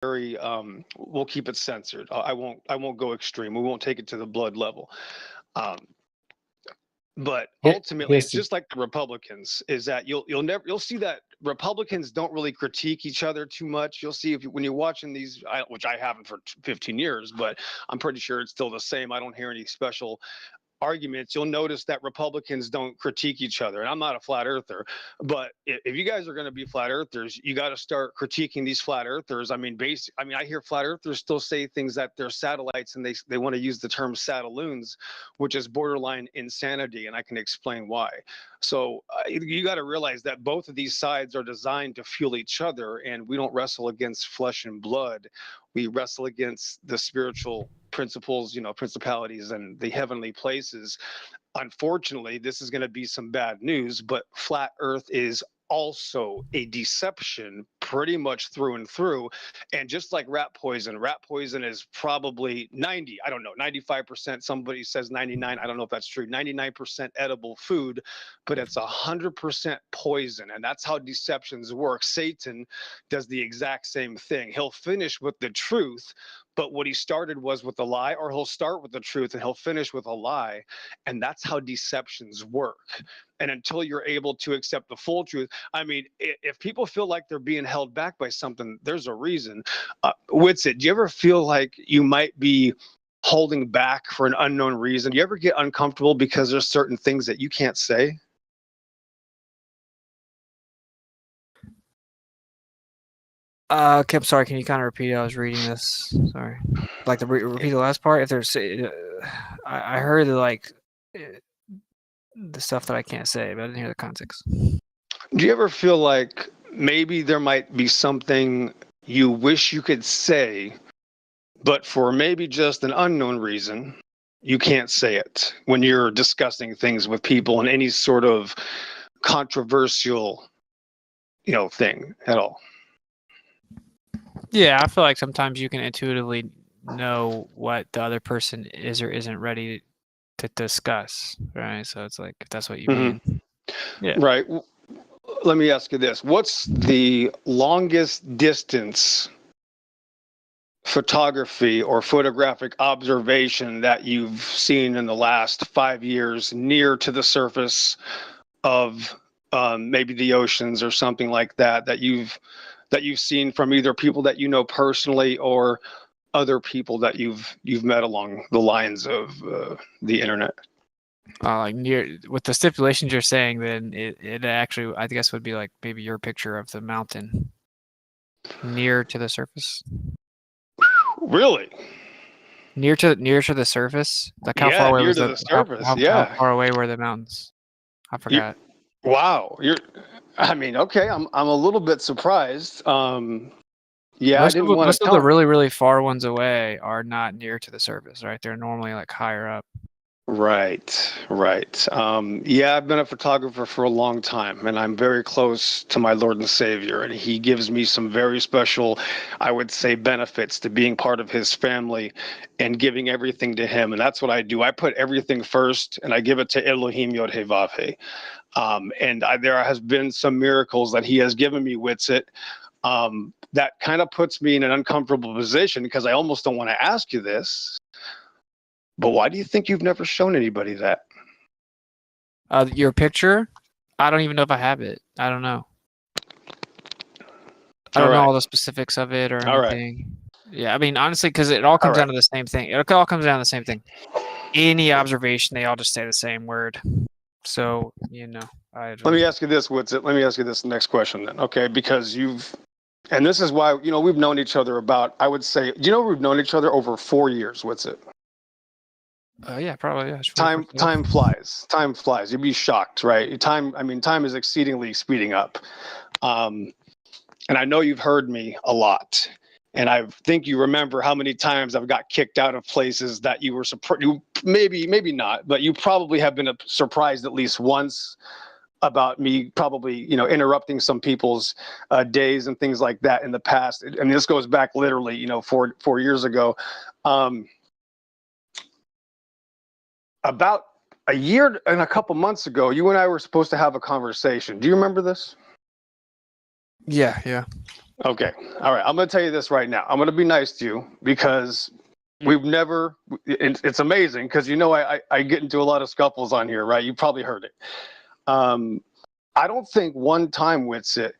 very we'll keep it censored. I won't go extreme. We won't take it to the blood level. Um, but ultimately, Here's it's the just like the Republicans. Is that you'll see that Republicans don't really critique each other too much. You'll see when you're watching these, which I haven't for 15 years, but I'm pretty sure it's still the same. I don't hear any special arguments. You'll notice that Republicans don't critique each other. And I'm not a flat earther, but if you guys are going to be flat earthers, you got to start critiquing these flat earthers. I mean, I hear flat earthers still say things that they're satellites, and they want to use the term satelloons, which is borderline insanity. And I can explain why. So you got to realize that both of these sides are designed to fuel each other, and we don't wrestle against flesh and blood. We wrestle against the spiritual principles, principalities and the heavenly places. Unfortunately, this is going to be some bad news, but flat earth is also a deception pretty much through and through. And just like rat poison is probably 90, I don't know, 95%. Somebody says 99. I don't know if that's true. 99% edible food, but it's 100% poison. And that's how deceptions work. Satan does the exact same thing. He'll finish with the truth, but what he started was with a lie, or he'll start with the truth and he'll finish with a lie. And that's how deceptions work. And until you're able to accept the full truth, I mean, if people feel like they're being held back by something, there's a reason. Witsit, do you ever feel like you might be holding back for an unknown reason? Do you ever get uncomfortable because there's certain things that you can't say? Okay, I'm sorry. Can you kind of repeat it? I was reading this. Sorry. Like repeat the last part. If there's, I heard the stuff that I can't say, but I didn't hear the context. Do you ever feel like maybe there might be something you wish you could say, but for maybe just an unknown reason, you can't say it when you're discussing things with people in any sort of controversial, thing at all? Yeah, I feel like sometimes you can intuitively know what the other person is or isn't ready to discuss, right? So it's like, if that's what you mean. Yeah. Right. Let me ask you this. What's the longest distance photography or photographic observation that you've seen in the last 5 years near to the surface of maybe the oceans or something like that you've seen from either people that you know personally or other people that you've met along the lines of the internet? Like near with the stipulations you're saying, then it actually, I guess, would be like maybe your picture of the mountain near to the surface. Really? Near to the surface? Like how far away near was to the surface. how far away were the mountains? I forgot. Wow. Okay, I'm a little bit surprised. Yeah, I didn't want Most to of the tell. really, really far ones away are not near to the surface, right? They're normally like higher up. Right. Yeah, I've been a photographer for a long time, and I'm very close to my Lord and Savior, and he gives me some very special, I would say, benefits to being part of his family and giving everything to him. And that's what I do. I put everything first, and I give it to Elohim Yod He Vav He. There has been some miracles that he has given me, Witsit, that kind of puts me in an uncomfortable position because I almost don't want to ask you this. But why do you think you've never shown anybody that? Your picture? I don't even know if I have it. I don't know. I don't know all the specifics of it or anything. Yeah, I mean, honestly, because it all comes down to the same thing. It all comes down to the same thing. Any observation, they all just say the same word. So, Let me ask you this, Witsit. Let me ask you this next question then, okay? Because and this is why, we've known each other about, I would say, we've known each other over 4 years, Witsit. Yeah, probably. Yeah. Time flies. Time flies. You'd be shocked, right? Time is exceedingly speeding up. And I know you've heard me a lot. And I think you remember how many times I've got kicked out of places that you were surprised. Maybe not, but you probably have been surprised at least once about me probably, interrupting some people's days and things like that in the past. And this goes back literally, 4 years ago. About a year and a couple months ago, you and I were supposed to have a conversation. Do you remember this? Yeah. Okay. All right. I'm going to tell you this right now. I'm going to be nice to you because we've never, it's amazing because I get into a lot of scuffles on here, right? You probably heard it. I don't think one time, Witsit,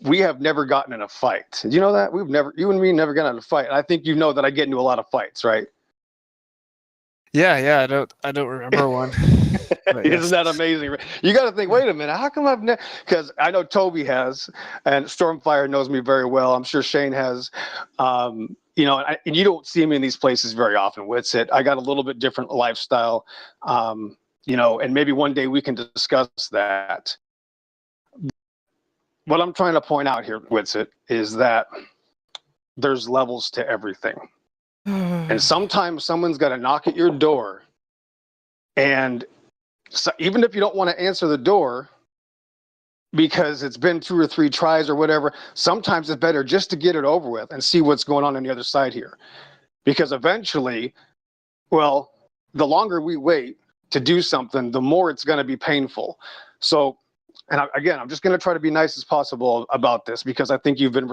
we have never gotten in a fight. Do you know that? You and me never got in a fight. And I think you know that I get into a lot of fights, right? Yeah, I don't remember one. Isn't that amazing? You got to think, wait a minute, how come I've never, because I know Toby has, and Stormfire knows me very well. I'm sure Shane has. And you don't see me in these places very often, Witsit. I got a little bit different lifestyle, and maybe one day we can discuss that. What I'm trying to point out here, Witsit, is that there's levels to everything. And sometimes someone's got to knock at your door. And so even if you don't want to answer the door because it's been 2 or 3 tries or whatever, sometimes it's better just to get it over with and see what's going on the other side here. Because eventually, the longer we wait to do something, the more it's going to be painful. So, and I'm just going to try to be nice as possible about this because I think you've been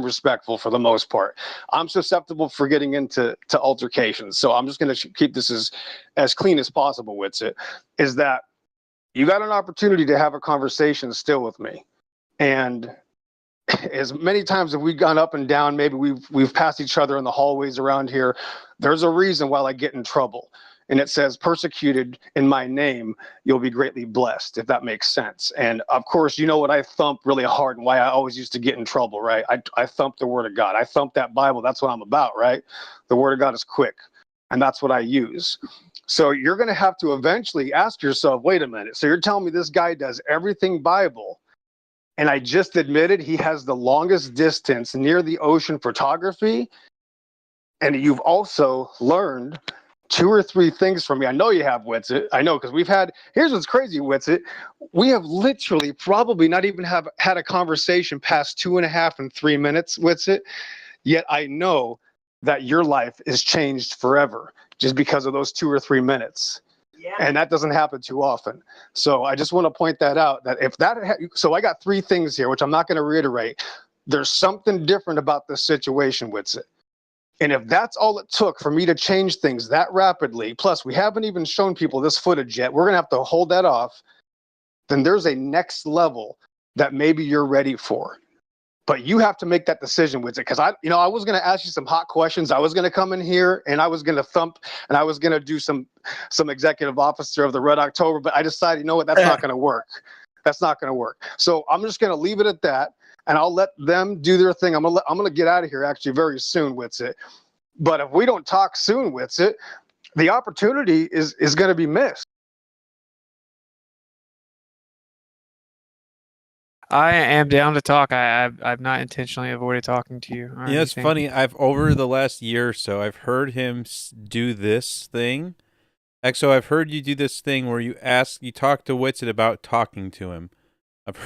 respectful for the most part. I'm susceptible for getting into altercations, so I'm just going to keep this as clean as possible with it. Is that you got an opportunity to have a conversation still with me, and as many times as we've gone up and down, maybe we've passed each other in the hallways around here. There's a reason why I get in trouble. And it says, persecuted in my name, you'll be greatly blessed, if that makes sense. And of course, you know what I thump really hard and why I always used to get in trouble, right? I thump the word of God. I thump that Bible. That's what I'm about, right? The word of God is quick. And that's what I use. So you're going to have to eventually ask yourself, wait a minute. So you're telling me this guy does everything Bible. And I just admitted he has the longest distance near the ocean photography. And you've also learned 2 or 3 things from me. I know you have, Witsit. I know, because here's what's crazy, Witsit. We have literally probably not even had a conversation past 2.5 and 3 minutes, Witsit. Yet I know that your life is changed forever just because of those 2 or 3 minutes. Yeah. And that doesn't happen too often. So I just want to point that out, that so I got 3 things here, which I'm not going to reiterate. There's something different about this situation, Witsit. And if that's all it took for me to change things that rapidly, plus we haven't even shown people this footage yet, we're going to have to hold that off, then there's a next level that maybe you're ready for. But you have to make that decision with it. Because I was going to ask you some hot questions. I was going to come in here and I was going to thump and I was going to do some executive officer of the Red October. But I decided, you know what, that's not going to work. That's not going to work. So I'm just going to leave it at that. And I'll let them do their thing. I'm gonna get out of here actually very soon, Witsit. But if we don't talk soon, Witsit, the opportunity is going to be missed. I am down to talk. I've not intentionally avoided talking to you. Yeah, it's funny. Over the last year or so, I've heard him do this thing. Exo, I've heard you do this thing where you talk to Witsit about talking to him. I've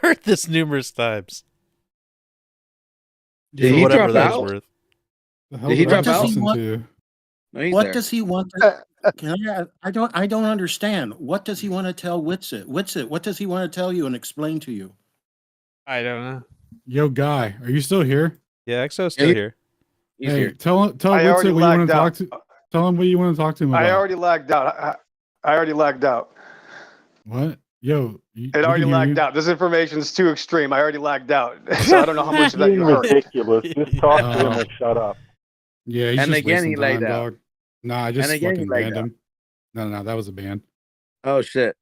heard this numerous times. Did he drop out? Worth. Did he drop out? What does he want? I don't understand. What does he want to tell Witsit? Witsit, what does he want to tell you and explain to you? I don't know. Yo, Guy, are you still here? Yeah, Exo's still here. He's here. Tell Witsit what you want to talk to. Tell him what you want to talk to him about. I already lagged out. I already lagged out. What? Yo, it already lagged out. This information is too extreme. I already lagged out. So I don't know how much of that you heard. Ridiculous. Just talk to him and shut up. Yeah, he's and just again he lagged out. Dog. Nah, I just fucking banned him. No, that was a ban. Oh shit.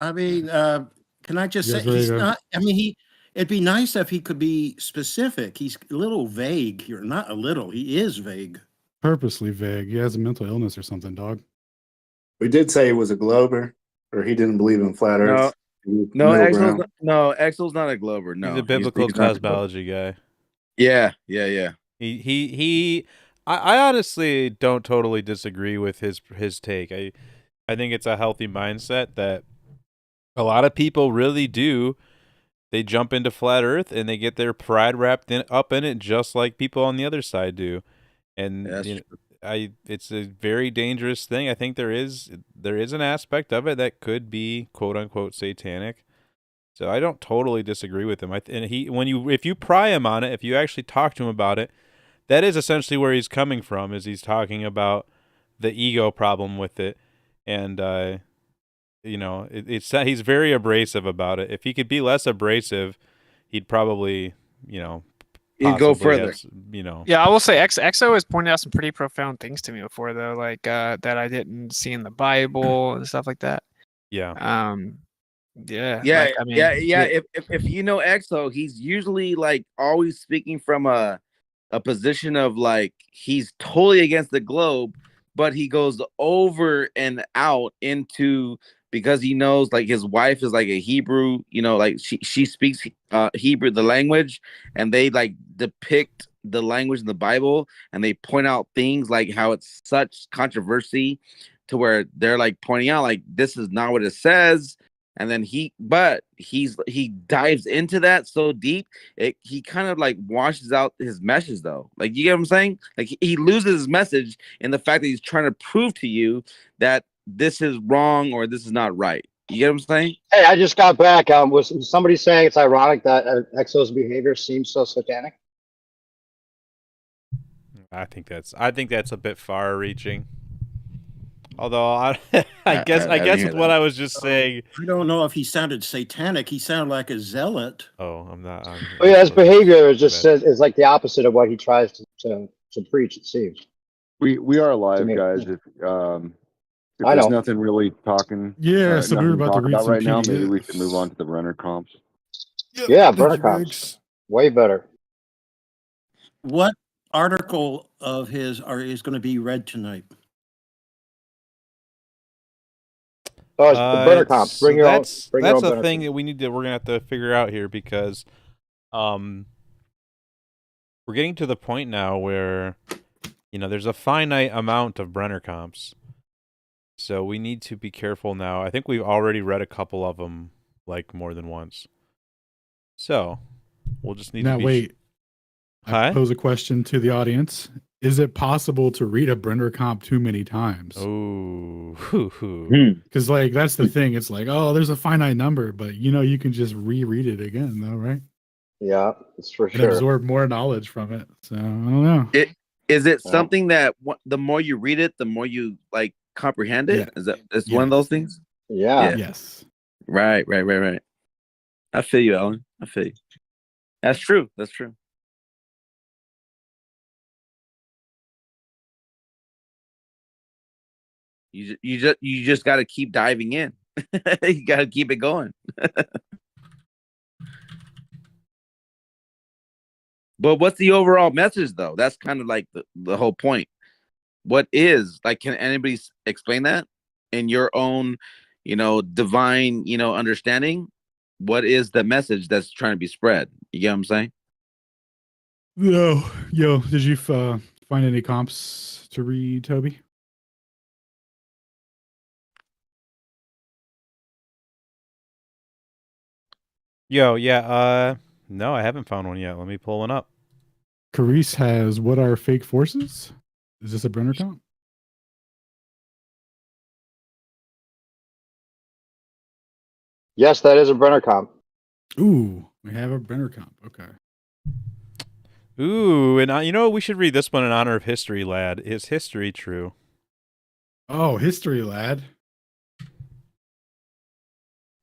I mean, can I just say he's not? I mean, it'd be nice if he could be specific. He's a little vague here. Not a little. He is vague. Purposely vague. He has a mental illness or something, dog. We did say he was a glober, or he didn't believe in flat Earth. No, Exo's not a glober. No, he's a biblical cosmology guy. Yeah. I honestly don't totally disagree with his take. I think it's a healthy mindset that a lot of people really do. They jump into flat Earth and they get their pride wrapped up in it, just like people on the other side do. And it's a very dangerous thing. I think there is an aspect of it that could be quote unquote satanic. So I don't totally disagree with him. If you pry him on it, if you actually talk to him about it, that is essentially where he's coming from. Is he's talking about the ego problem with it, and he's very abrasive about it. If he could be less abrasive, he'd probably He'd go possibly further. Yeah, I will say XO has pointed out some pretty profound things to me before, though, like that I didn't see in the Bible and stuff like that. Yeah. Yeah. Yeah, like, I mean, yeah. If you know EXO, he's usually like always speaking from a position of like he's totally against the globe, but he goes over and out into, because he knows like his wife is like a Hebrew, like she speaks Hebrew, the language, and they like depict the language in the Bible, and they point out things like how it's such controversy to where they're like pointing out like this is not what it says. And then he dives into that so deep, he kind of like washes out his message though. Like, you get what I'm saying? Like he loses his message in the fact that he's trying to prove to you that this is wrong or this is not right. You get what I'm saying? Hey, I just got back. Was somebody saying it's ironic that EXO's behavior seems so satanic? I think that's a bit far-reaching. Although I guess with what I was just saying, I don't know if he sounded satanic. He sounded like a zealot. Oh, I'm not. Well, yeah, his behavior is like the opposite of what he tries to preach. It seems. We are live, guys. If there's nothing really talking, yeah, so we were about to read about some right now, PDFs. maybe we can move on to the Brenner comps. Yeah, Brenner comps, way better. What article of his is going to be read tonight? Oh, it's the Brenner comps. Bring your own. That's a thing that we're gonna have to figure out here, because we're getting to the point now where there's a finite amount of Brenner comps, so we need to be careful now. I think we've already read a couple of them like more than once, so we'll just need to be wait. I pose a question to the audience. Is it possible to read a Brenner comp too many times? Oh, because like that's the thing. It's like, oh, there's a finite number, but you can just reread it again, though, right? Yeah, it's for sure. Absorb more knowledge from it. So I don't know. Is it something that the more you read it, the more you like comprehend it? Yeah. Is one of those things? Yeah. Yes. Right. I feel you, Alan. I feel you. That's true. You just got to keep diving in. You got to keep it going. But what's the overall message, though? That's kind of like the whole point. What is, like, can anybody explain that in your own, divine, understanding? What is the message that's trying to be spread? You get what I'm saying? No. Yo, did you find any comps to read, Toby? Yo, yeah, no, I haven't found one yet. Let me pull one up. Carice has What Are Fake Forces? Is this a Brenner comp? Yes, that is a Brenner comp. Ooh, we have a Brenner comp. Okay. Ooh, and we should read this one in honor of History Lad. Is history true? Oh, History Lad.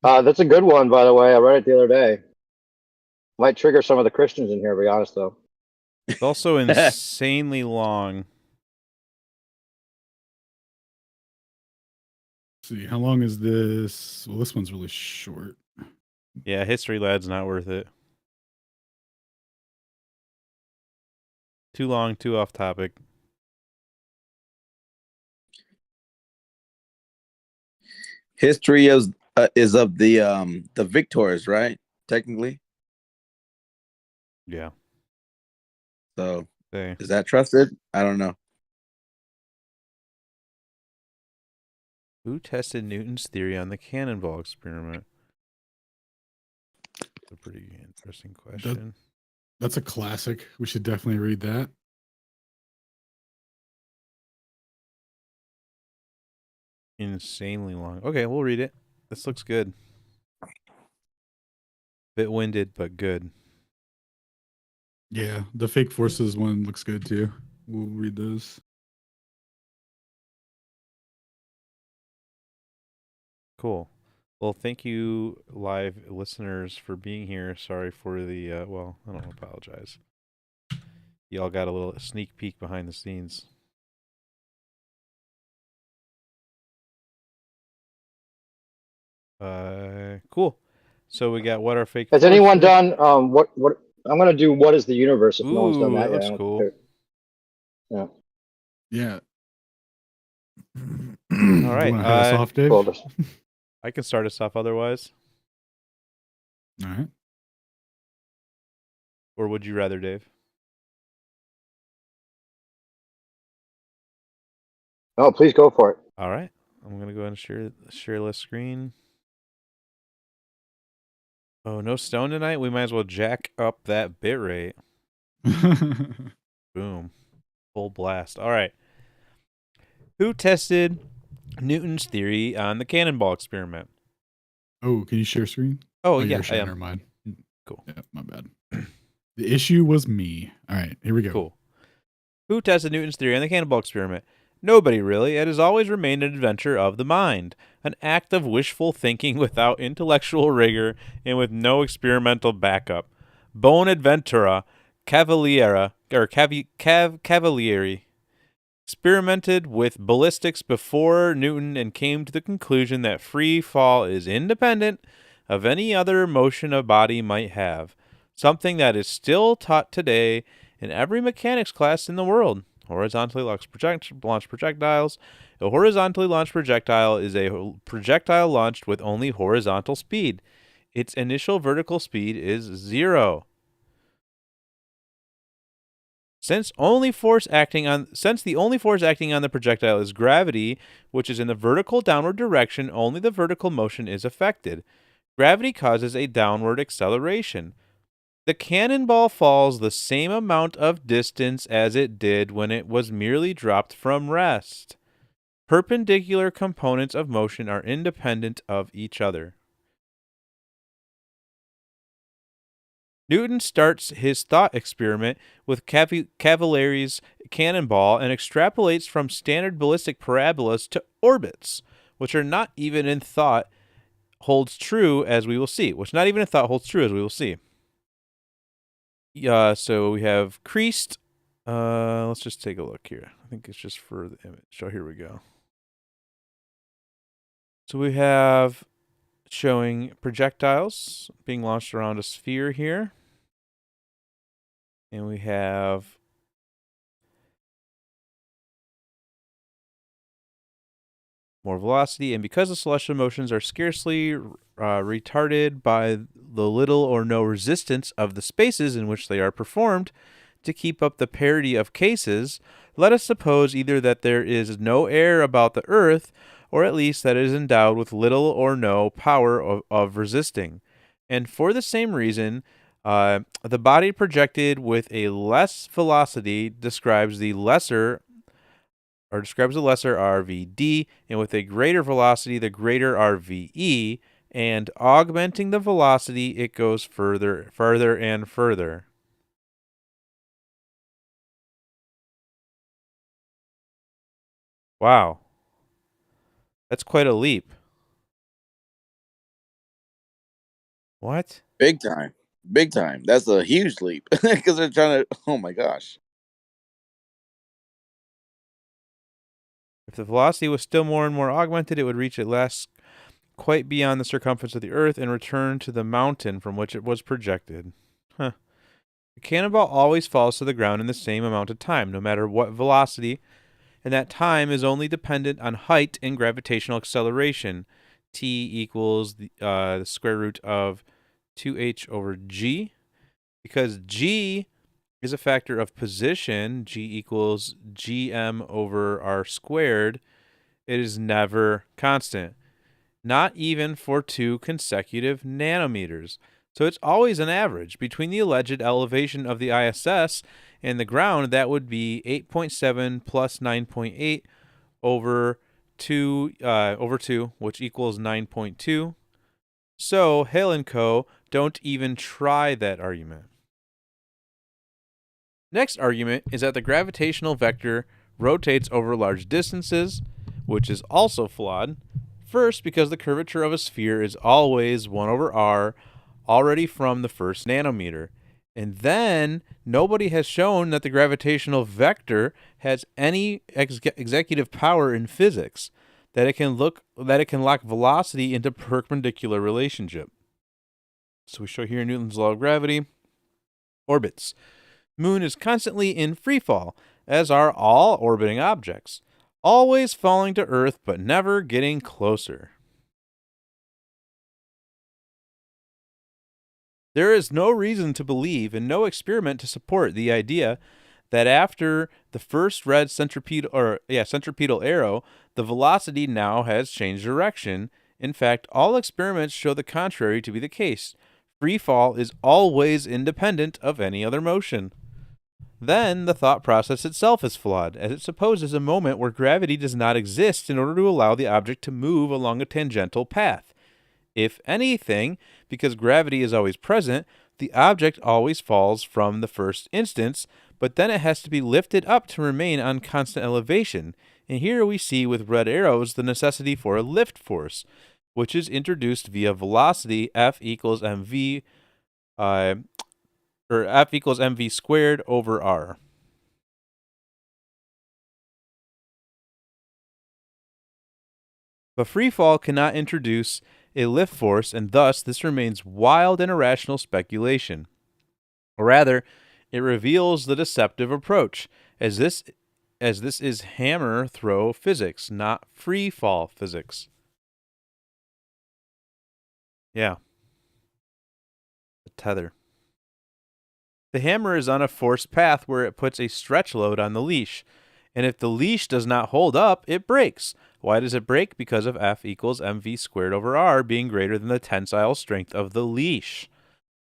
That's a good one, by the way. I read it the other day. Might trigger some of the Christians in here, to be honest, though. It's also insanely long. Let's see, how long is this? Well, this one's really short. Yeah, History Lad's not worth it. Too long, too off topic. History is of the victors, right? Technically. Yeah. So is that trusted? I don't know. Who tested Newton's theory on the cannonball experiment? That's a pretty interesting question. That's a classic. We should definitely read that. Insanely long. Okay, we'll read it. This looks good. Bit winded, but good. Yeah, the fake forces one looks good too. We'll read those. Cool. Well, thank you, live listeners, for being here. Sorry for the, well, I don't apologize. Y'all got a little sneak peek behind the scenes. Cool. So we got what are fake. Has anyone done what I'm gonna do? What is the universe? If no one's done Ooh, that that yet, looks cool. Yeah. Yeah. All right. You want to head us off, Dave? Cool. I can start us off otherwise. All right. Or would you rather, Dave? Oh, please go for it. All right. I'm gonna go ahead and share the screen. Oh, no stone tonight? We might as well jack up that bit rate. Boom. Full blast. All right. Who tested Newton's theory on the cannonball experiment? Oh, can you share screen? Oh, yeah, you're sharing, I am. never mind. Cool. Yeah, my bad. The issue was me. All right, here we go. Cool. Who tested Newton's theory on the cannonball experiment? Nobody, really. It has always remained an adventure of the mind, an act of wishful thinking without intellectual rigor and with no experimental backup. Bonaventura Cavalieri experimented with ballistics before Newton and came to the conclusion that free fall is independent of any other motion a body might have, something that is still taught today in every mechanics class in the world. Horizontally launched projectiles. A horizontally launched projectile is a projectile launched with only horizontal speed. Its initial vertical speed is 0. Since the only force acting on the projectile is gravity, which is in the vertical downward direction, only the vertical motion is affected. Gravity causes a downward acceleration. The cannonball falls the same amount of distance as it did when it was merely dropped from rest. Perpendicular components of motion are independent of each other. Newton starts his thought experiment with Cavalieri's cannonball and extrapolates from standard ballistic parabolas to orbits, which are not even in thought holds true, as we will see. So we have creased. Let's just take a look here. I think it's just for the image. So here we go. So we have showing projectiles being launched around a sphere here. And we have more velocity. And because the celestial motions are scarcely retarded by the little or no resistance of the spaces in which they are performed, to keep up the parity of cases, let us suppose either that there is no air about the earth, or at least that it is endowed with little or no power of resisting. And for the same reason, the body projected with a less velocity describes the lesser RVD, and with a greater velocity, the greater RVE, and augmenting the velocity, it goes further and further. Wow. That's quite a leap. What? Big time. Big time. That's a huge leap because they're trying to. Oh my gosh. If the velocity was still more and more augmented, it would reach at last quite beyond the circumference of the Earth and return to the mountain from which it was projected. Huh. The cannonball always falls to the ground in the same amount of time, no matter what velocity, and that time is only dependent on height and gravitational acceleration. T equals the square root of 2h over g. Because g is a factor of position, g equals gm over r squared, it is never constant. Not even for 2 consecutive nanometers. So it's always an average. Between the alleged elevation of the ISS and the ground, that would be 8.7 plus 9.8 over 2, which equals 9.2. So, Hale and Co. don't even try that argument. Next argument is that the gravitational vector rotates over large distances, which is also flawed. First, because the curvature of a sphere is always 1 over r, already from the first nanometer. And then, nobody has shown that the gravitational vector has any executive power in physics, that it can lock velocity into perpendicular relationship. So we show here Newton's law of gravity. Orbits. Moon is constantly in free fall, as are all orbiting objects, always falling to Earth but never getting closer. There is no reason to believe and no experiment to support the idea that after the first red centripetal arrow, the velocity now has changed direction. In fact, all experiments show the contrary to be the case. Free fall is always independent of any other motion. Then the thought process itself is flawed, as it supposes a moment where gravity does not exist in order to allow the object to move along a tangential path. If anything, because gravity is always present, the object always falls from the first instance, but then it has to be lifted up to remain on constant elevation. And here we see with red arrows the necessity for a lift force, which is introduced via velocity F equals mv F equals mv squared over r. But free fall cannot introduce a lift force, and thus this remains wild and irrational speculation. Or rather, it reveals the deceptive approach, as this is hammer throw physics, not free fall physics. Yeah. The tether. The hammer is on a forced path where it puts a stretch load on the leash, and if the leash does not hold up, it breaks. Why does it break? Because of F equals mv squared over r being greater than the tensile strength of the leash.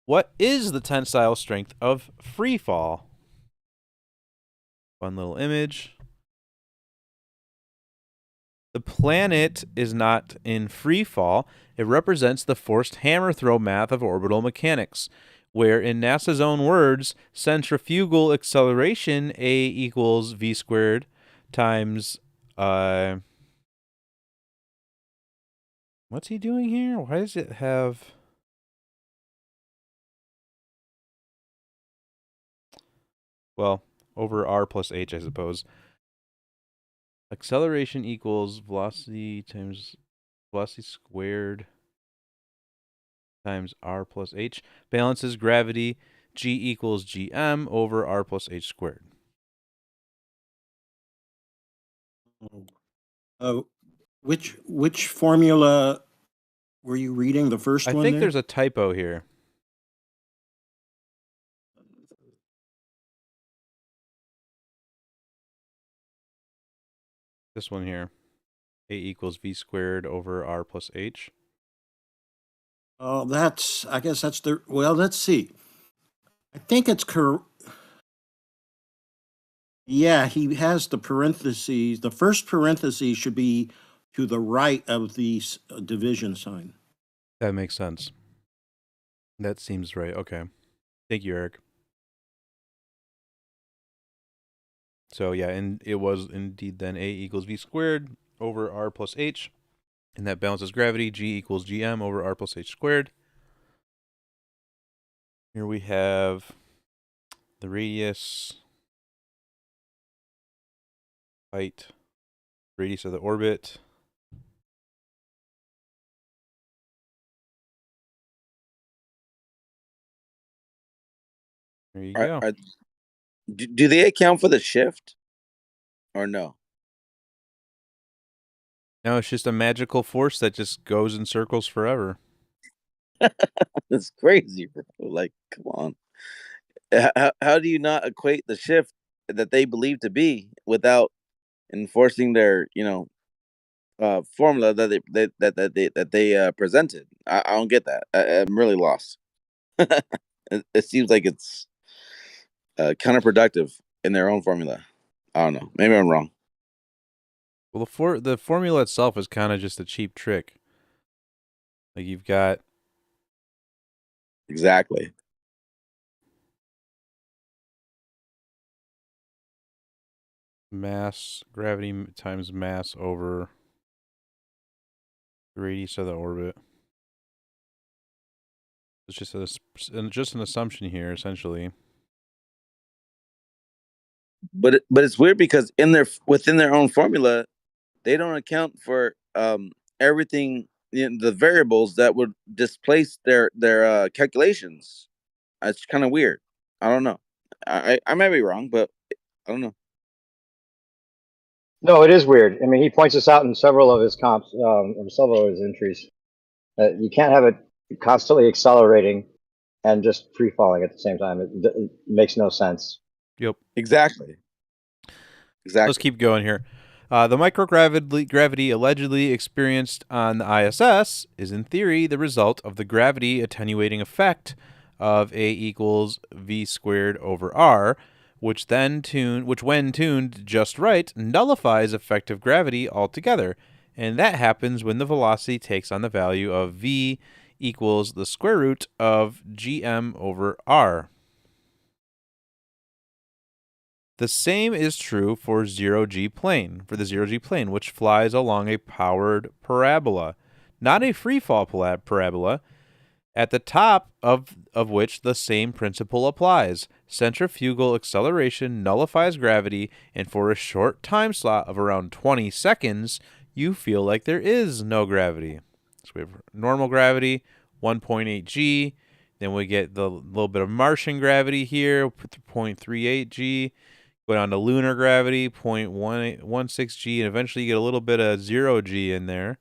What is the tensile strength of free fall? Fun little image. The planet is not in free fall. It represents the forced hammer throw math of orbital mechanics, where in NASA's own words, centrifugal acceleration A equals v squared times what's he doing here? Why does it have over r plus h, I suppose. Acceleration equals velocity times velocity squared times r plus h balances gravity. G equals gm over r plus h squared. Which formula were you reading? The first one? I think there's a typo here. This one here. A equals v squared over r plus h. Oh, I guess that's well, let's see. I think it's correct. Yeah, he has the parentheses. The first parenthesis should be to the right of the division sign. That makes sense. That seems right. Okay. Thank you, Eric. So yeah, and it was indeed then A equals v squared over r plus h. And that balances gravity. G equals gm over r plus h squared. Here we have the radius, height, radius of the orbit. There you go. Do they account for the shift or no? No, it's just a magical force that just goes in circles forever. That's crazy, bro. Like, come on. How do you not equate the shift that they believe to be without enforcing their, formula that they presented? I don't get that. I'm really lost. It seems like it's counterproductive in their own formula. I don't know. Maybe I'm wrong. Well, the formula itself is kind of just a cheap trick. Like you've got Exactly. Mass, gravity times mass over the radius of the orbit. It's just an assumption here, essentially. But it's weird because within their own formula, they don't account for everything, the variables that would displace their calculations. It's kind of weird. I don't know. I might be wrong, but I don't know. No, it is weird. I mean, he points this out in several of his comps, or several of his entries. You can't have it constantly accelerating and just free falling at the same time. It makes no sense. Yep. Exactly. Let's keep going here. The microgravity allegedly experienced on the ISS is, in theory, the result of the gravity attenuating effect of A equals v squared over r, which when tuned just right, nullifies effective gravity altogether. And that happens when the velocity takes on the value of v equals the square root of gm over r. The same is true for the 0G plane, which flies along a powered parabola, not a free-fall parabola, at the top of which the same principle applies. Centrifugal acceleration nullifies gravity, and for a short time slot of around 20 seconds, you feel like there is no gravity. So we have normal gravity, 1.8 G, then we get the little bit of Martian gravity here, 0.38 G, go down to lunar gravity, 0.16 G, and eventually you get a little bit of 0 G in there.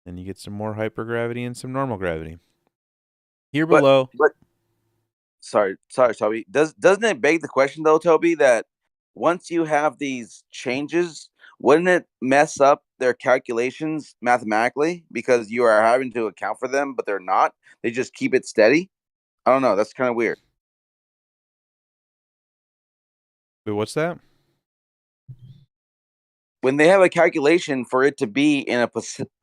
Then you get some more hypergravity and some normal gravity. Here below. But sorry, Toby. Doesn't it beg the question though, Toby, that once you have these changes, wouldn't it mess up their calculations mathematically because you are having to account for them, but they're not? They just keep it steady? I don't know. That's kind of weird. Wait, what's that? When they have a calculation for it to be in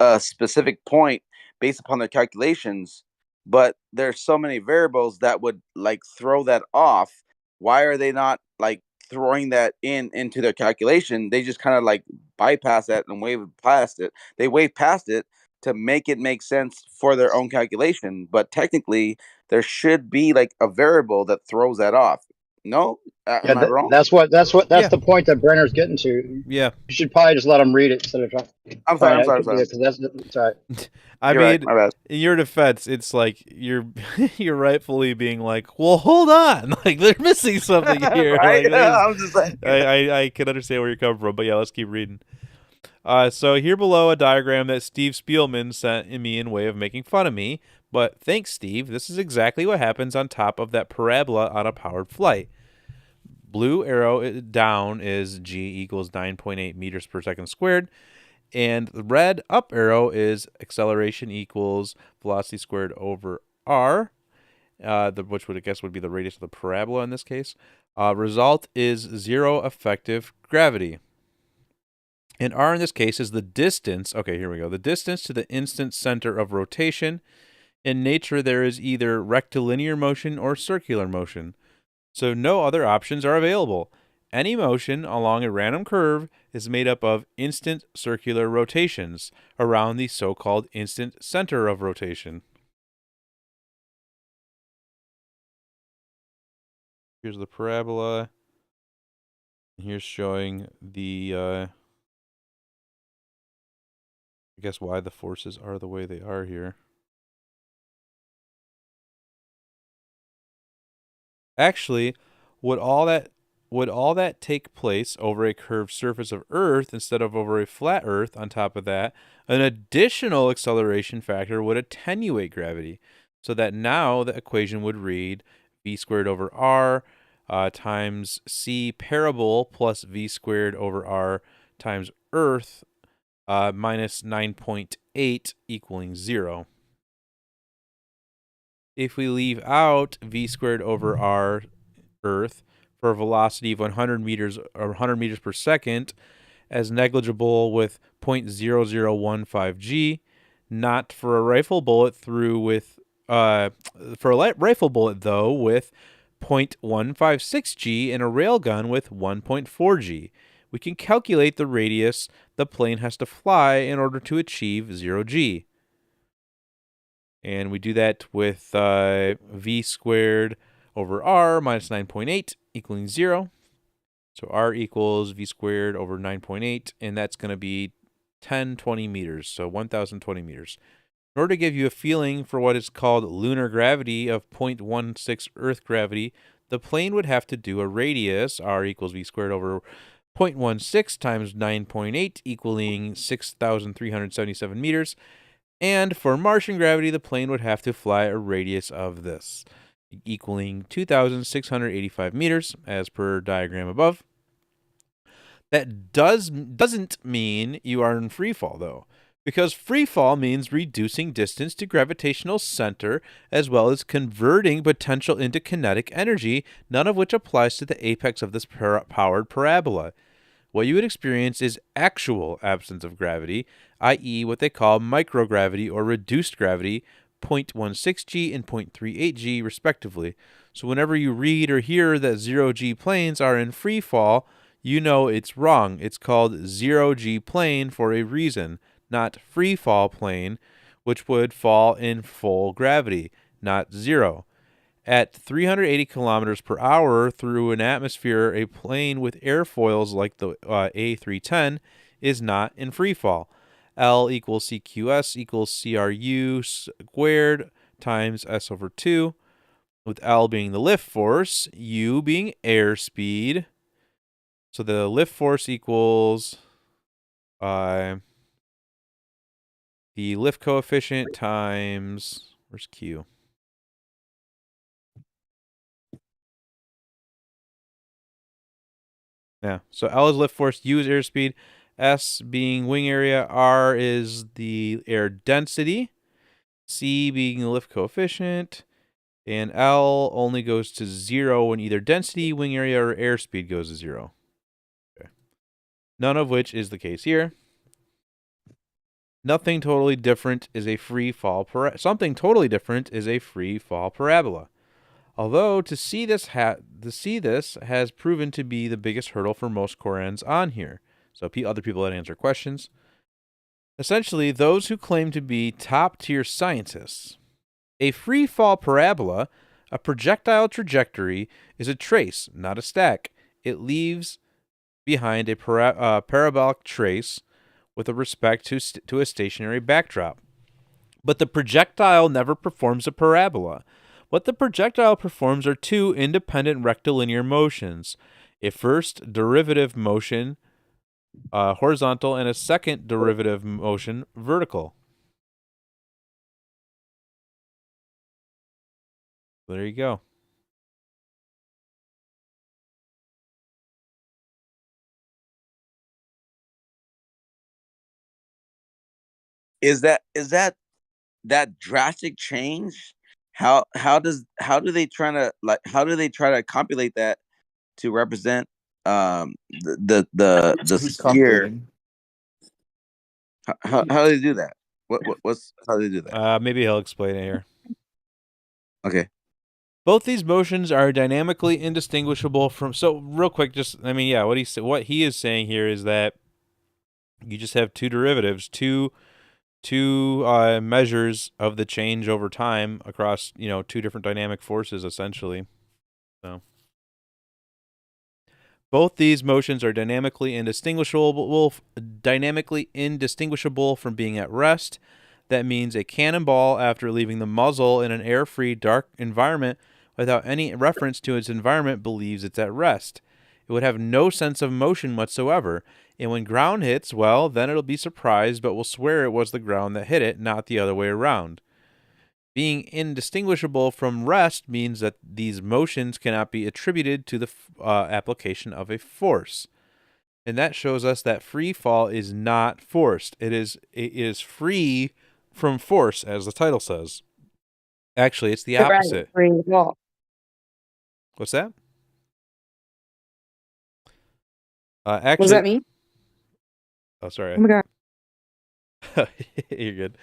a specific point based upon their calculations, but there's so many variables that would like throw that off. Why are they not like throwing that into their calculation? They just kind of like bypass that and wave past it. They wave past it to make it make sense for their own calculation. But technically, there should be like a variable that throws that off. No, am I wrong? That's the point that Brenner's getting to. Yeah, you should probably just let him read it instead of trying. I'm sorry. That's right. I mean, in your defense, it's like you're rightfully being like, well, hold on, like they're missing something here. Right? Like, I'm just saying. I can understand where you're coming from, but yeah, let's keep reading. So here below a diagram that Steve Spielman sent me in way of making fun of me, but thanks, Steve. This is exactly what happens on top of that parabola on a powered flight. Blue arrow down is G equals 9.8 meters per second squared, and the red up arrow is acceleration equals velocity squared over r, which would I guess would be the radius of the parabola in this case. Result is zero effective gravity. And r in this case is the distance. Okay, here we go. The distance to the instant center of rotation. In nature, there is either rectilinear motion or circular motion. So no other options are available. Any motion along a random curve is made up of instant circular rotations around the so-called instant center of rotation. Here's the parabola. Here's showing the, I guess why the forces are the way they are here. Actually, would all that take place over a curved surface of Earth instead of over a flat Earth on top of that, an additional acceleration factor would attenuate gravity, so that now the equation would read v squared over r times c parabol plus v squared over r times Earth minus 9.8 equaling 0. If we leave out v squared over r Earth for a velocity of 100 meters or 100 meters per second as negligible with 0.0015 g, not for a rifle bullet through with for a rifle bullet, though, with 0.156 G and a railgun with 1.4 G. We can calculate the radius the plane has to fly in order to achieve 0 G. And we do that with V squared over R minus 9.8 equaling 0. So R equals V squared over 9.8, and that's going to be 1020 meters, so 1,020 meters. In order to give you a feeling for what is called lunar gravity of 0.16 Earth gravity, the plane would have to do a radius, R equals V squared over 0.16 times 9.8 equaling 6,377 meters. And for Martian gravity, the plane would have to fly a radius of this, equaling 2,685 meters, as per diagram above. That doesn't mean you are in free fall, though, because free fall means reducing distance to gravitational center, as well as converting potential into kinetic energy, none of which applies to the apex of this powered parabola. What you would experience is actual absence of gravity, i.e. what they call microgravity or reduced gravity, 0.16 G and 0.38 G respectively. So whenever you read or hear that 0 G planes are in free fall, you know it's wrong. It's called 0 G plane for a reason, not free fall plane, which would fall in full gravity, not zero. At 380 kilometers per hour through an atmosphere, a plane with airfoils like the A310 is not in free fall. L equals CQS equals CRU squared times S over 2, with L being the lift force, U being airspeed. So the lift force equals the lift coefficient times, where's Q? Yeah, so L is lift force, U is airspeed, S being wing area, R is the air density, C being the lift coefficient, and L only goes to 0 when either density, wing area, or airspeed goes to 0. Okay. None of which is the case here. Something totally different is a free fall parabola. Although to see this has proven to be the biggest hurdle for most Qorans on here. So other people that answer questions. Essentially, those who claim to be top-tier scientists. A free fall parabola, a projectile trajectory, is a trace, not a stack. It leaves behind a parabolic trace with respect to a stationary backdrop. But the projectile never performs a parabola. What the projectile performs are two independent rectilinear motions. A first derivative motion, horizontal, and a second derivative motion, vertical. There you go. Is that drastic change? How do they try to compilate that to represent the sphere? How do they do that? How do they do that? Maybe he'll explain it here. Okay. Both these motions are dynamically indistinguishable from. So real quick, what he is saying here is that you just have two derivatives, two measures of the change over time across two different dynamic forces essentially. So both these motions are dynamically indistinguishable from being at rest. That means a cannonball, after leaving the muzzle in an air-free, dark environment without any reference to its environment, believes it's at rest. It would have no sense of motion whatsoever, and when ground hits, well, then it'll be surprised, but will swear it was the ground that hit it, not the other way around. Being indistinguishable from rest means that these motions cannot be attributed to the application of a force. And that shows us that free fall is not forced. It is free from force, as the title says. Actually, it's the opposite. What's that? Actually, what does that mean? Oh, sorry. Oh my God. You're good.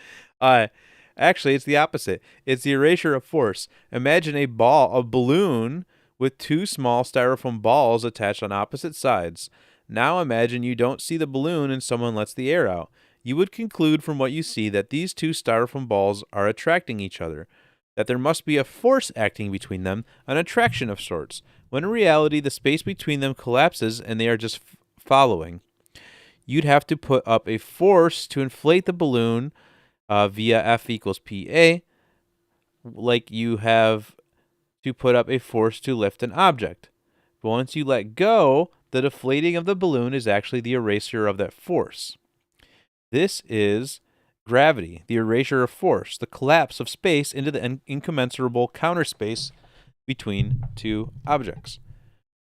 Actually, it's the opposite. It's the erasure of force. Imagine a balloon with two small styrofoam balls attached on opposite sides. Now imagine you don't see the balloon and someone lets the air out. You would conclude from what you see that these two styrofoam balls are attracting each other, that there must be a force acting between them, an attraction of sorts, when in reality the space between them collapses and they are just following. You'd have to put up a force to inflate the balloon via F equals PA, like you have to put up a force to lift an object. But once you let go, the deflating of the balloon is actually the erasure of that force. This is gravity, the erasure of force, the collapse of space into the incommensurable counter space between two objects.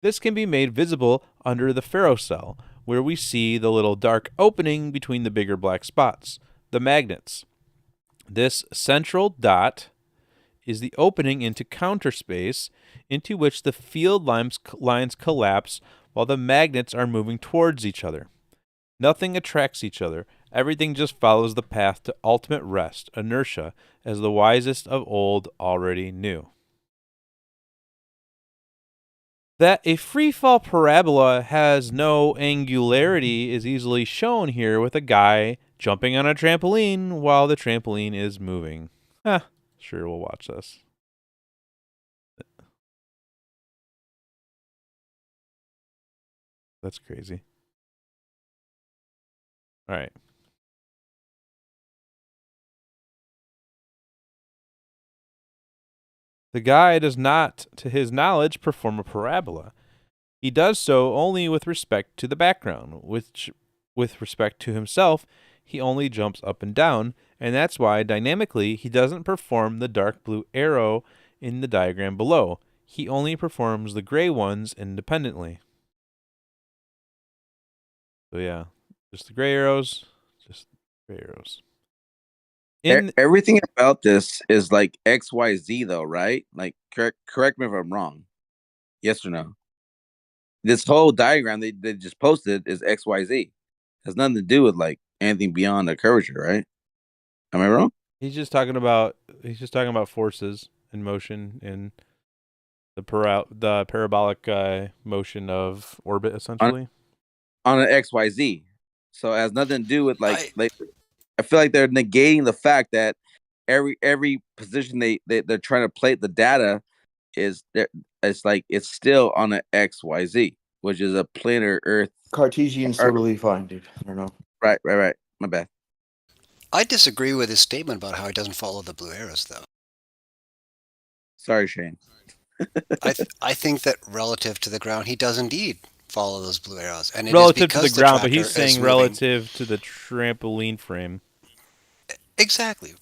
This can be made visible under the ferrocell, where we see the little dark opening between the bigger black spots, the magnets. This central dot is the opening into counter space into which the field lines collapse while the magnets are moving towards each other. Nothing attracts each other. Everything just follows the path to ultimate rest, inertia, as the wisest of old already knew. That a freefall parabola has no angularity is easily shown here with a guy jumping on a trampoline while the trampoline is moving. Sure, we'll watch this. That's crazy. All right. The guy does not, to his knowledge, perform a parabola. He does so only with respect to the background, which, with respect to himself, he only jumps up and down, and that's why, dynamically, he doesn't perform the dark blue arrow in the diagram below. He only performs the gray ones independently. So yeah, just the gray arrows, just gray arrows. Everything about this is like XYZ though, right? Like, correct me if I'm wrong. Yes or no? This whole diagram they just posted is XYZ. Has nothing to do with like anything beyond the curvature, right? Am I wrong? He's just talking about forces in motion in the parabolic motion of orbit, essentially. On an XYZ. So it has nothing to do with like I feel like they're negating the fact that every position they're trying to plate the data is there. It's like it's still on an XYZ, which is a planar Earth. Cartesian's totally fine, dude. I don't know. Right. My bad. I disagree with his statement about how he doesn't follow the blue arrows, though. Sorry, Shane. I think that relative to the ground, he does indeed follow those blue arrows, and relative to the ground, but he's saying relative to the trampoline frame. Exactly,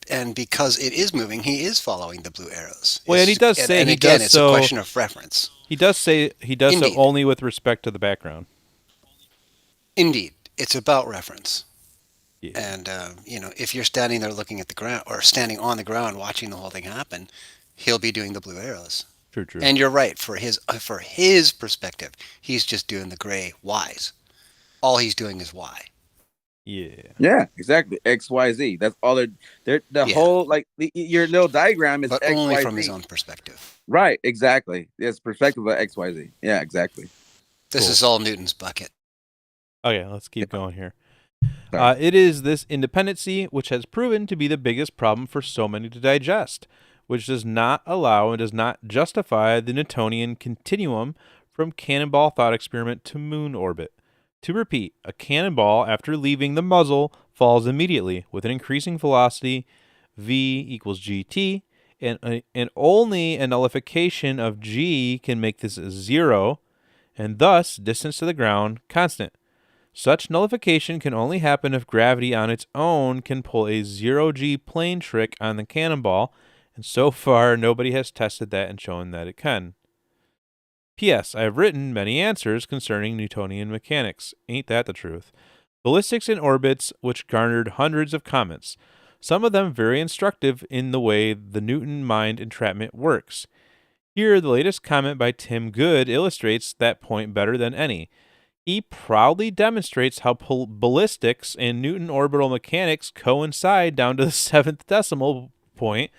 and because it is moving, he is following the blue arrows. Well, and he does say and he again, does it's so. A question of reference. He does say he does Indeed. so only with respect to the background. Indeed, it's about reference. Yeah. And if you're standing there looking at the ground or standing on the ground watching the whole thing happen, he'll be doing the blue arrows. True. And you're right, for his perspective, he's just doing the gray Y's. All he's doing is Y. Yeah, exactly. XYZ. That's all they're whole like your little diagram is but XYZ. Only from his own perspective. Right, exactly. It's perspective of XYZ. Yeah, exactly. This is all Newton's bucket. Okay, let's keep going here. It is this independency which has proven to be the biggest problem for so many to digest, which does not allow and does not justify the Newtonian continuum from cannonball thought experiment to moon orbit. To repeat, a cannonball, after leaving the muzzle, falls immediately with an increasing velocity v equals gt, and only a nullification of g can make this 0, and thus distance to the ground constant. Such nullification can only happen if gravity on its own can pull a 0g plane trick on the cannonball, and so far nobody has tested that and shown that it can. P.S. I have written many answers concerning Newtonian mechanics. Ain't that the truth? Ballistics in orbits, which garnered hundreds of comments, some of them very instructive in the way the Newton mind entrapment works. Here, the latest comment by Tim Good illustrates that point better than any. He proudly demonstrates how ballistics and Newton orbital mechanics coincide down to the 7th decimal point,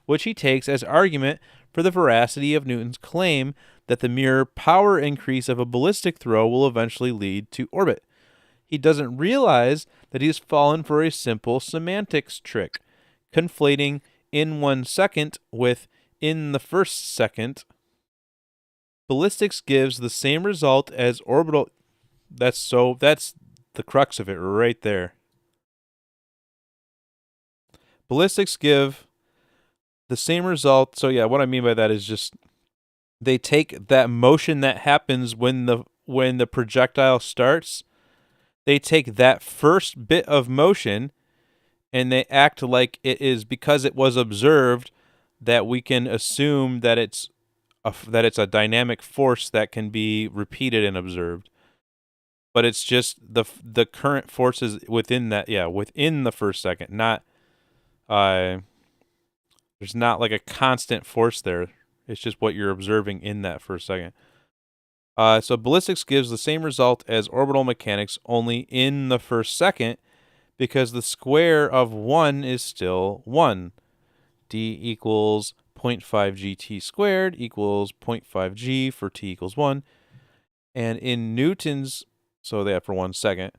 which he takes as argument for the veracity of Newton's claim that the mere power increase of a ballistic throw will eventually lead to orbit. He doesn't realize that he's fallen for a simple semantics trick, conflating in 1 second with in the first second. Ballistics gives the same result as orbital. That's the crux of it right there. Ballistics give the same result. So yeah, what I mean by that is just they take that motion that happens when the projectile starts. They take that first bit of motion and they act like it is, because it was observed, that we can assume that it's a dynamic force that can be repeated and observed. But it's just the current forces within that, within the first second. Not there's not like a constant force there. It's just what you're observing in that first second. So ballistics gives the same result as orbital mechanics, only in the first second, because the square of 1 is still 1. D equals 0.5 gt squared equals 0.5 g for t equals 1. And in Newton's, so they have for 1 second.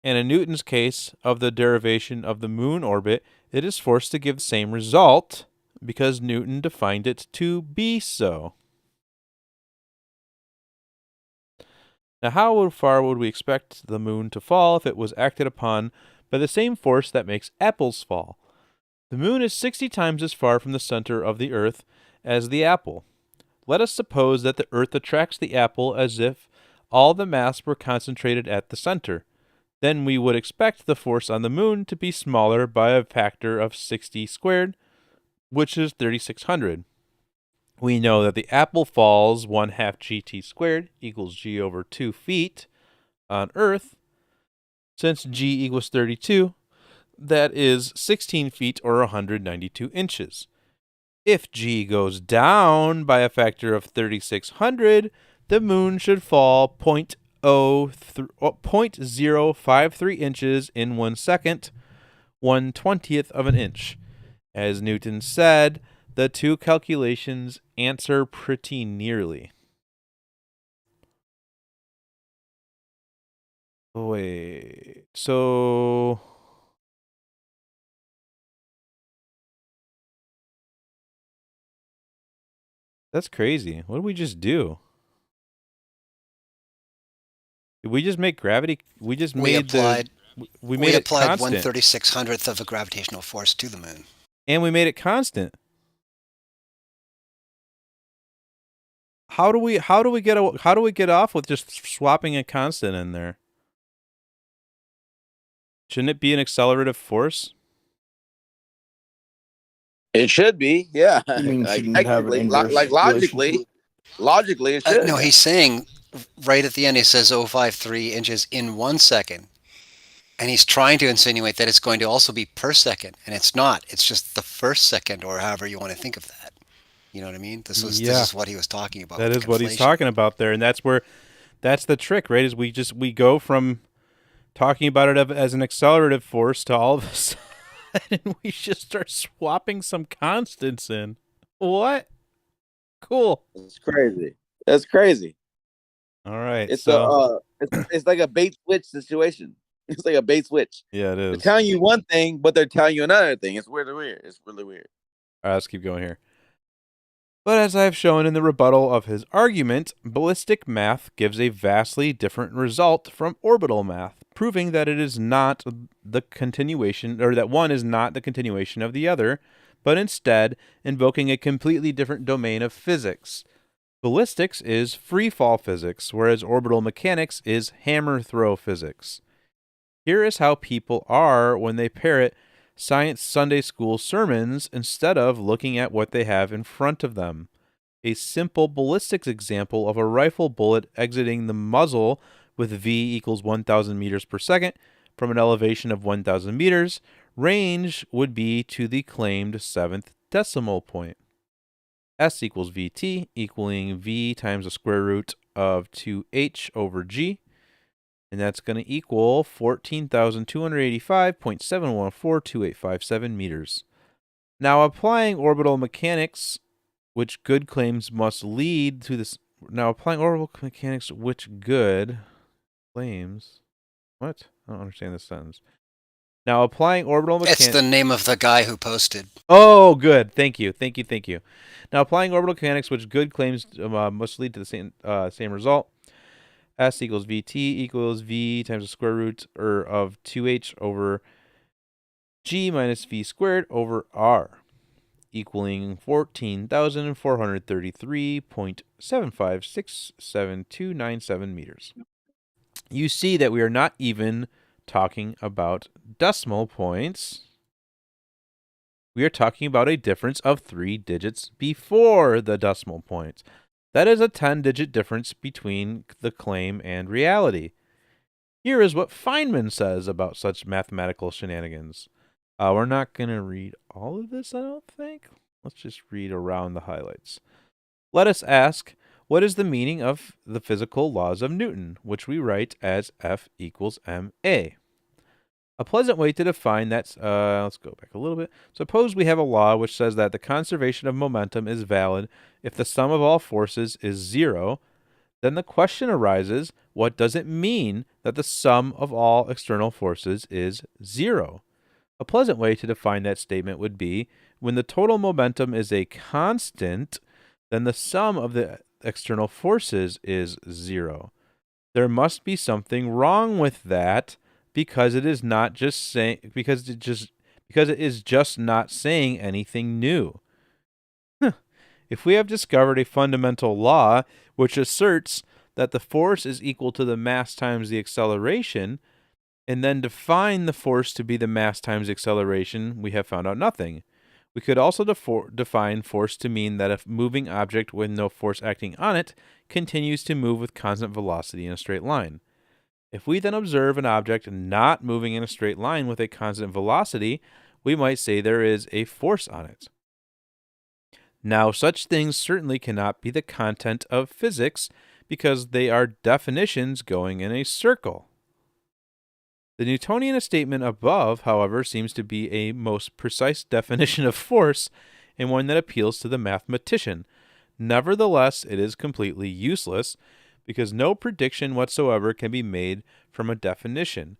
And in Newton's case of the derivation of the moon orbit, it is forced to give the same result because Newton defined it to be so. Now, how far would we expect the moon to fall if it was acted upon by the same force that makes apples fall? The moon is 60 times as far from the center of the earth as the apple. Let us suppose that the earth attracts the apple as if all the mass were concentrated at the center. Then we would expect the force on the moon to be smaller by a factor of 60 squared, which is 3,600. We know that the apple falls 1/2 gt squared equals g over 2 feet on Earth. Since g equals 32, that is 16 feet or 192 inches. If g goes down by a factor of 3,600, the moon should fall 0.053 inches in 1 second, 1/20th of an inch. As Newton said, the two calculations answer pretty nearly. Wait, so that's crazy. What did we just do? Did we just make gravity? We applied 1/3600th of a gravitational force to the moon, and we made it constant. How do we get off with just swapping a constant in there? Shouldn't it be an accelerative force? It should be, yeah. You mean Like, shouldn't have an inverse logically, it should. no, he's saying right at the end, he says 0.53 inches in 1 second. And he's trying to insinuate that it's going to also be per second. And it's not. It's just the first second, or however you want to think of that. You know what I mean? This is what he was talking about. That is what he's talking about there. And that's the trick, right? Is we go from talking about it as an accelerative force to all of a sudden we just start swapping some constants in. What? Cool. It's crazy. That's crazy. All right. It's it's like a bait switch situation. It's like a bait switch. Yeah, it is. They're telling you one thing, but they're telling you another thing. It's really weird. It's really weird. All right, let's keep going here. But as I have shown in the rebuttal of his argument, ballistic math gives a vastly different result from orbital math, proving that it is not the continuation, or that one is not the continuation of the other, but instead invoking a completely different domain of physics. Ballistics is free-fall physics, whereas orbital mechanics is hammer-throw physics. Here is how people are when they parrot science Sunday school sermons instead of looking at what they have in front of them. A simple ballistics example of a rifle bullet exiting the muzzle with V equals 1,000 meters per second from an elevation of 1,000 meters, range would be to the claimed 7th decimal point. S equals VT, equaling V times the square root of 2h over G. And that's going to equal 14,285.7142857 meters. Now, applying orbital mechanics, which good claims must lead to this. Now, applying orbital mechanics, which good claims. What? I don't understand this sentence. Now, applying orbital mechanics. It's the name of the guy who posted. Oh, good. Thank you. Now, applying orbital mechanics, which good claims must lead to the same result. S equals Vt equals V times the square root of 2h over G minus V squared over R, equaling 14,433.7567297 meters. You see that we are not even talking about decimal points. We are talking about a difference of 3 digits before the decimal points. That is a 10-digit difference between the claim and reality. Here is what Feynman says about such mathematical shenanigans. We're not going to read all of this, I don't think. Let's just read around the highlights. Let us ask, what is the meaning of the physical laws of Newton, which we write as F equals ma? A pleasant way to define that, let's go back a little bit. Suppose we have a law which says that the conservation of momentum is valid if the sum of all forces is 0. Then the question arises, what does it mean that the sum of all external forces is 0? A pleasant way to define that statement would be, when the total momentum is a constant, then the sum of the external forces is 0. There must be something wrong with that, because it is not just saying because it is just not saying anything new. If we have discovered a fundamental law which asserts that the force is equal to the mass times the acceleration, and then define the force to be the mass times acceleration, we have found out nothing. We could also define force to mean that a moving object with no force acting on it continues to move with constant velocity in a straight line. If we then observe an object not moving in a straight line with a constant velocity, we might say there is a force on it. Now, such things certainly cannot be the content of physics because they are definitions going in a circle. The Newtonian statement above, however, seems to be a most precise definition of force and one that appeals to the mathematician. Nevertheless, it is completely useless, because no prediction whatsoever can be made from a definition.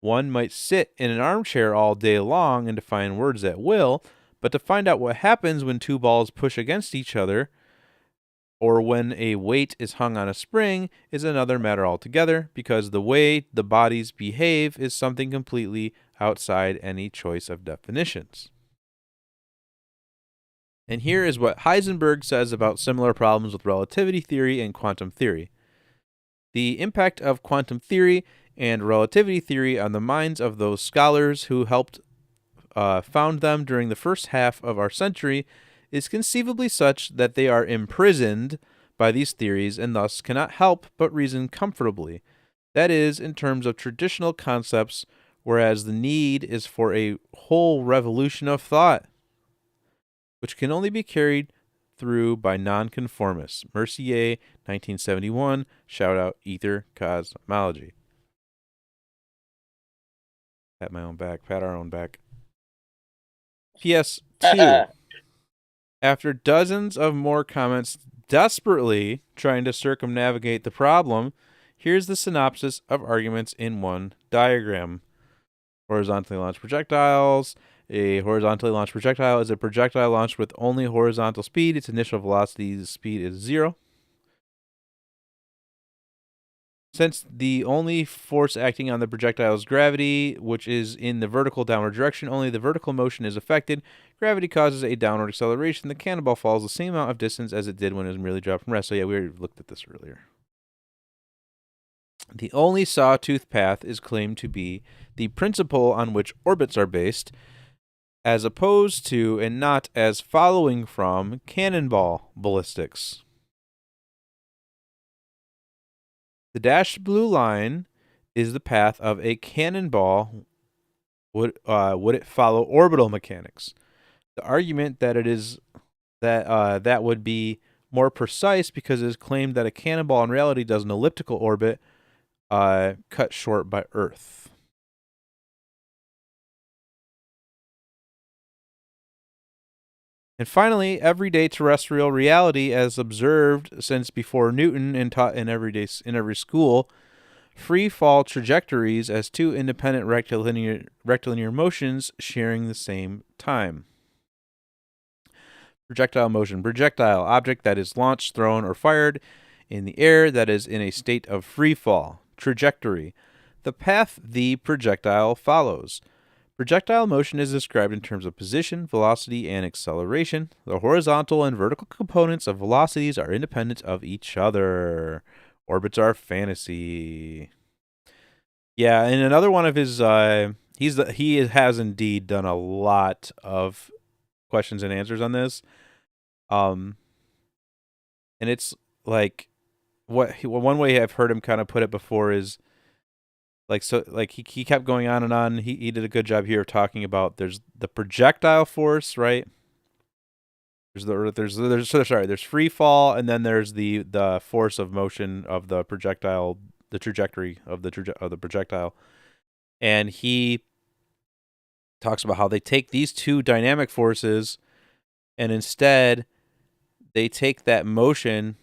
One might sit in an armchair all day long and define words at will, but to find out what happens when two balls push against each other, or when a weight is hung on a spring, is another matter altogether, because the way the bodies behave is something completely outside any choice of definitions. And here is what Heisenberg says about similar problems with relativity theory and quantum theory. The impact of quantum theory and relativity theory on the minds of those scholars who helped found them during the first half of our century is conceivably such that they are imprisoned by these theories and thus cannot help but reason comfortably. That is, in terms of traditional concepts, whereas the need is for a whole revolution of thought, which can only be carried through by nonconformists. Mercier, 1971, shout out Ether Cosmology. Pat my own back, pat our own back. PS2. After dozens of more comments desperately trying to circumnavigate the problem, here's the synopsis of arguments in one diagram. Horizontally launched projectiles. A horizontally launched projectile is a projectile launched with only horizontal speed. Its initial velocity speed is 0. Since the only force acting on the projectile is gravity, which is in the vertical downward direction, only the vertical motion is affected. Gravity causes a downward acceleration. The cannonball falls the same amount of distance as it did when it was merely dropped from rest. So yeah, we already looked at this earlier. The only sawtooth path is claimed to be the principle on which orbits are based, as opposed to and not as following from cannonball ballistics. The dashed blue line is the path of a cannonball. Would it follow orbital mechanics? The argument that it is that would be more precise because it is claimed that a cannonball in reality does an elliptical orbit cut short by Earth. And finally, everyday terrestrial reality as observed since before Newton and taught in every school. Free fall trajectories as two independent rectilinear motions sharing the same time. Projectile motion. Projectile, object that is launched, thrown, or fired in the air that is in a state of free fall. Trajectory, the path the projectile follows. Projectile motion is described in terms of position, velocity, and acceleration. The horizontal and vertical components of velocities are independent of each other. Orbits are fantasy. Yeah, and another one of his, he has indeed done a lot of questions and answers on this. And it's like, one way I've heard him kind of put it before is, like, so, like, he kept going on and on. He did a good job here of talking about there's the projectile force, right? There's free fall, and then there's the force of motion of the projectile, the trajectory of the projectile. And he talks about how they take these two dynamic forces and instead they take that motion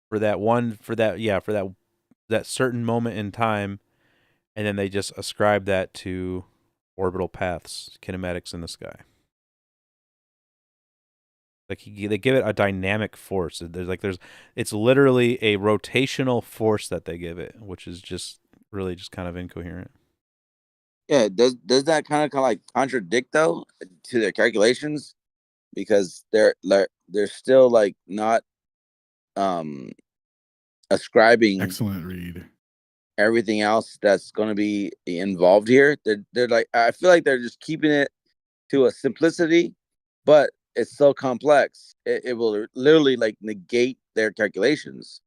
for that certain moment in time, and then they just ascribe that to orbital paths, kinematics in the sky. Like they give it a dynamic force. It's literally a rotational force that they give it, which is just really just kind of incoherent. Yeah, does that kind of like contradict though to their calculations, because they're still like not ascribing excellent read everything else that's going to be involved here. They're like, I feel like they're just keeping it to a simplicity, but it's so complex it will literally like negate their calculations.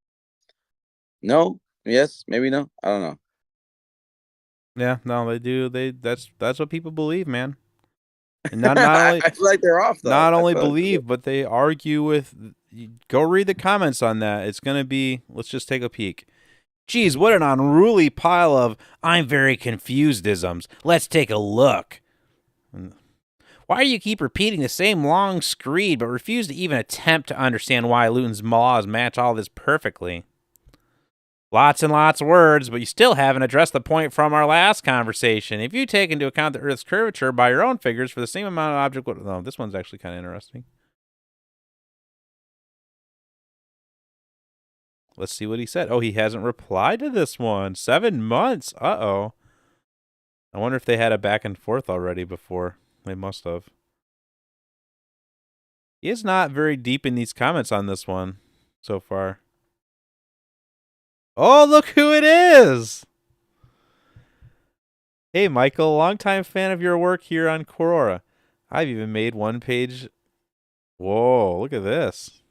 No, yes, maybe no, I don't know. Yeah, no, they do. That's what people believe, man. And not only I feel like they're off though. Not only believe, but they argue with. Go read the comments on that. It's gonna be. Let's just take a peek. Geez, what an unruly pile of "I'm very confused"isms. Let's take a look. Why do you keep repeating the same long screed, but refuse to even attempt to understand why Newton's laws match all this perfectly? Lots and lots of words, but you still haven't addressed the point from our last conversation. If you take into account the Earth's curvature by your own figures for the same amount of object... No, this one's actually kind of interesting. Let's see what he said. Oh, he hasn't replied to this one. 7 months. Uh-oh. I wonder if they had a back and forth already before. They must have. He is not very deep in these comments on this one so far. Oh, look who it is! Hey, Michael, longtime fan of your work here on Quora. I've even made one page. Whoa, look at this.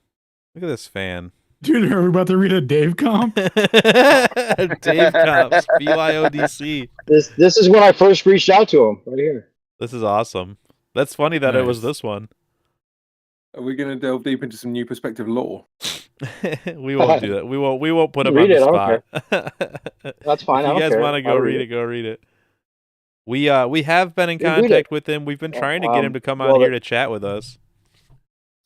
Look at this fan. Dude, are we about to read a Dave comp? Dave comps, BYOBC. This is when I first reached out to him, right here. This is awesome. That's funny that it was this one. Are we going to delve deep into some new perspective lore? We won't do that. We won't put him on the spot. That's fine. If you guys want to go read it, go read it. We have been in contact with him. We've been trying to get him to come on here to chat with us.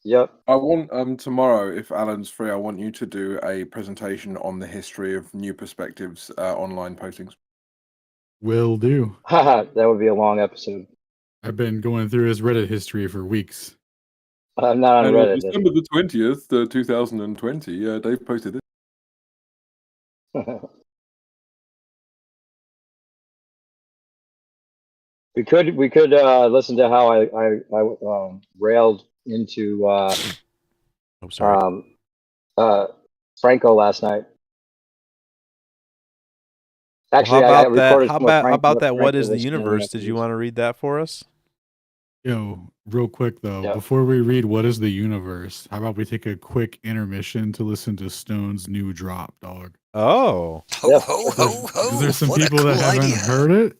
Yep. I want tomorrow, if Alan's free, I want you to do a presentation on the history of new perspectives online postings. Will do. That would be a long episode. I've been going through his Reddit history for weeks. I'm not on Reddit. December the 20th, 2020. Dave posted it. We could listen to how I railed into Franco last night. Actually, well, how about that? What is the universe? Did you want to read that for us? Yo, real quick though, before we read What is the Universe, how about we take a quick intermission to listen to Stone's new drop, dog? Oh. Ho, ho, ho, ho. There's some people that haven't heard it,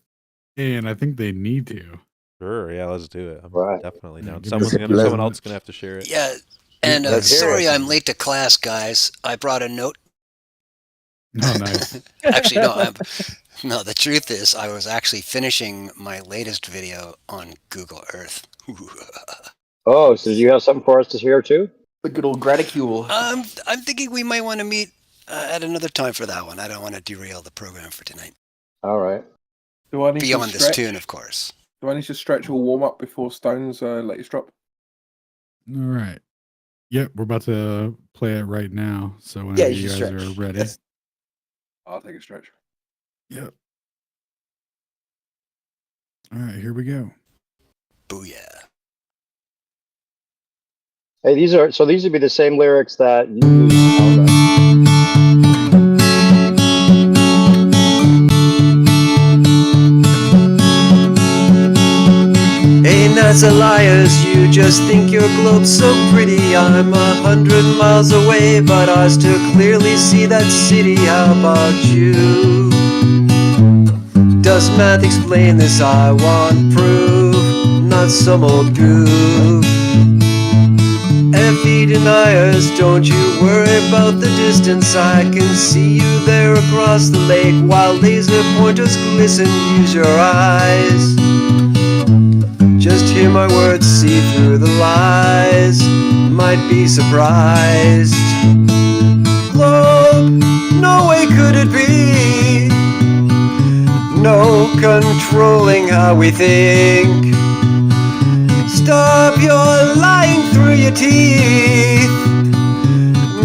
and I think they need to. Sure, yeah, let's do it. I'm definitely down. Yeah, Someone else is gonna have to share it. Yeah, and sorry I'm late to class, guys. I brought a note. Oh, nice. Actually, no. The truth is, I was actually finishing my latest video on Google Earth. Oh, so do you have something for us to hear too? The good old graticule. I'm thinking we might want to meet at another time for that one. I don't want to derail the program for tonight. All right. Do I need Beyond to this stretch? tune, of course. Do I need to stretch or warm up before Stone's latest drop? All right. Yep, we're about to play it right now. So whenever you guys are ready. Yes. I'll take a stretch. Yep. All right, here we go. Booyah. Hey, these would be the same lyrics that you use. Hey, NASA liars, you just think your globe's so pretty. I'm 100 miles away, but I still clearly see that city. How about you? Does math explain this? I want proof, not some old goof. FE deniers, don't you worry about the distance. I can see you there across the lake while laser pointers glisten. Use your eyes. Just hear my words, see through the lies. Might be surprised. Globe, no way could it be. No controlling how we think. Stop your lying through your teeth.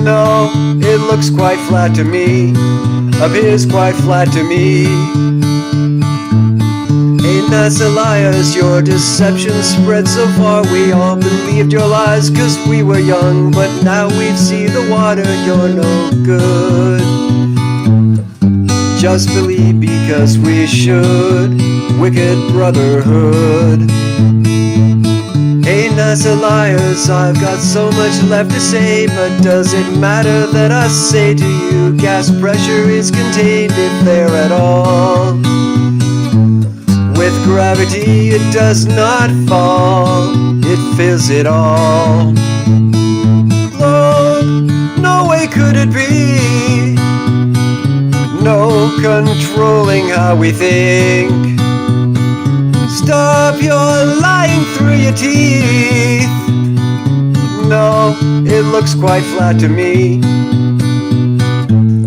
No, it looks quite flat to me. Appears quite flat to me. Hey, NASA liars, your deception spread so far. We all believed your lies 'cause we were young, but now we've seen the water. You're no good. Just believe because we should. Wicked brotherhood. Hey, NASA liars, I've got so much left to say, but does it matter that I say to you gas pressure is contained if there at all? With gravity it does not fall, it fills it all. Globe, no way could it be. No controlling how we think. Stop your lying through your teeth. No, it looks quite flat to me.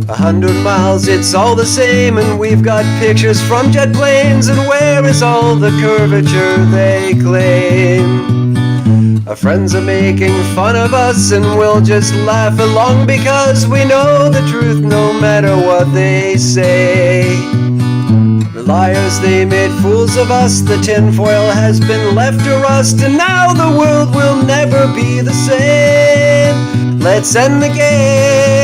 100 miles, it's all the same, and we've got pictures from jet planes, and where is all the curvature they claim? Our friends are making fun of us, and we'll just laugh along because we know the truth no matter what they say. The liars, they made fools of us, the tinfoil has been left to rust, and now the world will never be the same. Let's end the game.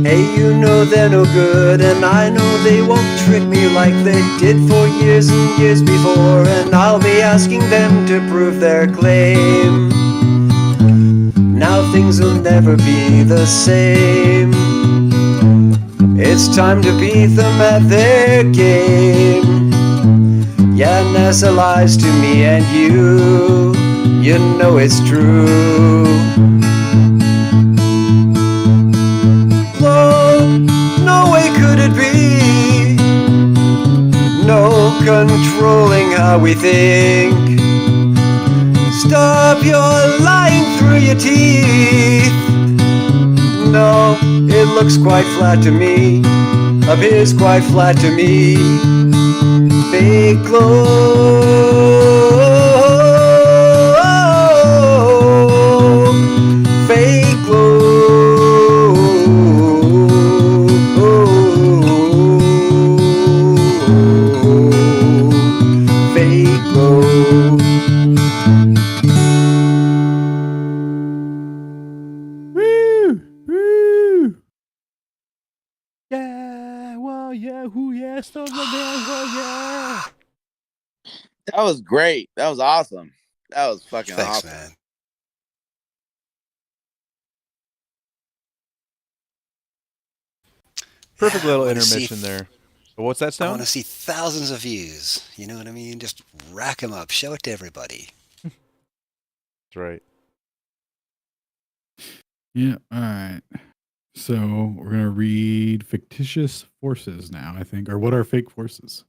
Hey, you know they're no good, and I know they won't trick me like they did for years and years before, and I'll be asking them to prove their claim. Now things will never be the same. It's time to beat them at their game. Yeah, NASA lies to me and you. You know it's true. Globe, no way could it be. No controlling how we think. Stop your lying through your teeth. No, it looks quite flat to me. Appears quite flat to me. Fake globe. Fake globe. Fake globe. Yeah, well, yeah, who, yeah, Stone the man, well, yeah. That was great. That was awesome. That was fucking Thanks, awesome. man. Perfect Yeah, I little wanna see intermission there. What's that I sound? want to see thousands of views. You know what I mean? Just rack them up. Show it to everybody. That's right. Yeah. All right. So we're gonna read fictitious forces now. I think, or what are fake forces?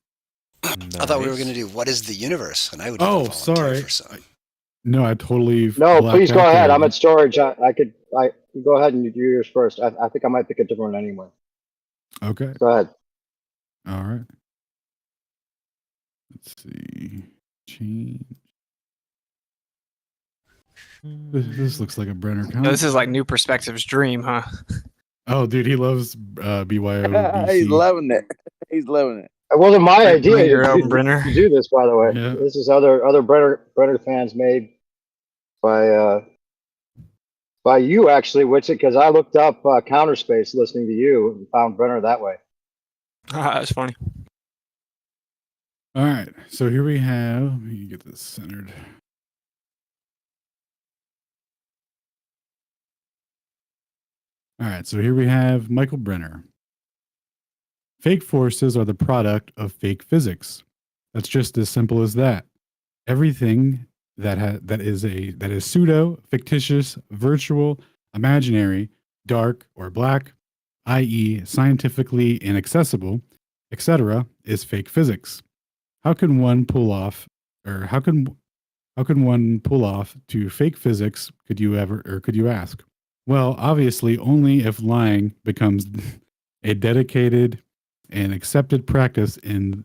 I thought we were going to Nice. do what is the universe, and I would even Oh, volunteer sorry. for some. No, I totally No, blacked please go out ahead. there. I'm at storage. I go ahead and do yours first. I think I might pick a different one anyway. Okay. Go ahead. All right. Let's see. Change. This looks like a Brenner Oh, comment. this is like New Perspective's dream, huh? Oh, dude, he loves BYOBC. He's loving it. He's loving it. It wasn't my Bring idea your own to Brenner. do this, by the way. Yeah. This is other Brenner fans made by you actually, Witsit, because I looked up Counterspace listening to you and found Brenner that way. That's funny. All right. So here we have, let me get this centered. All right. So here we have Michael Brenner. Fake forces are the product of fake physics. That's just as simple as that. Everything that is pseudo, fictitious, virtual, imaginary, dark, or black, i.e., scientifically inaccessible, etc., is fake physics. How can one pull off to fake physics? Could you ask? Well, obviously, only if lying becomes a dedicated and accepted practice in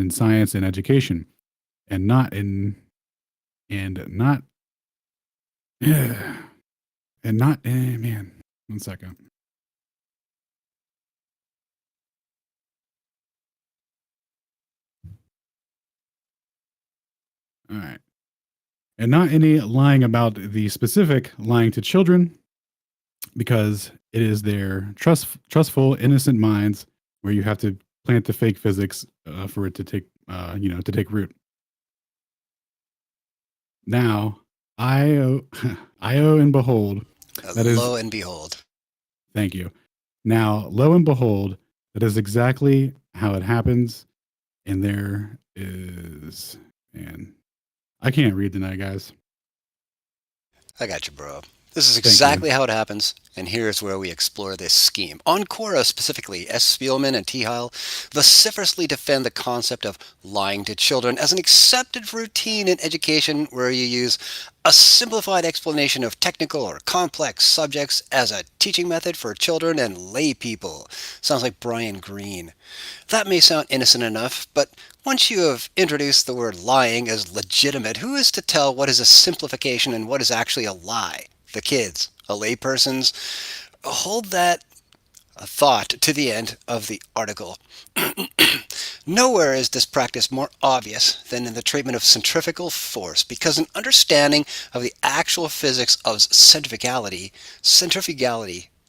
science and education, and not man. 1 second. All right. And not any lying about the specific lying to children, because it is their trustful, innocent minds where you have to plant the fake physics for it to take, to take root. Now, IO and behold, that is, Lo and behold. thank you. Now, lo and behold, that is exactly how it happens. And there is, man, I can't read tonight, guys. I got you, bro. This is Thank you. exactly how it happens, and here's where we explore this scheme. On Quora specifically, S. Spielman and T. Heil vociferously defend the concept of lying to children as an accepted routine in education where you use a simplified explanation of technical or complex subjects as a teaching method for children and lay people. Sounds like Brian Greene. That may sound innocent enough, but once you have introduced the word lying as legitimate, who is to tell what is a simplification and what is actually a lie? The kids, a layperson's. Hold that thought to the end of the article. Nowhere is this practice more obvious than in the treatment of centrifugal force, because an understanding of the actual physics of centrifugality,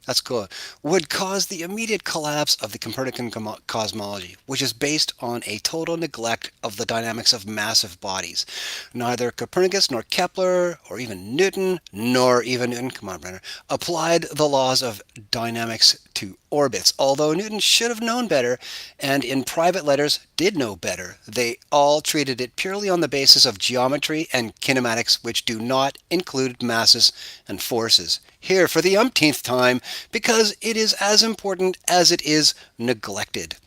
that's cool, would cause the immediate collapse of the Copernican cosmology, which is based on a total neglect of the dynamics of massive bodies. Neither Copernicus nor Kepler or even Newton, come on, Brenner, applied the laws of dynamics to orbits, although Newton should have known better, and in private letters did know better. They all treated it purely on the basis of geometry and kinematics, which do not include masses and forces. Here for the umpteenth time, because it is as important as it is neglected.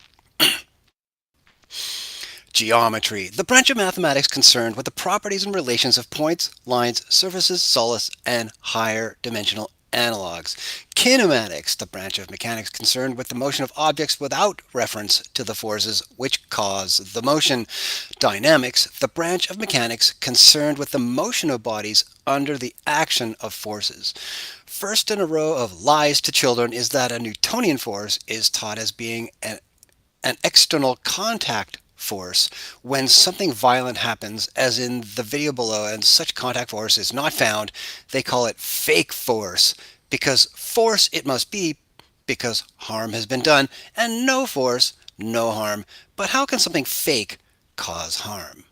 Geometry, the branch of mathematics concerned with the properties and relations of points, lines, surfaces, solids, and higher dimensional analogues. Kinematics, the branch of mechanics concerned with the motion of objects without reference to the forces which cause the motion. Dynamics, the branch of mechanics concerned with the motion of bodies under the action of forces. First in a row of lies to children is that a Newtonian force is taught as being an external contact force when something violent happens, as in the video below, and such contact force is not found. They call it fake force, because force it must be, because harm has been done, and no force, no harm. But how can something fake cause harm?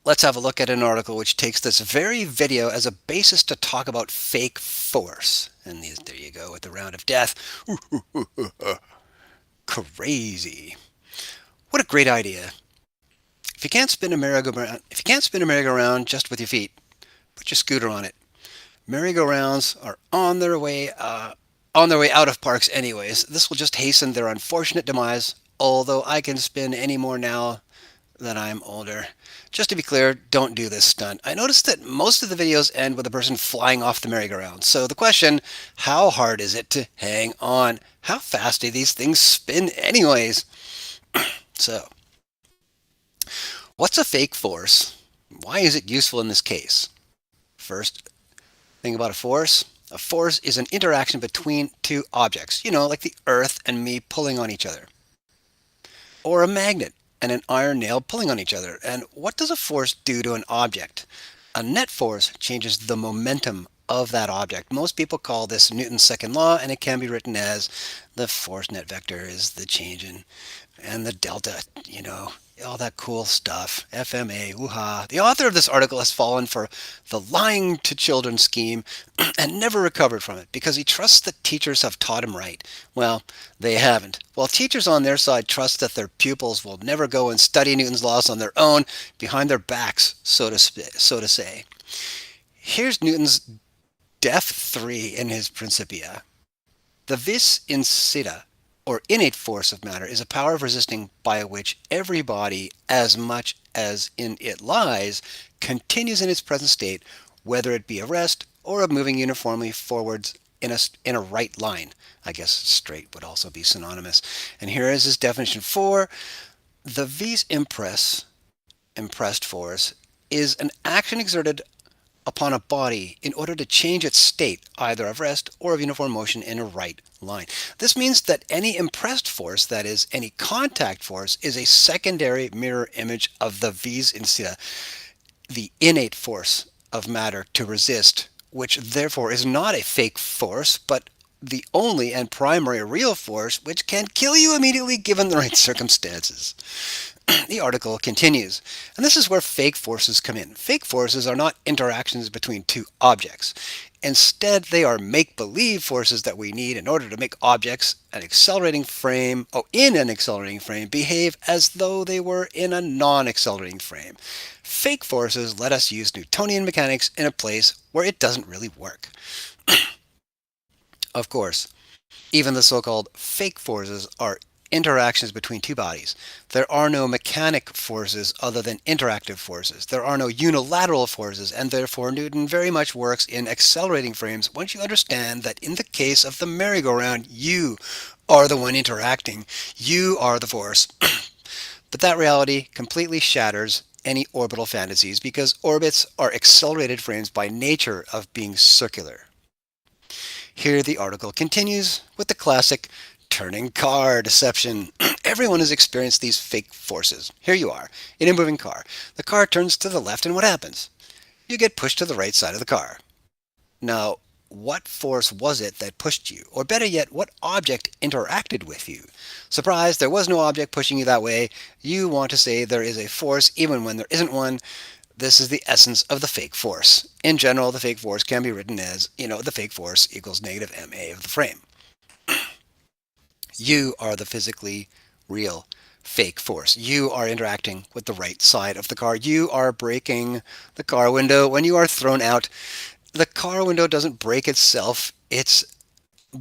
Let's have a look at an article which takes this very video as a basis to talk about fake force. And there you go with the round of death. Crazy. What a great idea. If you can't spin a merry-go-round just with your feet, put your scooter on it. Merry-go-rounds are on their way out of parks anyways. This will just hasten their unfortunate demise, although I can spin any more now that I'm older. Just to be clear, don't do this stunt. I noticed that most of the videos end with a person flying off the merry-go-round. So the question, how hard is it to hang on? How fast do these things spin anyways? So, what's a fake force? Why is it useful in this case? First thing about a force. A force is an interaction between two objects. You know, like the earth and me pulling on each other. Or a magnet and an iron nail pulling on each other. And what does a force do to an object? A net force changes the momentum of that object. Most people call this Newton's second law, and it can be written as the force net vector is the change in, and the delta, you know, all that cool stuff. FMA, woo-ha. The author of this article has fallen for the lying to children scheme and never recovered from it because he trusts that teachers have taught him right. Well, they haven't. While teachers on their side trust that their pupils will never go and study Newton's laws on their own behind their backs, so to say. Here's Newton's Def 3 in his Principia. The vis insita, or innate force of matter, is a power of resisting by which every body, as much as in it lies, continues in its present state, whether it be a rest or of moving uniformly forwards in a right line. I guess straight would also be synonymous. And here is his definition. 4. The vis impressed force is an action exerted upon a body in order to change its state, either of rest or of uniform motion in a right line. This means that any impressed force, that is, any contact force, is a secondary mirror image of the vis insita, the innate force of matter to resist, which therefore is not a fake force, but the only and primary real force which can kill you immediately given the right circumstances. The article continues, and this is where fake forces come in. Fake forces are not interactions between two objects. Instead, they are make-believe forces that we need in order to make objects in an accelerating frame behave as though they were in a non-accelerating frame. Fake forces let us use Newtonian mechanics in a place where it doesn't really work. Of course, even the so-called fake forces are interactions between two bodies. There are no mechanic forces other than interactive forces. There are no unilateral forces, and therefore Newton very much works in accelerating frames once you understand that in the case of the merry-go-round, you are the one interacting. You are the force. But that reality completely shatters any orbital fantasies because orbits are accelerated frames by nature of being circular. Here the article continues with the classic turning car deception. Everyone has experienced these fake forces. Here you are, in a moving car. The car turns to the left, and what happens? You get pushed to the right side of the car. Now, what force was it that pushed you? Or better yet, what object interacted with you? Surprise, there was no object pushing you that way. You want to say there is a force even when there isn't one. This is the essence of the fake force. In general, the fake force can be written as, the fake force equals negative ma of the frame. You are the physically real fake force. You are interacting with the right side of the car. You are breaking the car window when you are thrown out. The car window doesn't break itself,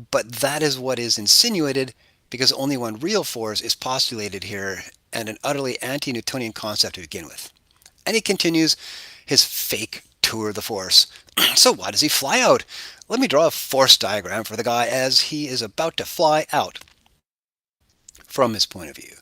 but that is what is insinuated because only one real force is postulated here and an utterly anti-Newtonian concept to begin with. And he continues his fake tour of the force. So why does he fly out? Let me draw a force diagram for the guy as he is about to fly out. From his point of view,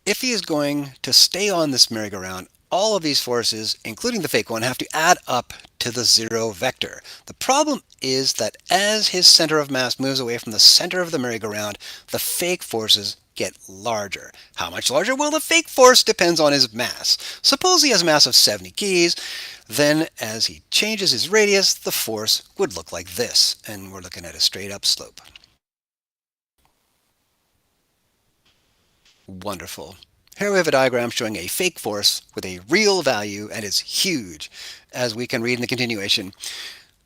if he is going to stay on this merry-go-round, all of these forces, including the fake one, have to add up to the zero vector. The problem is that as his center of mass moves away from the center of the merry-go-round, the fake forces get larger. How much larger? Well, the fake force depends on his mass. Suppose he has a mass of 70 keys, then as he changes his radius, the force would look like this, and we're looking at a straight up slope. Wonderful. Here we have a diagram showing a fake force with a real value and is huge. As we can read in the continuation,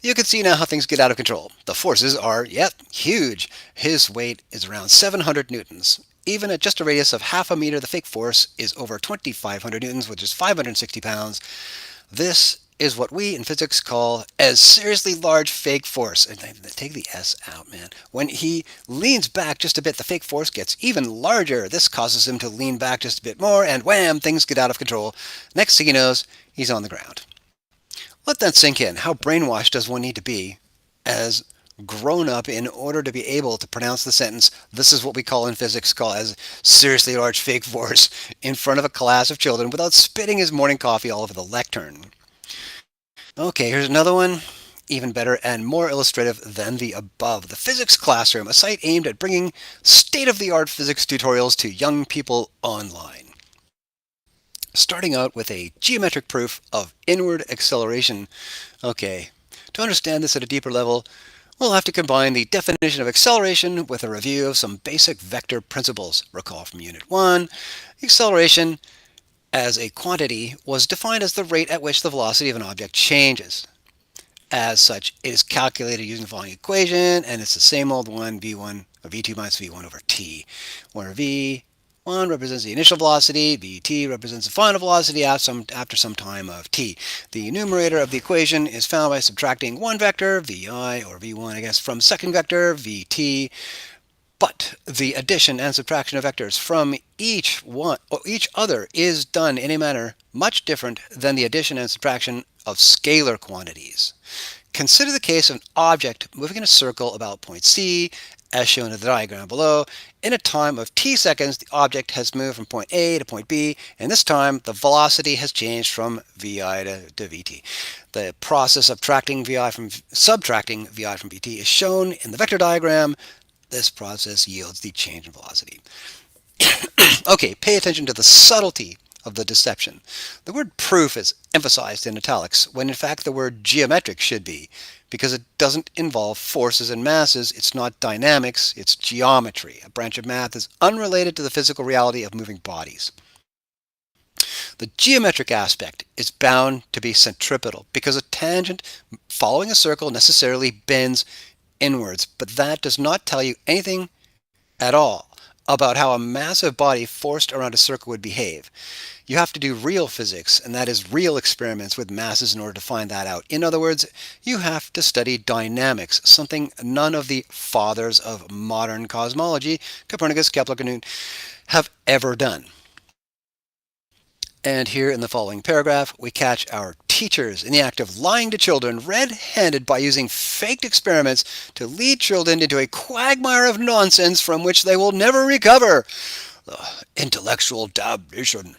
you can see now how things get out of control. The forces are, huge. His weight is around 700 newtons. Even at just a radius of half a meter, the fake force is over 2,500 newtons, which is 560 pounds. This is what we in physics call a seriously large fake force. And take the S out, man. When he leans back just a bit, the fake force gets even larger. This causes him to lean back just a bit more, and wham, things get out of control. Next thing he knows, he's on the ground. Let that sink in. How brainwashed does one need to be as grown up in order to be able to pronounce the sentence, this is what we call in physics call as seriously large fake force, in front of a class of children without spitting his morning coffee all over the lectern. Okay, here's another one, even better and more illustrative than the above. The Physics Classroom, a site aimed at bringing state-of-the-art physics tutorials to young people online. Starting out with a geometric proof of inward acceleration. Okay, to understand this at a deeper level, we'll have to combine the definition of acceleration with a review of some basic vector principles. Recall from Unit 1, acceleration as a quantity was defined as the rate at which the velocity of an object changes. As such, it is calculated using the following equation, and it's the same old one, v1 or v2 minus v1 over t, where v1 represents the initial velocity, vt represents the final velocity after some time of t. The numerator of the equation is found by subtracting one vector, vi or v1 I guess, from second vector, vt, but the addition and subtraction of vectors from each other is done in a manner much different than the addition and subtraction of scalar quantities. Consider the case of an object moving in a circle about point C, as shown in the diagram below. In a time of t seconds, the object has moved from point A to point B, and this time the velocity has changed from vi to vt. The process of subtracting vi from vt is shown in the vector diagram. This process yields the change in velocity. Okay, pay attention to the subtlety of the deception. The word proof is emphasized in italics, when in fact the word geometric should be, because it doesn't involve forces and masses. It's not dynamics, it's geometry. A branch of math is unrelated to the physical reality of moving bodies. The geometric aspect is bound to be centripetal, because a tangent following a circle necessarily bends inwards, but that does not tell you anything at all about how a massive body forced around a circle would behave. You have to do real physics, and that is real experiments with masses in order to find that out. In other words, you have to study dynamics, something none of the fathers of modern cosmology, Copernicus, Kepler, Newton, have ever done. And here in the following paragraph, we catch our teachers in the act of lying to children red-handed by using faked experiments to lead children into a quagmire of nonsense from which they will never recover. Intellectual damnation.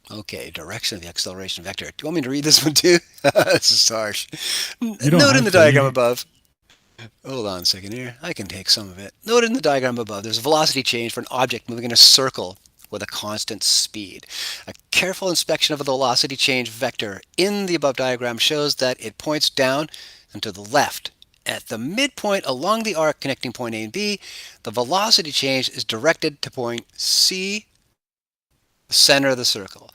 Okay, direction of the acceleration vector. Do you want me to read this one too? This is harsh. Note in the diagram above. Hold on a second here. I can take some of it. Note in the diagram above, there's a velocity change for an object moving in a circle with a constant speed. A careful inspection of the velocity change vector in the above diagram shows that it points down and to the left. At the midpoint along the arc connecting point A and B, the velocity change is directed to point C, the center of the circle.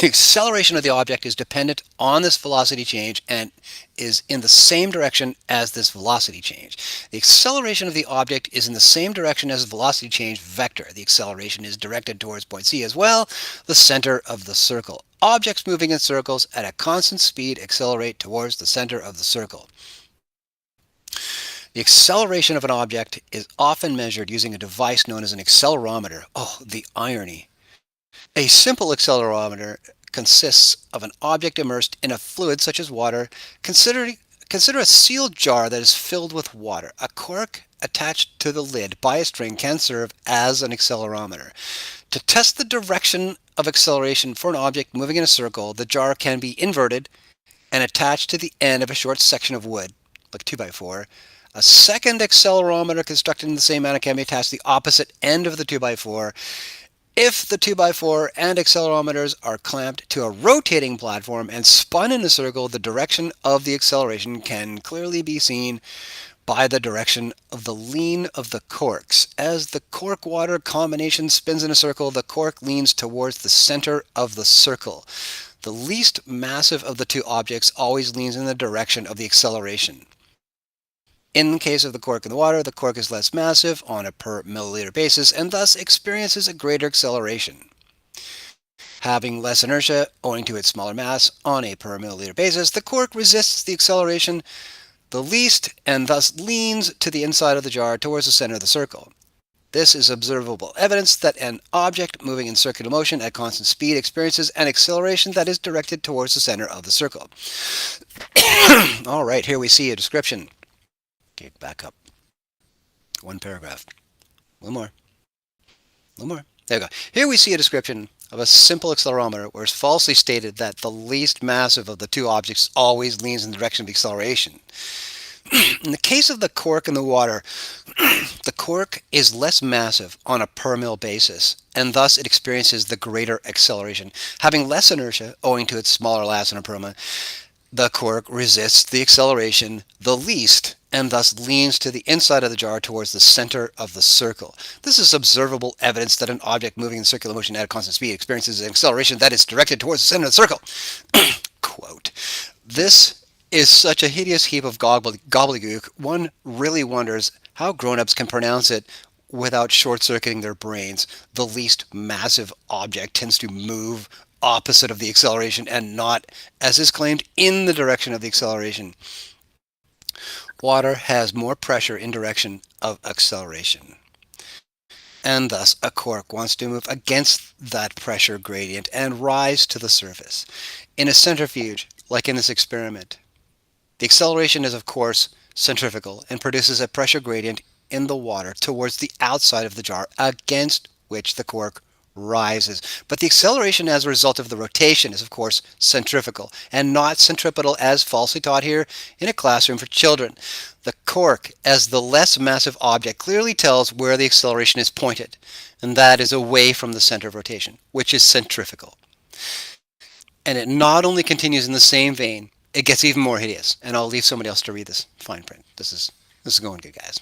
The acceleration of the object is dependent on this velocity change and is in the same direction as this velocity change. The acceleration of the object is in the same direction as the velocity change vector. The acceleration is directed towards point C as well, the center of the circle. Objects moving in circles at a constant speed accelerate towards the center of the circle. The acceleration of an object is often measured using a device known as an accelerometer. Oh, the irony. A simple accelerometer consists of an object immersed in a fluid such as water. Consider a sealed jar that is filled with water. A cork attached to the lid by a string can serve as an accelerometer. To test the direction of acceleration for an object moving in a circle, the jar can be inverted and attached to the end of a short section of wood, like 2x4. A second accelerometer constructed in the same manner can be attached to the opposite end of the 2x4. If the 2x4 and accelerometers are clamped to a rotating platform and spun in a circle, the direction of the acceleration can clearly be seen by the direction of the lean of the corks. As the cork-water combination spins in a circle, the cork leans towards the center of the circle. The least massive of the two objects always leans in the direction of the acceleration. In the case of the cork in the water, the cork is less massive on a per milliliter basis and thus experiences a greater acceleration. Having less inertia owing to its smaller mass on a per milliliter basis, the cork resists the acceleration the least and thus leans to the inside of the jar towards the center of the circle. This is observable evidence that an object moving in circular motion at constant speed experiences an acceleration that is directed towards the center of the circle. All right, here we see a description. Okay, back up. One paragraph. A little more. There we go. Here we see a description of a simple accelerometer where it's falsely stated that the least massive of the two objects always leans in the direction of the acceleration. In the case of the cork and the water, the cork is less massive on a per mil basis, and thus it experiences the greater acceleration. Having less inertia owing to its smaller mass on a per mil, the cork resists the acceleration the least and thus leans to the inside of the jar towards the center of the circle. This is observable evidence that an object moving in circular motion at a constant speed experiences an acceleration that is directed towards the center of the circle. Quote, "This is such a hideous heap of gobbledygook, one really wonders how grown-ups can pronounce it without short-circuiting their brains. The least massive object tends to move opposite of the acceleration and not, as is claimed, in the direction of the acceleration. Water has more pressure in direction of acceleration, and thus a cork wants to move against that pressure gradient and rise to the surface. In a centrifuge, like in this experiment, the acceleration is, of course, centrifugal and produces a pressure gradient in the water towards the outside of the jar against which the cork rises. But the acceleration as a result of the rotation is, of course, centrifugal and not centripetal as falsely taught here in a classroom for children. The cork, as the less massive object, clearly tells where the acceleration is pointed, and that is away from the center of rotation, which is centrifugal. And it not only continues in the same vein, it gets even more hideous. And I'll leave somebody else to read this fine print. This is going good, guys.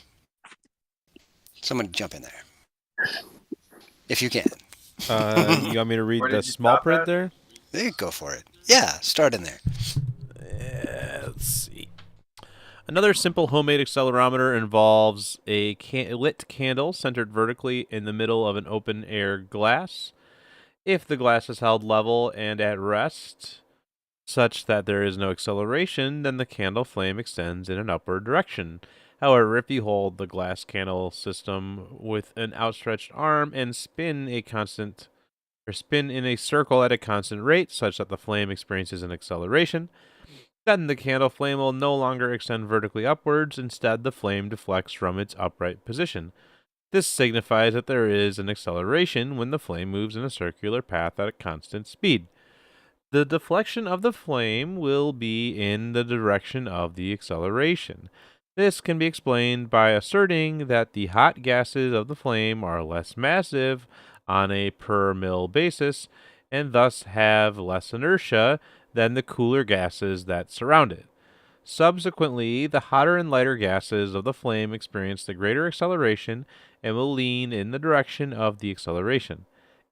Someone jump in there, if you can. You want me to read the small print there? Go for it. Yeah, start in there. Let's see. Another simple homemade accelerometer involves a lit candle centered vertically in the middle of an open-air glass. If the glass is held level and at rest, such that there is no acceleration, then the candle flame extends in an upward direction. However, if you hold the glass candle system with an outstretched arm and spin in a circle at a constant rate, such that the flame experiences an acceleration, then the candle flame will no longer extend vertically upwards. Instead, the flame deflects from its upright position. This signifies that there is an acceleration when the flame moves in a circular path at a constant speed. The deflection of the flame will be in the direction of the acceleration. This can be explained by asserting that the hot gases of the flame are less massive on a per mil basis and thus have less inertia than the cooler gases that surround it. Subsequently, the hotter and lighter gases of the flame experience the greater acceleration and will lean in the direction of the acceleration.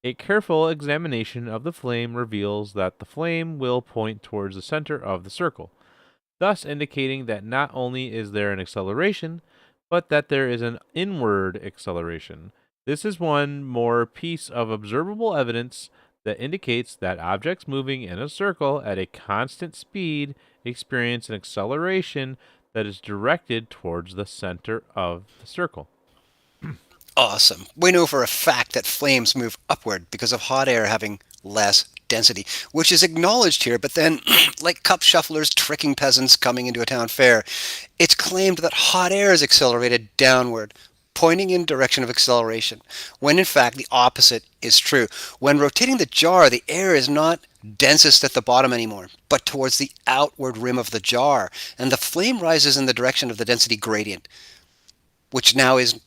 A careful examination of the flame reveals that the flame will point towards the center of the circle, thus indicating that not only is there an acceleration, but that there is an inward acceleration. This is one more piece of observable evidence that indicates that objects moving in a circle at a constant speed experience an acceleration that is directed towards the center of the circle. Awesome. We know for a fact that flames move upward because of hot air having less density, which is acknowledged here, but then, like cup shufflers tricking peasants coming into a town fair, it's claimed that hot air is accelerated downward, pointing in direction of acceleration, when in fact the opposite is true. When rotating the jar, the air is not densest at the bottom anymore, but towards the outward rim of the jar, and the flame rises in the direction of the density gradient, which now is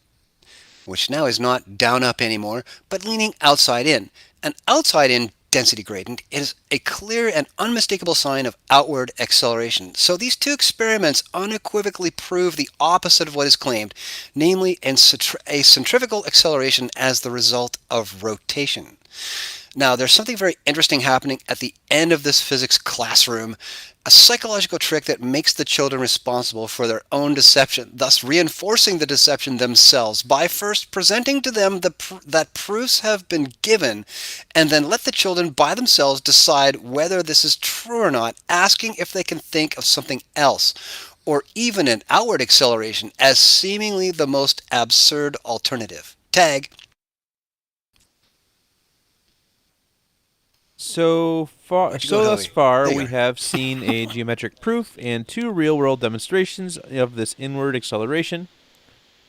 not down up anymore, but leaning outside in. An outside in density gradient is a clear and unmistakable sign of outward acceleration. So these two experiments unequivocally prove the opposite of what is claimed, namely a centrifugal acceleration as the result of rotation. Now, there's something very interesting happening at the end of this physics classroom, a psychological trick that makes the children responsible for their own deception, thus reinforcing the deception themselves by first presenting to them that proofs have been given, and then let the children by themselves decide whether this is true or not, asking if they can think of something else, or even an outward acceleration as seemingly the most absurd alternative. Tag. So thus There far, you we are. have seen a geometric proof and 2 real-world demonstrations of this inward acceleration.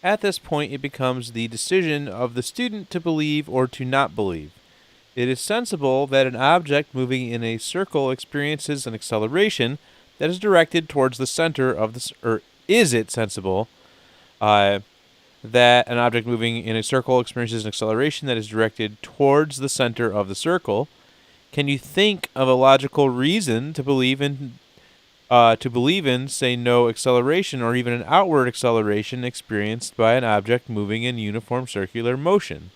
At this point, it becomes the decision of the student to believe or to not believe. It is sensible that an object moving in a circle experiences an acceleration that is directed towards the center of the... Or is it sensible that an object moving in a circle experiences an acceleration that is directed towards the center of the circle? Can you think of a logical reason to believe in, say, no acceleration or even an outward acceleration experienced by an object moving in uniform circular motion?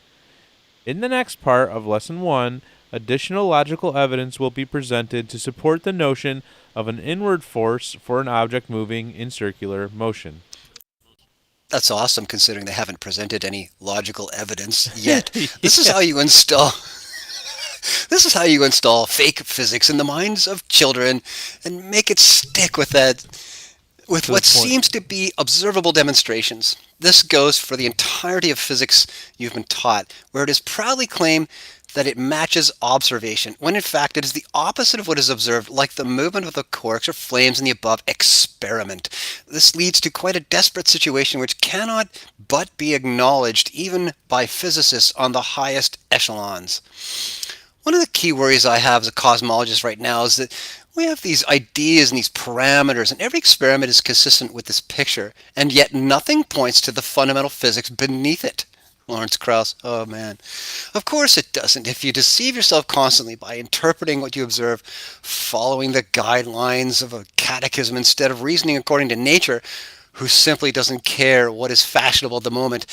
In the next part of Lesson 1, additional logical evidence will be presented to support the notion of an inward force for an object moving in circular motion. That's awesome, considering they haven't presented any logical evidence yet. This is how you install... This is how you install fake physics in the minds of children and make it stick with what seems to be observable demonstrations. This goes for the entirety of physics you've been taught, where it is proudly claimed that it matches observation, when in fact it is the opposite of what is observed, like the movement of the corks or flames in the above experiment. This leads to quite a desperate situation which cannot but be acknowledged even by physicists on the highest echelons. One of the key worries I have as a cosmologist right now is that we have these ideas and these parameters, and every experiment is consistent with this picture, and yet nothing points to the fundamental physics beneath it. Lawrence Krauss, oh man. Of course it doesn't. If you deceive yourself constantly by interpreting what you observe, following the guidelines of a catechism instead of reasoning according to nature, who simply doesn't care what is fashionable at the moment,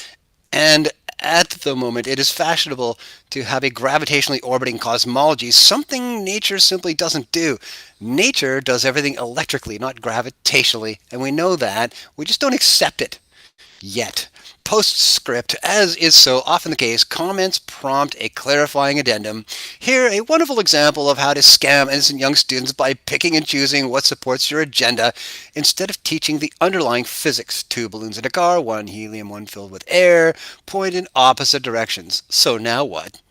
and at the moment it is fashionable to have a gravitationally orbiting cosmology, something nature simply doesn't do. Nature does everything electrically, not gravitationally, and we know that. We just don't accept it yet. Postscript, as is so often the case, comments prompt a clarifying addendum. Here, a wonderful example of how to scam innocent young students by picking and choosing what supports your agenda instead of teaching the underlying physics. 2 balloons in a car, 1 helium, 1 filled with air, point in opposite directions. So now what?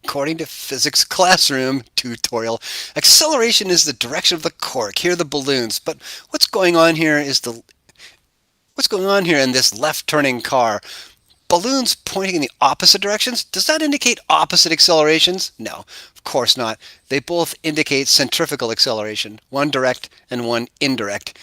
According to Physics Classroom tutorial, acceleration is the direction of the cork. Here are the balloons. But what's going on here in this left-turning car? Balloons pointing in the opposite directions? Does that indicate opposite accelerations? No, of course not. They both indicate centrifugal acceleration, one direct and one indirect.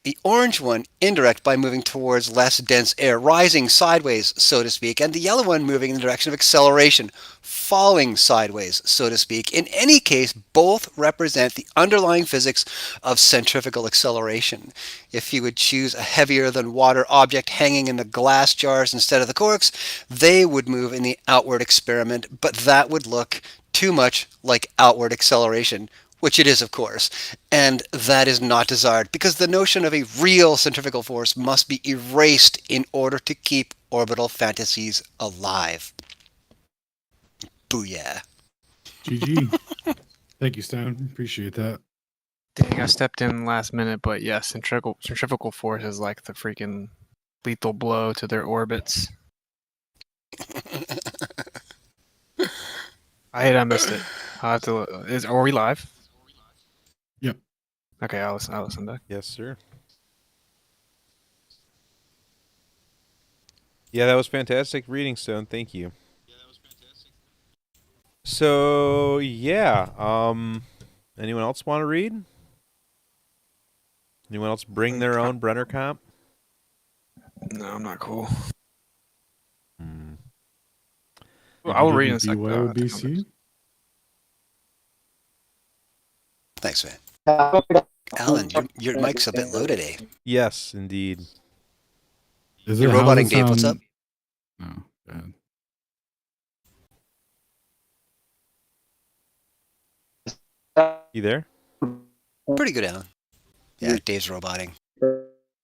The orange one indirect by moving towards less dense air, rising sideways, so to speak, and the yellow one moving in the direction of acceleration, falling sideways, so to speak. In any case, both represent the underlying physics of centrifugal acceleration. If you would choose a heavier than water object hanging in the glass jars instead of the corks, they would move in the outward experiment, but that would look too much like outward acceleration, which it is, of course, and that is not desired because the notion of a real centrifugal force must be erased in order to keep orbital fantasies alive. Booyah. GG. Thank you, Stone. Appreciate that. Dang, I stepped in last minute, but yeah, centrifugal force is like the freaking lethal blow to their orbits. I missed it. I'll have to. Are we live? Yep. Okay, I'll listen back. Yes, sir. Yeah, that was fantastic reading, Stone. Thank you. So, yeah. Anyone else want to read? Anyone else bring their own Brenner comp? No, I'm not cool. Well, I'll read in a BYOBC. Thanks, man. Alan, your mic's a bit low today. Yes, indeed. Is Your roboting Dave, what's up? Oh, bad. You there? Pretty good, Alan. Yeah, Dave's roboting.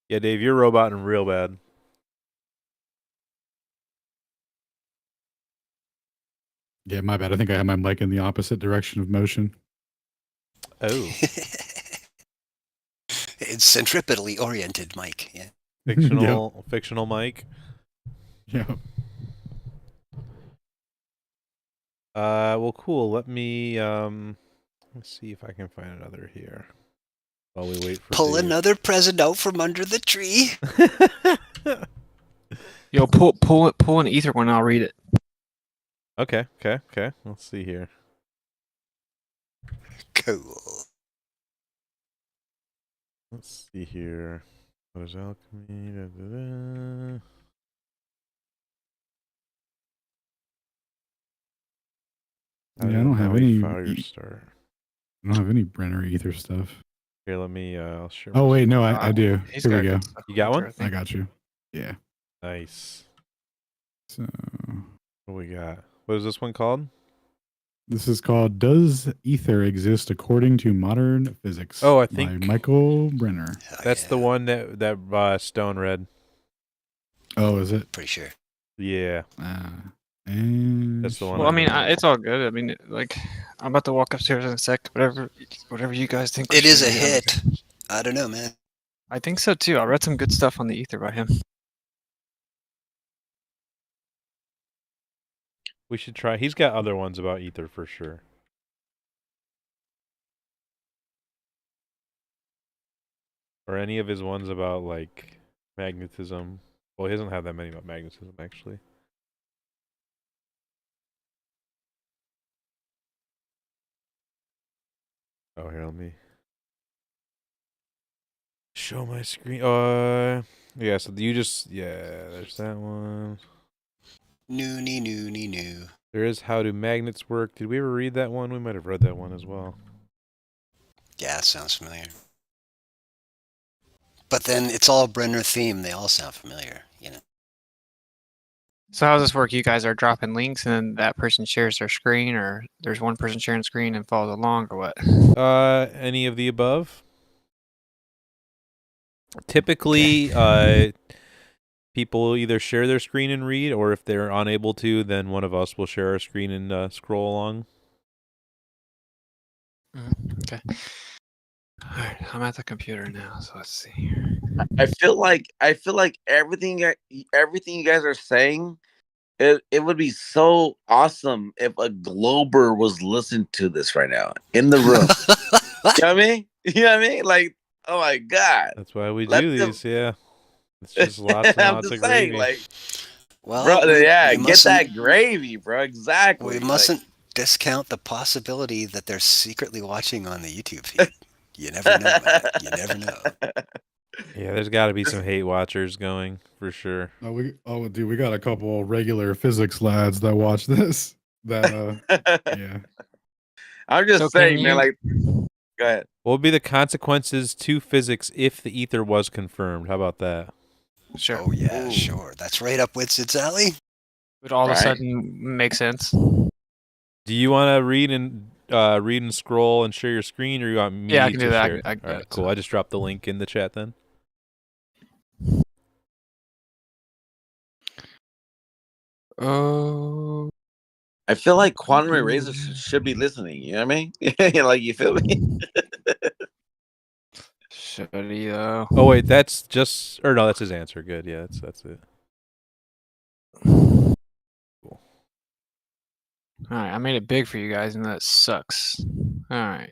Yeah, Dave, you're roboting real bad. Yeah, my bad. I think I have my mic in the opposite direction of motion. Oh. It's centripetally oriented, Mike. Yeah. Fictional Mike. Yeah. Well, cool. Let's see if I can find another here. While we wait for Pull Dave. another present out from under the tree. Yo, pull an ether one. I'll read it. Okay. Let's see here. Cool. Let's see here. What is alchemy? Da, da, da. Yeah, I don't have any. Fire start. I don't have any Brenner ether stuff. Here, let me. I'll share. Oh wait, no, I do. He's Here we got go. good stuff You got on one? there, I got you. Yeah. Nice. So What do we got? What is this one called? this is called "Does Ether Exist According to Modern Physics?" Oh, I by think Michael Brenner. that's the one that Stone read. Oh, is it? Pretty sure. Yeah, And that's the one. Well, I mean, it's all good. I mean, like, I'm about to walk upstairs in a sec. Whatever you guys think. It is a hit. I don't know, man. I think so too. I read some good stuff on the ether by him. We should try. He's got other ones about ether for sure. Or any of his ones about like magnetism. Well, he doesn't have that many about magnetism actually. Oh, here, let me show my screen. Yeah. So there's that one. New. There is How Do Magnets Work. Did we ever read that one? We might have read that one as well. Yeah, it sounds familiar. But then it's all Brenner theme. They all sound familiar, you know. So how does this work? You guys are dropping links, and then that person shares their screen, or there's one person sharing screen and follows along, or what? Any of the above. Typically, people either share their screen and read, or if they're unable to, then one of us will share our screen and scroll along. Okay. All right, I'm at the computer now, so let's see here. I feel like everything you guys are saying, it would be so awesome if a Glober was listening to this right now in the room. You know what I mean? You know what I mean? Like, oh my god. That's why we Let do them- these, yeah. It's just lots and I'm lots just of saying, gravy. like, Well, bro, yeah, we get mustn't- that gravy, bro. Exactly. We Like, mustn't discount the possibility that they're secretly watching on the YouTube feed. You never know, man. You never know. Yeah, there's got to be some hate watchers going for sure. Dude, we got a couple regular physics lads that watch this. That yeah. I'm just So saying, can man. you- Like, go ahead. What would be the consequences to physics if the ether was confirmed? How about that? Sure. Oh yeah, Ooh. sure. That's right up Whitsid's alley. Would all of a Right. sudden make sense? Do you want to read and scroll and share your screen, or you want me Yeah, I can to do that. share? I can All do right, it, cool. so. I just dropped the link in the chat then. Oh, I feel like quantum ray razors should be listening. You know what I mean? Like, you feel me? should he though? Oh wait, that's that's his answer. Good, yeah, that's it. All right, I made it big for you guys, and that sucks. All right.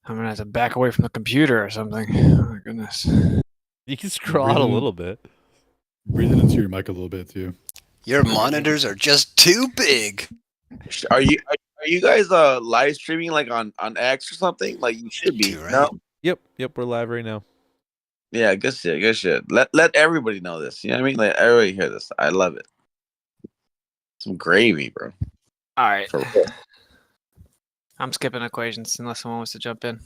I'm gonna have to back away from the computer or something. Oh my goodness. You can scroll out a little bit. Breathe it into your mic a little bit too. Your monitors are just too big. Are you guys live streaming like on X or something? Like, you should be. Too right. No. Yep, we're live right now. Yeah, good shit. Let everybody know this. You know what I mean? Let everybody hear this. I love it. Some gravy, bro. All right. For real. I'm skipping equations unless someone wants to jump in.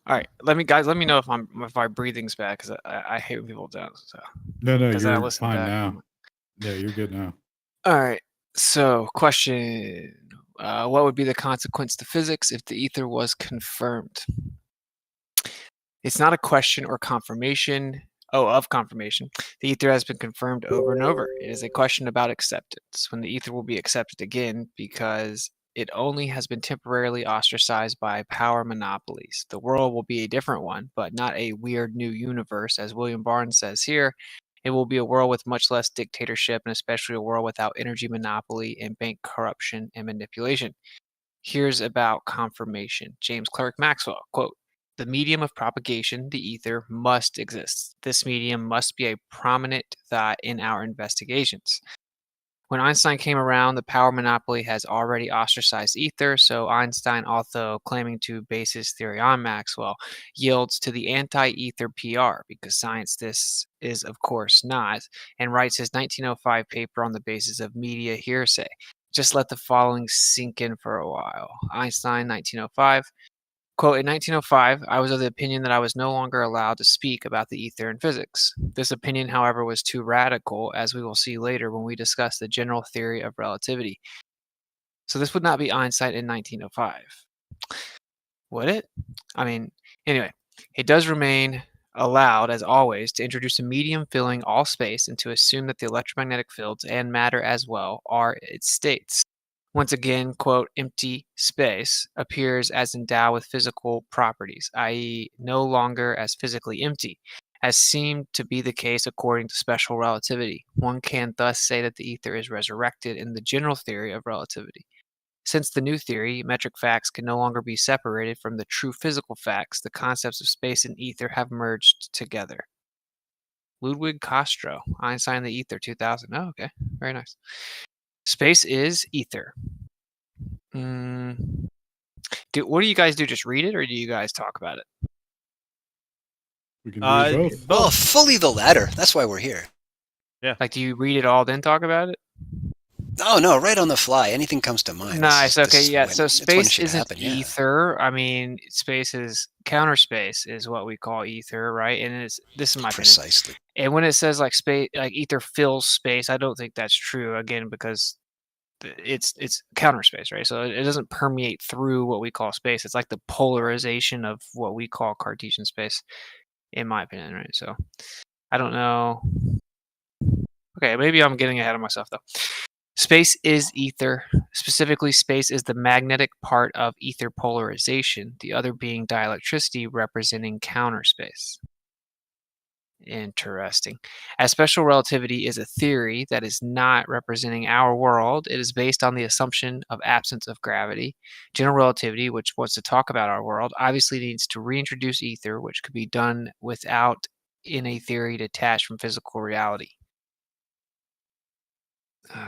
All right, let me know if my breathing's bad, because I hate when people don't. So No, 'cause I you're listen fine back. now. Yeah, you're good now. All right. So question. what would be the consequence to physics if the ether was confirmed? It's not a question or confirmation. Of confirmation. The ether has been confirmed over and over. It is a question about acceptance, when the ether will be accepted again, because it only has been temporarily ostracized by power monopolies. The world will be a different one, but not a weird new universe, as William Barnes says here. It will be a world with much less dictatorship, and especially a world without energy monopoly and bank corruption and manipulation. Here's about confirmation. James Clerk Maxwell, quote, "The medium of propagation, the ether, must exist. This medium must be a prominent thought in our investigations." When Einstein came around, the power monopoly has already ostracized ether, so Einstein, although claiming to base his theory on Maxwell, yields to the anti-ether PR, because science this is of course not, and writes his 1905 paper on the basis of media hearsay. Just let the following sink in for a while. Einstein, 1905. Quote, "In 1905, I was of the opinion that I was no longer allowed to speak about the ether in physics. This opinion, however, was too radical, as we will see later when we discuss the general theory of relativity." So this would not be Einstein in 1905. Would it? I mean, anyway, it does remain allowed, as always, to introduce a medium filling all space and to assume that the electromagnetic fields and matter as well are its states. Once again, quote, "empty space appears as endowed with physical properties, i.e., no longer as physically empty, as seemed to be the case according to special relativity. One can thus say that the ether is resurrected in the general theory of relativity. Since the new theory, metric facts can no longer be separated from the true physical facts, the concepts of space and ether have merged together." Ludwig Castro, Einstein and the Ether, 2000. Oh, okay. Very nice. Space is ether. What do you guys do? Just read it, or do you guys talk about it? We can do both. Well, fully the latter. That's why we're here. Like, do you read it all, then talk about it? Oh, no, right on the fly. Anything comes to mind. Nice. Okay, yeah. So it's when it space should isn't happen, yeah. ether. I mean, space is counter space is what we call ether, right? And this is my opinion. Precisely. And when it says like space, like ether fills space, I don't think that's true. Again, because it's counter space, right? So it doesn't permeate through what we call space. It's like the polarization of what we call Cartesian space, in my opinion, right? So I don't know. Okay, maybe I'm getting ahead of myself though. Space is ether. Specifically, space is the magnetic part of ether polarization, the other being dielectricity representing counter space. Interesting. As special relativity is a theory that is not representing our world, it is based on the assumption of absence of gravity. General relativity, which wants to talk about our world, obviously needs to reintroduce ether, which could be done without in a theory detached from physical reality.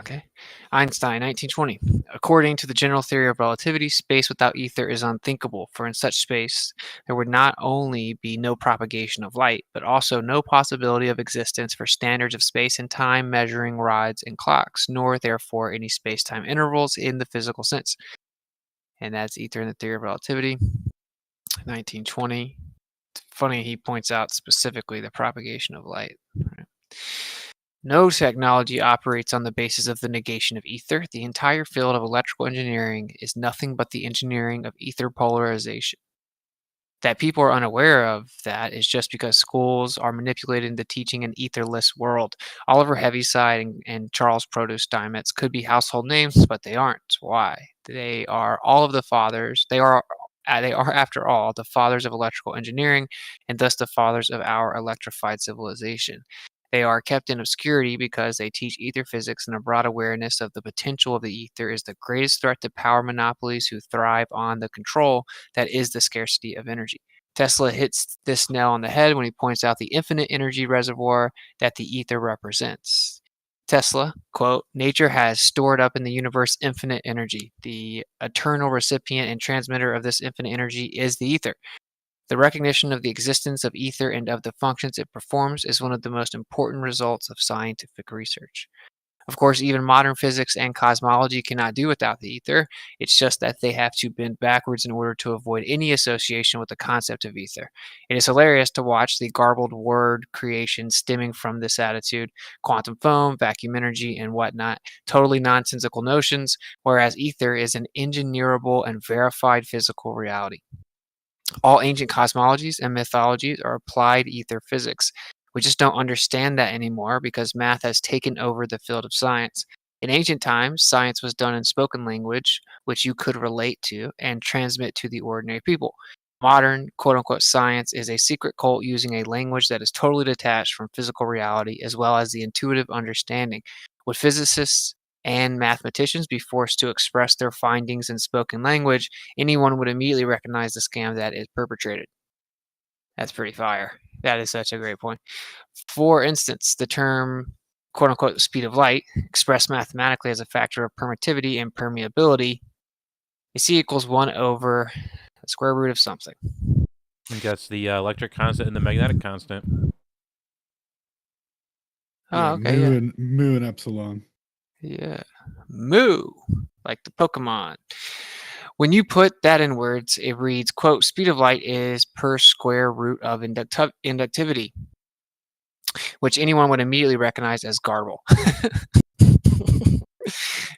Okay. Einstein, 1920. According to the general theory of relativity, space without ether is unthinkable, for in such space there would not only be no propagation of light, but also no possibility of existence for standards of space and time measuring rods and clocks, nor therefore any space-time intervals in the physical sense. And that's ether in the theory of relativity. 1920. It's funny, he points out specifically the propagation of light. Right. No technology operates on the basis of the negation of ether. The entire field of electrical engineering is nothing but the engineering of ether polarization. That people are unaware of that is just because schools are manipulated into teaching an etherless world. Oliver Heaviside and Charles Produce Steinmetz could be household names, but they aren't. Why? They are all of the fathers. They are, after all, the fathers of electrical engineering, and thus the fathers of our electrified civilization. They are kept in obscurity because they teach ether physics, and a broad awareness of the potential of the ether is the greatest threat to power monopolies who thrive on the control that is the scarcity of energy. Tesla hits this nail on the head when he points out the infinite energy reservoir that the ether represents. Tesla, quote, "Nature has stored up in the universe infinite energy. The eternal recipient and transmitter of this infinite energy is the ether. The recognition of the existence of ether and of the functions it performs is one of the most important results of scientific research." Of course, even modern physics and cosmology cannot do without the ether. It's just that they have to bend backwards in order to avoid any association with the concept of ether. It is hilarious to watch the garbled word creation stemming from this attitude. Quantum foam, vacuum energy, and whatnot. Totally nonsensical notions, whereas ether is an engineerable and verified physical reality. All ancient cosmologies and mythologies are applied ether physics. We just don't understand that anymore because math has taken over the field of science. In ancient times, science was done in spoken language, which you could relate to and transmit to the ordinary people. Modern, quote unquote, science is a secret cult using a language that is totally detached from physical reality as well as the intuitive understanding. Would physicists and mathematicians be forced to express their findings in spoken language, anyone would immediately recognize the scam that is perpetrated. That's pretty fire. That is such a great point. For instance, the term quote unquote speed of light, expressed mathematically as a factor of permittivity and permeability, is C equals 1 over the square root of something. I think that's the electric constant and the magnetic constant. Oh, okay, yeah. Mu and epsilon. Yeah. Moo, like the Pokemon. When you put that in words, it reads, quote, speed of light is per square root of inductivity, which anyone would immediately recognize as garble.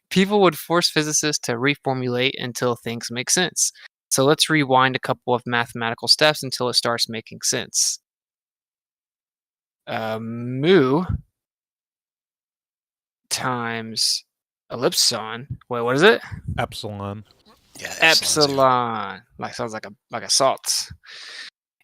People would force physicists to reformulate until things make sense. So let's rewind a couple of mathematical steps until it starts making sense. Mu times ellipson. Wait, what is it? Epsilon. Yeah, Epsilon. Like sounds like a salt.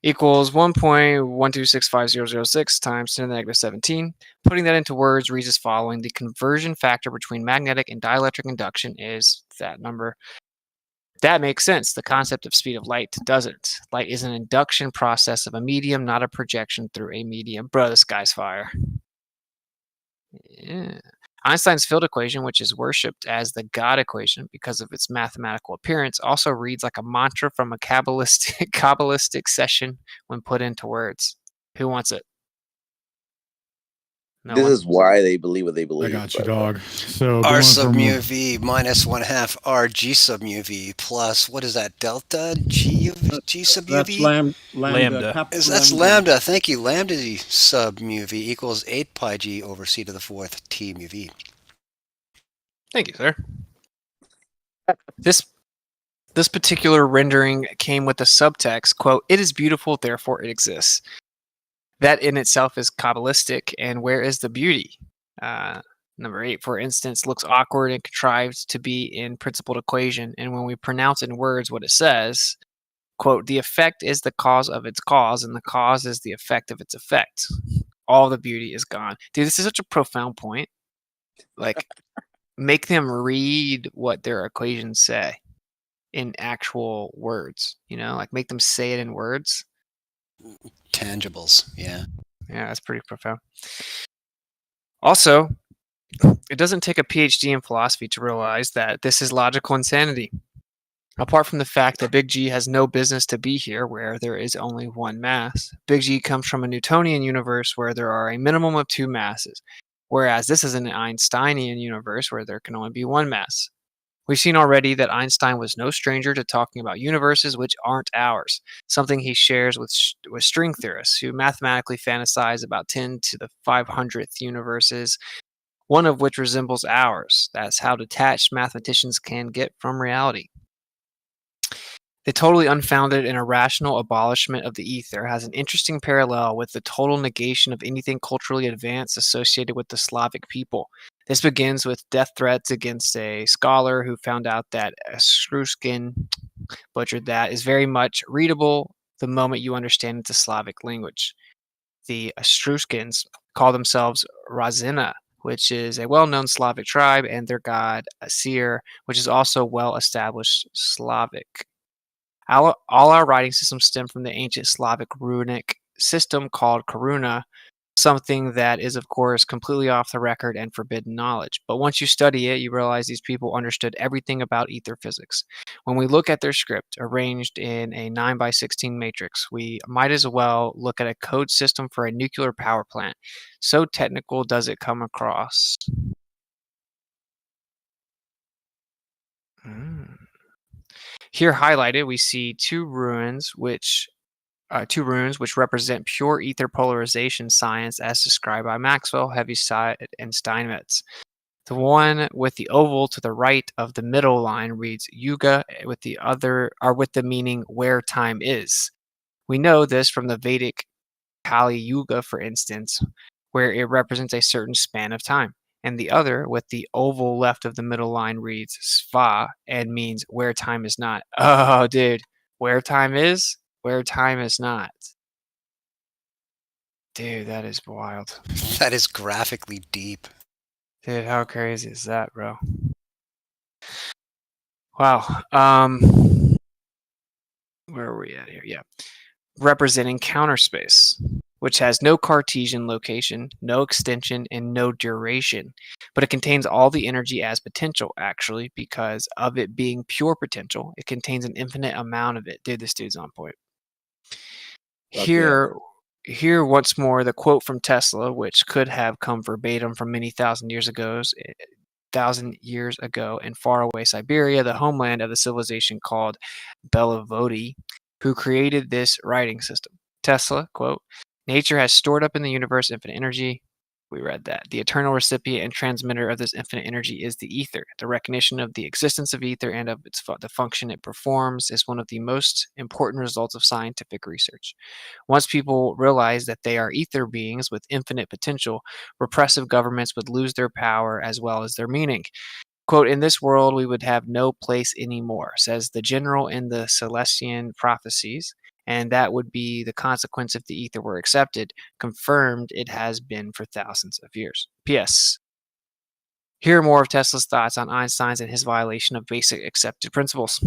Equals 1.1265006 times 10 to the negative 17. Putting that into words reads as following. The conversion factor between magnetic and dielectric induction is that number. That makes sense. The concept of speed of light doesn't. Light is an induction process of a medium, not a projection through a medium. Bro, this guy's fire. Yeah. Einstein's field equation, which is worshipped as the God equation because of its mathematical appearance, also reads like a mantra from a Kabbalistic session when put into words. Who wants it? No This one? is why they believe what they I believe. got you, by the way. dog. So R going sub from mu v minus 1/2 r g sub mu v plus, what is that, delta g sub mu That's v? Lambda. That's lambda. Thank you. Lambda g sub mu v equals 8 pi g over c to the 4th t mu v. Thank you, sir. This particular rendering came with the subtext, quote, it is beautiful, therefore it exists. That in itself is Kabbalistic, and where is the beauty? Number 8, for instance, looks awkward and contrived to be in principled equation, and when we pronounce in words what it says, quote, the effect is the cause of its cause, and the cause is the effect of its effect. All the beauty is gone. Dude, this is such a profound point. Like, make them read what their equations say in actual words, like make them say it in words. Tangibles, yeah. Yeah, that's pretty profound. Also, it doesn't take a PhD in philosophy to realize that this is logical insanity. Apart from the fact that Big G has no business to be here where there is only one mass, Big G comes from a Newtonian universe where there are a minimum of 2 masses, whereas this is an Einsteinian universe where there can only be 1 mass. We've seen already that Einstein was no stranger to talking about universes which aren't ours, something he shares with string theorists who mathematically fantasize about 10 to the 500th universes, one of which resembles ours. That's how detached mathematicians can get from reality. The totally unfounded and irrational abolishment of the ether has an interesting parallel with the total negation of anything culturally advanced associated with the Slavic people. This begins with death threats against a scholar who found out that Etruscan, butchered that, is very much readable the moment you understand it's a Slavic language. The Etruscans call themselves Razina, which is a well-known Slavic tribe, and their god Asir, which is also well-established Slavic. All our writing systems stem from the ancient Slavic runic system called Karuna, something that is, of course, completely off the record and forbidden knowledge. But once you study it, you realize these people understood everything about ether physics. When we look at their script arranged in a 9x16 matrix, we might as well look at a code system for a nuclear power plant. So technical does it come across. Here highlighted, we see two runes which represent pure ether polarization science as described by Maxwell, Heaviside, and Steinmetz. The one with the oval to the right of the middle line reads Yuga, with the meaning where time is. We know this from the Vedic Kali Yuga, for instance, where it represents a certain span of time. And the other, with the oval left of the middle line, reads Sva and means where time is not. Oh, dude, where time is not. Dude, that is wild. That is graphically deep. Dude, how crazy is that, bro? Wow. Where are we at here? Yeah. Representing counter space, which has no Cartesian location, no extension, and no duration. But it contains all the energy as potential, actually, because of it being pure potential. It contains an infinite amount of it. Dude, this dude's on point. Here once more, the quote from Tesla, which could have come verbatim from many thousand years ago in faraway Siberia, the homeland of the civilization called BYOBC, who created this writing system. Tesla, quote, "Nature has stored up in the universe infinite energy." We read that. The eternal recipient and transmitter of this infinite energy is the ether. The recognition of the existence of ether and of the function it performs is one of the most important results of scientific research. Once people realize that they are ether beings with infinite potential, repressive governments would lose their power as well as their meaning. Quote, "In this world, we would have no place anymore," says the general in the Celestian prophecies, and that would be the consequence if the ether were accepted, confirmed it has been for thousands of years. P.S. Here are more of Tesla's thoughts on Einstein's and his violation of basic accepted principles.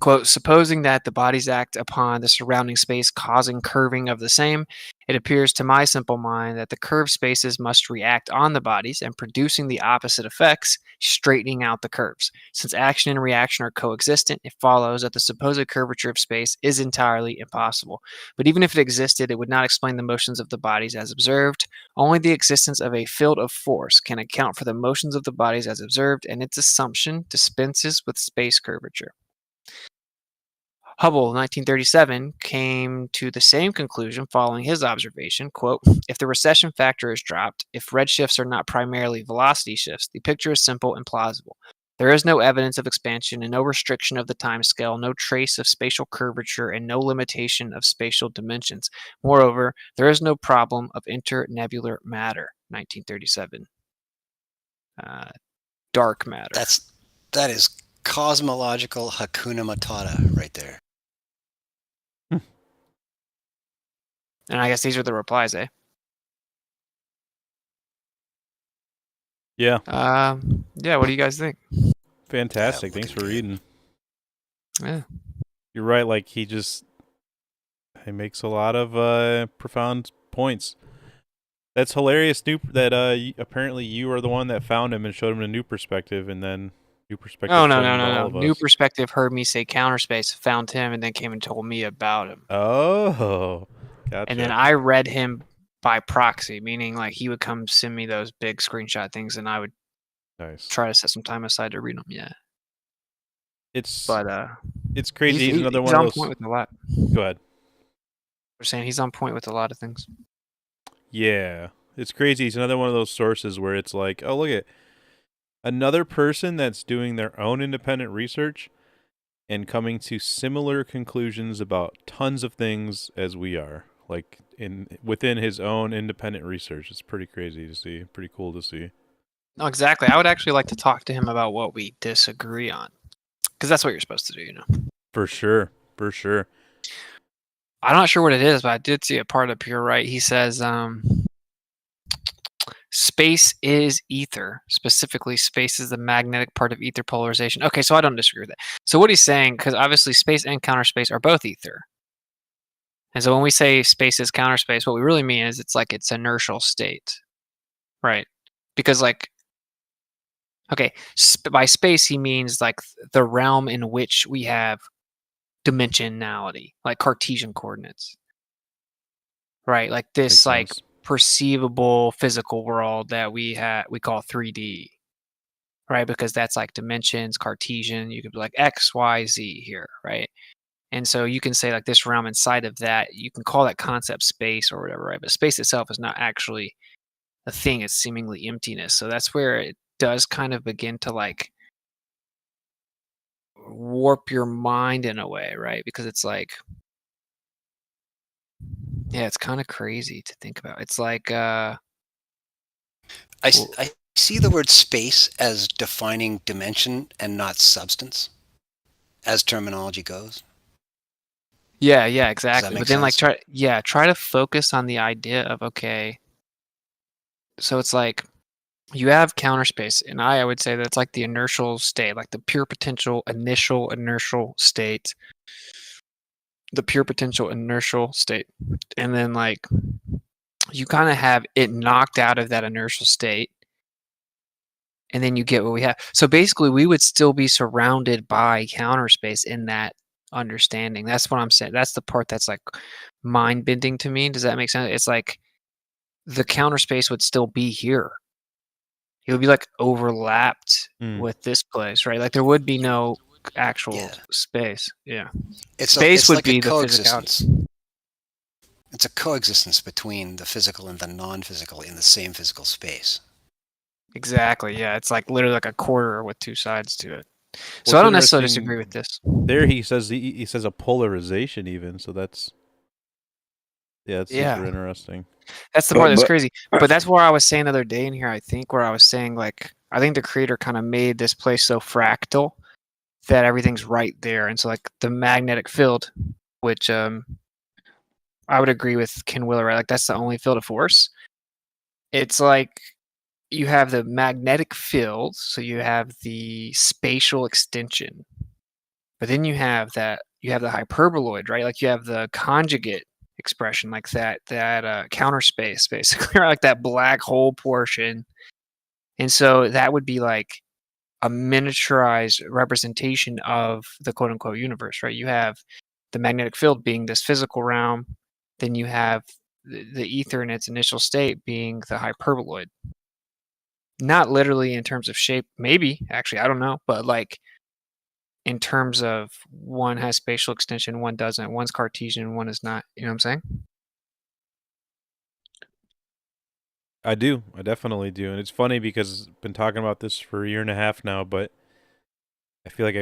Quote, "Supposing that the bodies act upon the surrounding space, causing curving of the same, it appears to my simple mind that the curved spaces must react on the bodies and producing the opposite effects, straightening out the curves. Since action and reaction are coexistent, it follows that the supposed curvature of space is entirely impossible. But even if it existed, it would not explain the motions of the bodies as observed. Only the existence of a field of force can account for the motions of the bodies as observed, and its assumption dispenses with space curvature." Hubble, 1937, came to the same conclusion following his observation, quote, "If the recession factor is dropped, if redshifts are not primarily velocity shifts, the picture is simple and plausible. There is no evidence of expansion and no restriction of the time scale, no trace of spatial curvature, and no limitation of spatial dimensions. Moreover, there is no problem of internebular matter." 1937. Dark matter. That is cosmological Hakuna Matata right there. And I guess these are the replies, eh? Yeah. Yeah, what do you guys think? Fantastic. Thanks for reading. Yeah. You're right. Like, he makes a lot of profound points. That's hilarious. Apparently you are the one that found him and showed him a new perspective, and then new perspective. Oh, no. New perspective heard me say counter space, found him, and then came and told me about him. Oh, gotcha. And then I read him by proxy, meaning like he would come send me those big screenshot things, and I would try to set some time aside to read them. Yeah. It's He's crazy. He's another one on of those. point with a lot. Go ahead. We're saying he's on point with a lot of things. Yeah, it's crazy. He's another one of those sources where it's like, oh, look at another person that's doing their own independent research and coming to similar conclusions about tons of things as we are, like within his own independent research. It's pretty crazy to see. Pretty cool to see. No, exactly. I would actually like to talk to him about what we disagree on, because that's what you're supposed to do, you know. For sure. I'm not sure what it is, but I did see a part up here, right? He says, space is ether. Specifically, space is the magnetic part of ether polarization. Okay, so I don't disagree with that. So what he's saying, because obviously space and counter space are both ether. And so when we say space is counter space, what we really mean is it's like its inertial state, right? Because like, okay, by space, he means like the realm in which we have dimensionality, like Cartesian coordinates, right? Like this, perceivable physical world that we call 3D, right? Because that's like dimensions, Cartesian. You could be like X, Y, Z here, right? And so you can say like this realm inside of that, you can call that concept space or whatever, right? But space itself is not actually a thing, it's seemingly emptiness. So that's where it does kind of begin to like warp your mind in a way, right? Because it's like, yeah, it's kind of crazy to think about. It's like, I see the word space as defining dimension and not substance, as terminology goes. yeah, exactly. make But then like sense? try to focus on the idea of, okay, so it's like you have counter space, and I would say that's like the inertial state, like the pure potential initial inertial state, the pure potential inertial state. And then like you kind of have it knocked out of that inertial state, and then you get what we have. So basically we would still be surrounded by counter space in that understanding. That's what I'm saying. That's the part that's like mind bending to me. Does that make sense? It's like the counter space would still be here. It would be like overlapped with this place, right? Like there would be no actual space. Yeah. Space would like be a the coexistence. physicality. It's a coexistence between the physical and the non-physical in the same physical space. Exactly. Yeah. It's like literally like a quarter with two sides to it. So Well, I it's don't necessarily interesting. disagree with this. There he says he says a polarization even, so that's super interesting. That's the part that's crazy. But that's where I was saying the other day in here, I think, where I was saying like I think the creator kind of made this place so fractal that everything's right there. And so like the magnetic field, which I would agree with Ken Willer, right? Like that's the only field of force. It's like you have the magnetic field, so you have the spatial extension. But then you have the hyperboloid, right? Like you have the conjugate expression, like that counter space, basically, or like that black hole portion. And so that would be like a miniaturized representation of the quote unquote universe, right? You have the magnetic field being this physical realm, then you have the ether in its initial state being the hyperboloid. Not literally in terms of shape, maybe, actually, I don't know, but like in terms of one has spatial extension, one doesn't, one's Cartesian, one is not. You know what I'm saying? I do. I definitely do. And it's funny because I've been talking about this for a year and a half now, but I feel like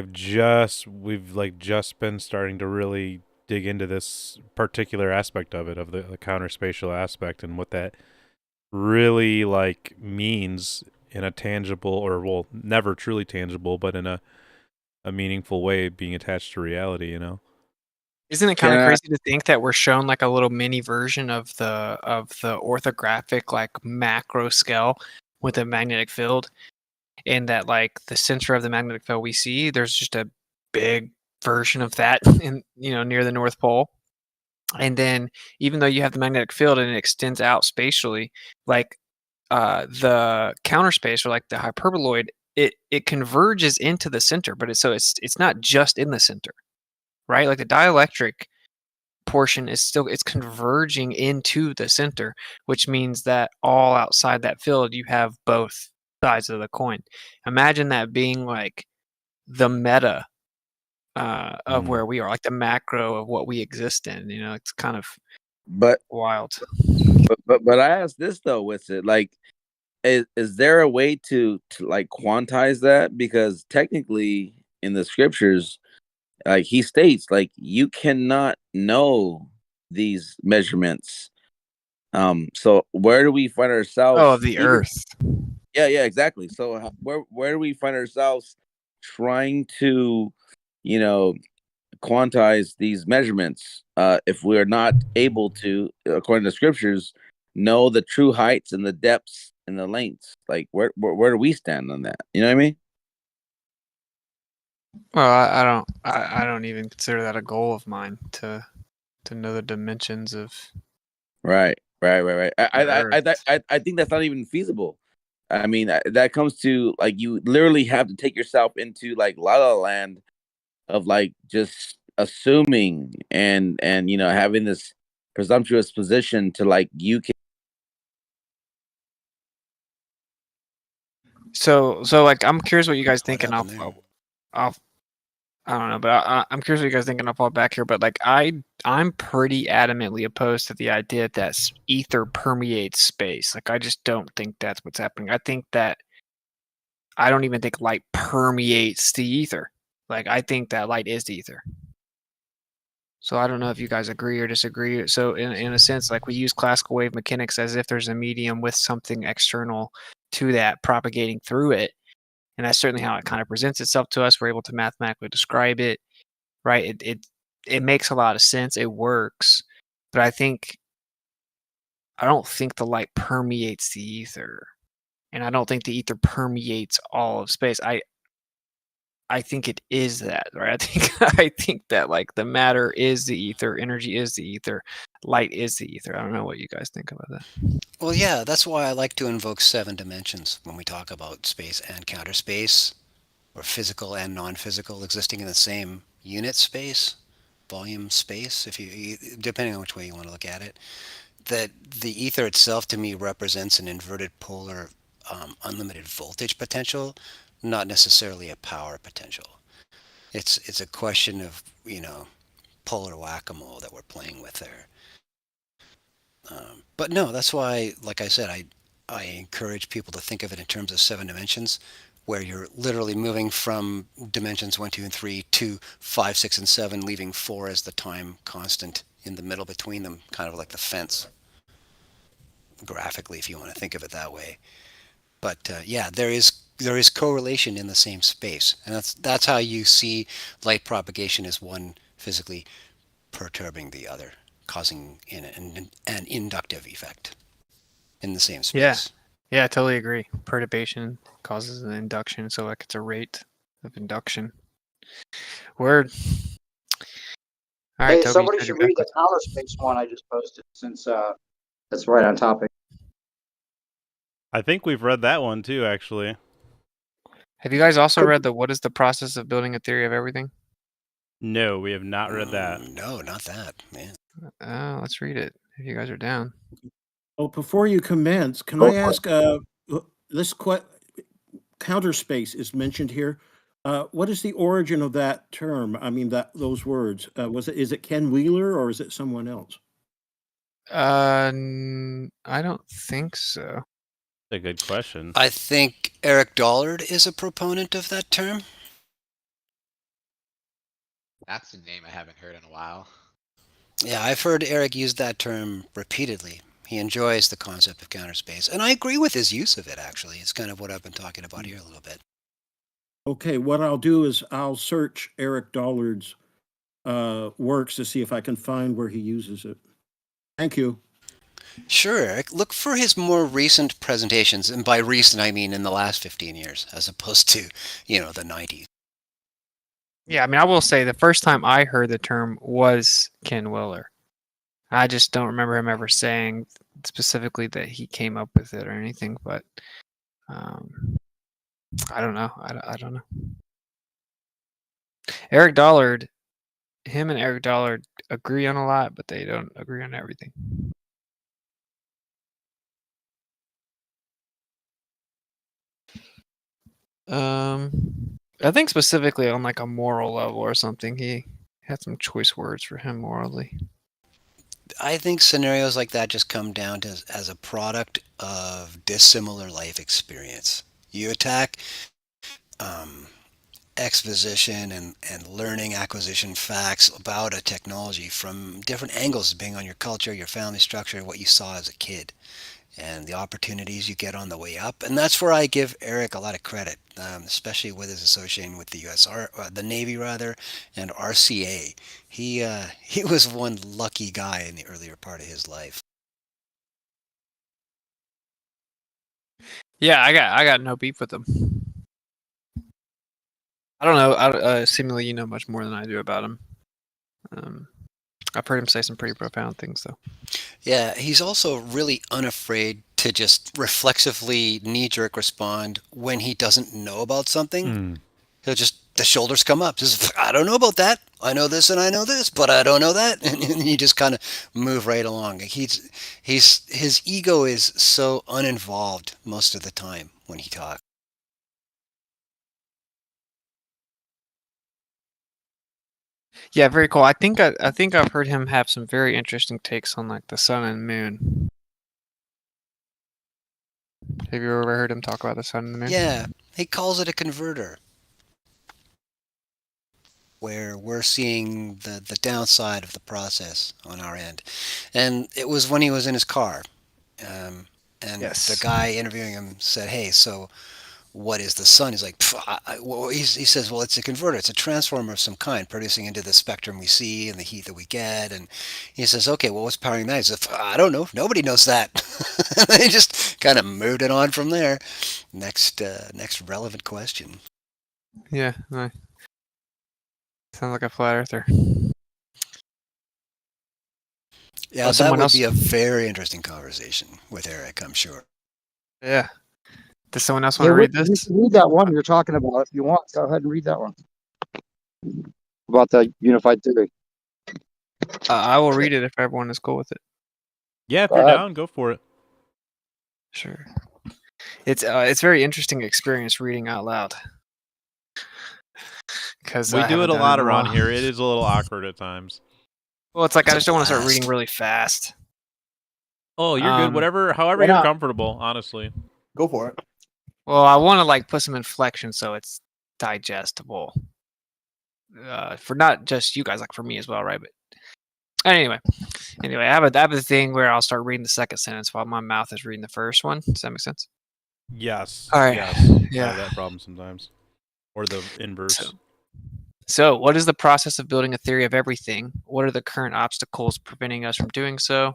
we've like just been starting to really dig into this particular aspect of it, of the counter spatial aspect and what that really like means in a tangible, or well, never truly tangible, but in a meaningful way being attached to reality, you know? Isn't it kind of crazy to think that we're shown like a little mini version of the orthographic like macro scale with a magnetic field, and that like the center of the magnetic field we see, there's just a big version of that in near the North Pole. And then even though you have the magnetic field and it extends out spatially, like the counter space or like the hyperboloid, it converges into the center, but it's not just in the center. Right? Like the dielectric portion it's converging into the center, which means that all outside that field, you have both sides of the coin. Imagine that being like the meta of where we are, like the macro of what we exist in. It's kind of wild. But I asked this though, with it, like, is there a way to like quantize that? Because technically in the scriptures, like he states, like you cannot know these measurements. So where do we find ourselves? Oh, the earth. Yeah, exactly. So where do we find ourselves trying to, quantize these measurements if we're not able to, according to scriptures, know the true heights and the depths and the lengths? Like where do we stand on that? You know what I mean? Well, I don't even consider that a goal of mine to know the dimensions of. Right. I think that's not even feasible. I mean, that comes to like you literally have to take yourself into like la la land of like just assuming and having this presumptuous position to like you can. So like, I'm curious what you guys think, and happened there? I don't know, but I'm curious what you guys think, and I'll fall back here. But like, I'm pretty adamantly opposed to the idea that ether permeates space. Like, I just don't think that's what's happening. I don't even think light permeates the ether. Like, I think that light is the ether. So I don't know if you guys agree or disagree. So in a sense, like, we use classical wave mechanics as if there's a medium with something external to that propagating through it. And that's certainly how it kind of presents itself to us. We're able to mathematically describe it, right? It makes a lot of sense. It works. But I don't think the light permeates the ether. And I don't think the ether permeates all of space. I think it is that, right? I think that, like, the matter is the ether, energy is the ether, light is the ether. I don't know what you guys think about that. Well, yeah, that's why I like to invoke 7 dimensions when we talk about space and counter space, or physical and non-physical existing in the same unit space, volume space, if you depending on which way you want to look at it. That the ether itself to me represents an inverted polar unlimited voltage potential, not necessarily a power potential. It's a question of, polar whack-a-mole that we're playing with there. But no, that's why, like I said, I encourage people to think of it in terms of 7 dimensions, where you're literally moving from dimensions 1, 2, and 3 to 5, 6, and 7, leaving 4 as the time constant in the middle between them, kind of like the fence, graphically, if you want to think of it that way. But yeah, there is correlation in the same space, and that's how you see light propagation as one physically perturbing the other, causing an inductive effect in the same space. Yeah, I totally agree. Perturbation causes an induction, so like, it's a rate of induction. Word. All right, Hey, Toby, somebody you said should you're read back the outer space one I just posted, since that's right on topic. I think we've read that one too, actually. Have you guys also read What is the process of building a theory of everything? No, we have not read that. No, not that, man. Let's read it if you guys are down. Oh, before you commence, can Go I for it. ask, this counter space is mentioned here. What is the origin of that term? I mean, those words. Is it Ken Wheeler or is it someone else? I don't think so. A good question. I think Eric Dollard is a proponent of that term. That's a name I haven't heard in a while. Yeah, I've heard Eric use that term repeatedly. He enjoys the concept of counter space, and I agree with his use of it, actually. It's kind of what I've been talking about here a little bit. Okay, what I'll do is I'll search Eric Dollard's works to see if I can find where he uses it. Thank you. Sure, Eric. Look for his more recent presentations, and by recent I mean in the last 15 years, as opposed to, the 90s. Yeah, I mean, I will say the first time I heard the term was Ken Wheeler. I just don't remember him ever saying specifically that he came up with it or anything, but I don't know. I don't know. Eric Dollard, him and Eric Dollard agree on a lot, but they don't agree on everything. I think specifically on like a moral level or something, he had some choice words for him morally. I think scenarios like that just come down to as a product of dissimilar life experience. You attack exposition and learning acquisition facts about a technology from different angles, being on your culture, your family structure, what you saw as a kid, and the opportunities you get on the way up. And that's where I give Eric a lot of credit, especially with his association with the the Navy rather, and RCA. He was one lucky guy in the earlier part of his life. Yeah, I got no beef with him. I don't know. Seemingly, you know much more than I do about him. I've heard him say some pretty profound things, though. Yeah, he's also really unafraid to just reflexively knee-jerk respond when he doesn't know about something. He'll just, the shoulders come up. Just, I don't know about that. I know this and I know this, but I don't know that. And you just kind of move right along. His ego is so uninvolved most of the time when he talks. Yeah, very cool. I think I've heard him have some very interesting takes on like the sun and moon. Have you ever heard him talk about the sun and the moon? Yeah, he calls it a converter, where we're seeing the downside of the process on our end. And it was when he was in his car. And the guy interviewing him said, hey, so what is the sun? He's like, he says, well, it's a converter. It's a transformer of some kind, producing into the spectrum we see and the heat that we get. And he says, okay, well, what's powering that? He says, I don't know. Nobody knows that. They just kind of moved it on from there. Next relevant question. Yeah, nice. Sounds like a flat earther. Yeah, that would be a very interesting conversation with Eric, I'm sure. Yeah. Does someone else want to read this? Read that one you're talking about if you want. Go ahead and read that one. About the unified theory. I will read it if everyone is cool with it. Yeah, if you're down, go for it. Sure. It's very interesting experience reading out loud. Because we do it a lot around here. It is a little awkward at times. Well, it's like I just don't want to start reading really fast. Oh, you're good. However you're comfortable, honestly. Go for it. Well, I want to like put some inflection so it's digestible. For not just you guys, like for me as well, right? But anyway, I have a thing where I'll start reading the second sentence while my mouth is reading the first one. Does that make sense? Yes. All right. Yes. Yeah. I have that problem sometimes. Or the inverse. So, what is the process of building a theory of everything? What are the current obstacles preventing us from doing so?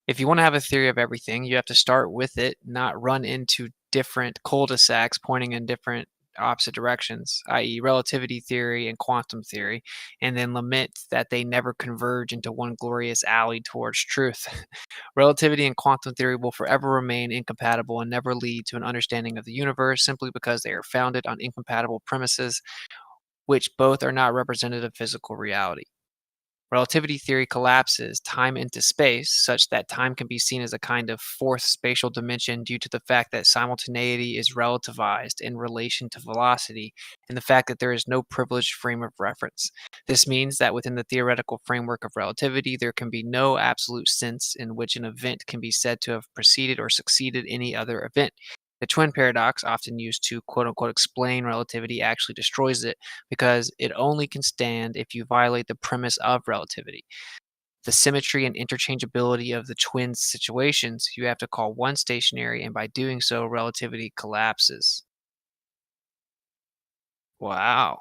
If you want to have a theory of everything, you have to start with it, not run into different cul-de-sacs pointing in different opposite directions, i.e. relativity theory and quantum theory, and then lament that they never converge into one glorious alley towards truth. Relativity and quantum theory will forever remain incompatible and never lead to an understanding of the universe simply because they are founded on incompatible premises, which both are not representative of physical reality. Relativity theory collapses time into space such that time can be seen as a kind of fourth spatial dimension due to the fact that simultaneity is relativized in relation to velocity and the fact that there is no privileged frame of reference. This means that within the theoretical framework of relativity, there can be no absolute sense in which an event can be said to have preceded or succeeded any other event. The twin paradox, often used to quote-unquote explain relativity, actually destroys it because it only can stand if you violate the premise of relativity. The symmetry and interchangeability of the twin situations, you have to call one stationary, and by doing so, relativity collapses. Wow.